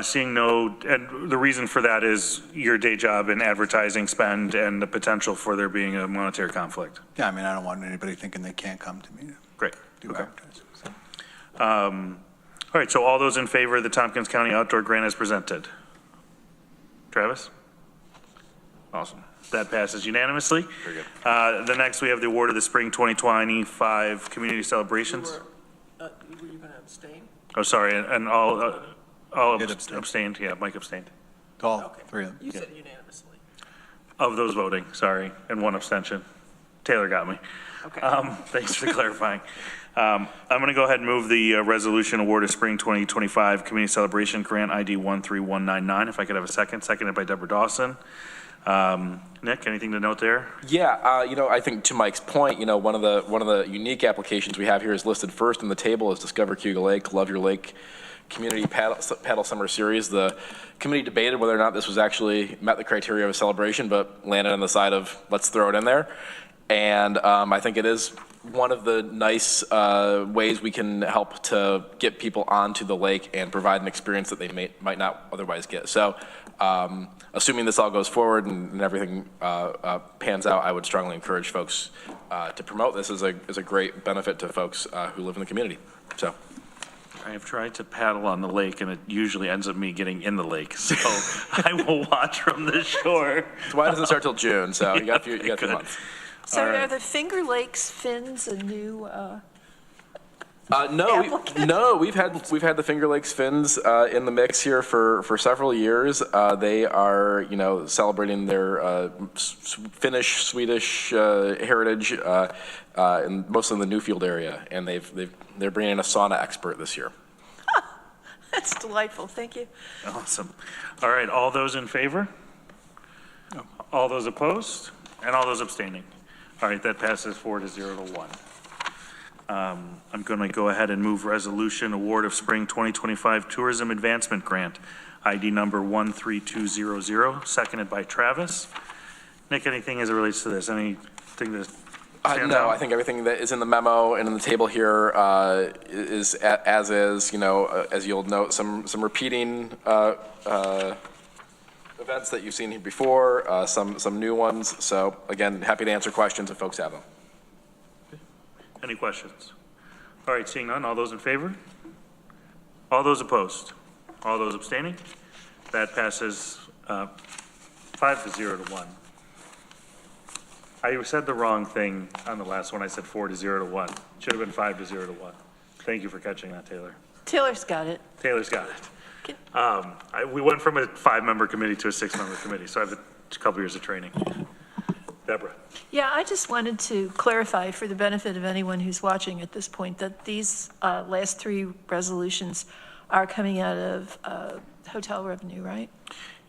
Seeing no, and the reason for that is your day job in advertising spend and the potential for there being a monetary conflict. Yeah, I mean, I don't want anybody thinking they can't come to me. Great. Do Okay. advertising. So. All right, so all those in favor of the Tompkins County Outdoor Grant as presented? Travis? Awesome. That passes unanimously. Very good. The next, we have the award of the Spring 2025 Community Celebrations. Were you going to abstain? Oh, sorry, and all Abstained. abstained. Yeah, Mike abstained. All three of them. You said unanimously. Of those voting, sorry, and one abstention. Taylor got me. Okay. Thanks for clarifying. I'm going to go ahead and move the resolution award of Spring 2025 Community Celebration Grant ID 13199. If I could have a second. Seconded by Deborah Dawson. Nick, anything to note there? Yeah, I think to Mike's point, one of the unique applications we have here is listed first on the table is Discover Cuga Lake, Love Your Lake Community Paddle Summer Series. The committee debated whether or not this was actually met the criteria of a celebration, but landed on the side of let's throw it in there. And I think it is one of the nice ways we can help to get people onto the lake and provide an experience that they might not otherwise get. So assuming this all goes forward and everything pans out, I would strongly encourage folks to promote this as a great benefit to folks who live in the community. So. I have tried to paddle on the lake, and it usually ends up me getting in the lake. So I will watch from the shore. So why doesn't it start till June? So you got a few months. So are the Finger Lakes fins a new No, we've had the Finger Lakes Finns in the mix here for several years. They are celebrating their Finnish, Swedish heritage, and mostly in the Newfield area, and they're bringing in a sauna expert this year. That's delightful. Thank you. Awesome. All right, all those in favor? No. All those opposed? And all those abstaining? All right, that passes 4-0 to 1. I'm going to go ahead and move resolution award of Spring 2025 Tourism Advancement Grant, ID number 13200, seconded by Travis. Nick, anything as it relates to this? Anything to stand out? No, I think everything that is in the memo and in the table here is as is. As you'll note, some repeating events that you've seen here before, some new ones. So again, happy to answer questions if folks have them. Any questions? All right, seeing none, all those in favor? All those opposed? All those abstaining? That passes 5-0 to 1. I said the wrong thing on the last one. I said 4-0 to 1. Should have been 5-0 to 1. Thank you for catching that, Taylor. Taylor's got it. Taylor's got it. We went from a 5-member committee to a 6-member committee, so I have a couple years of training. Deborah. Yeah, I just wanted to clarify for the benefit of anyone who's watching at this point that these last three resolutions are coming out of hotel revenue, right?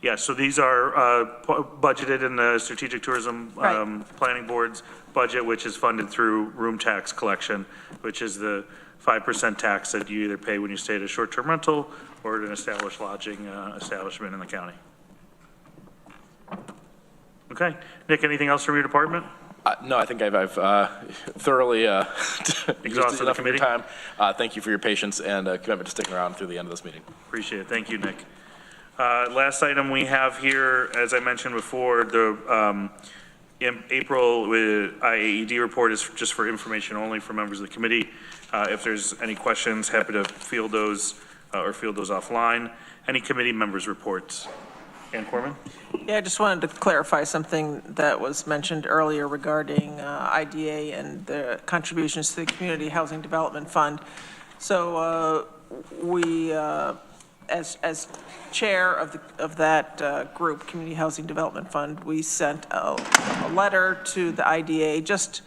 Yeah, so these are budgeted in the Strategic Tourism Planning Board's budget, which is funded through room tax collection, which is the 5% tax that you either pay when you stay at a short-term rental or at an established lodging establishment in the county. Okay. Nick, anything else from your department? No, I think I've thoroughly exhausted the committee. Time. Thank you for your patience and commitment to sticking around through the end of this meeting. Appreciate it. Thank you, Nick. Last item we have here, as I mentioned before, the April IAED report is just for information only for members of the committee. If there's any questions, happy to field those or field those offline. Any committee members' reports? Ann Koreman? Yeah, I just wanted to clarify something that was mentioned earlier regarding IDA and the contributions to the Community Housing Development Fund. So we as chair of that group, Community Housing Development Fund, we sent a letter to the IDA just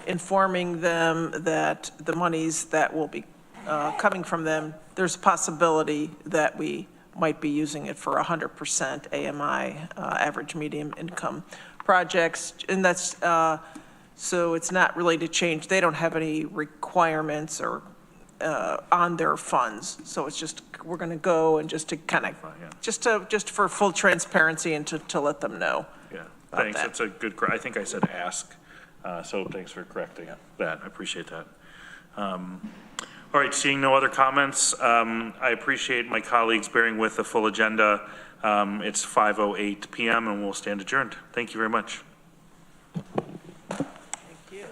informing them that the monies that will be coming from them, there's a possibility that we might be using it for 100% AMI, average medium income projects. And that's, so it's not really to change. They don't have any requirements or on their funds. So it's just, we're going to go and just to kind of, just for full transparency and to let them know. Yeah, thanks. That's a good, I think I said ask. So thanks for correcting that. I appreciate that. All right, seeing no other comments, I appreciate my colleagues bearing with the full agenda. It's 5:08 p.m. and we'll stand adjourned. Thank you very much. Thank you.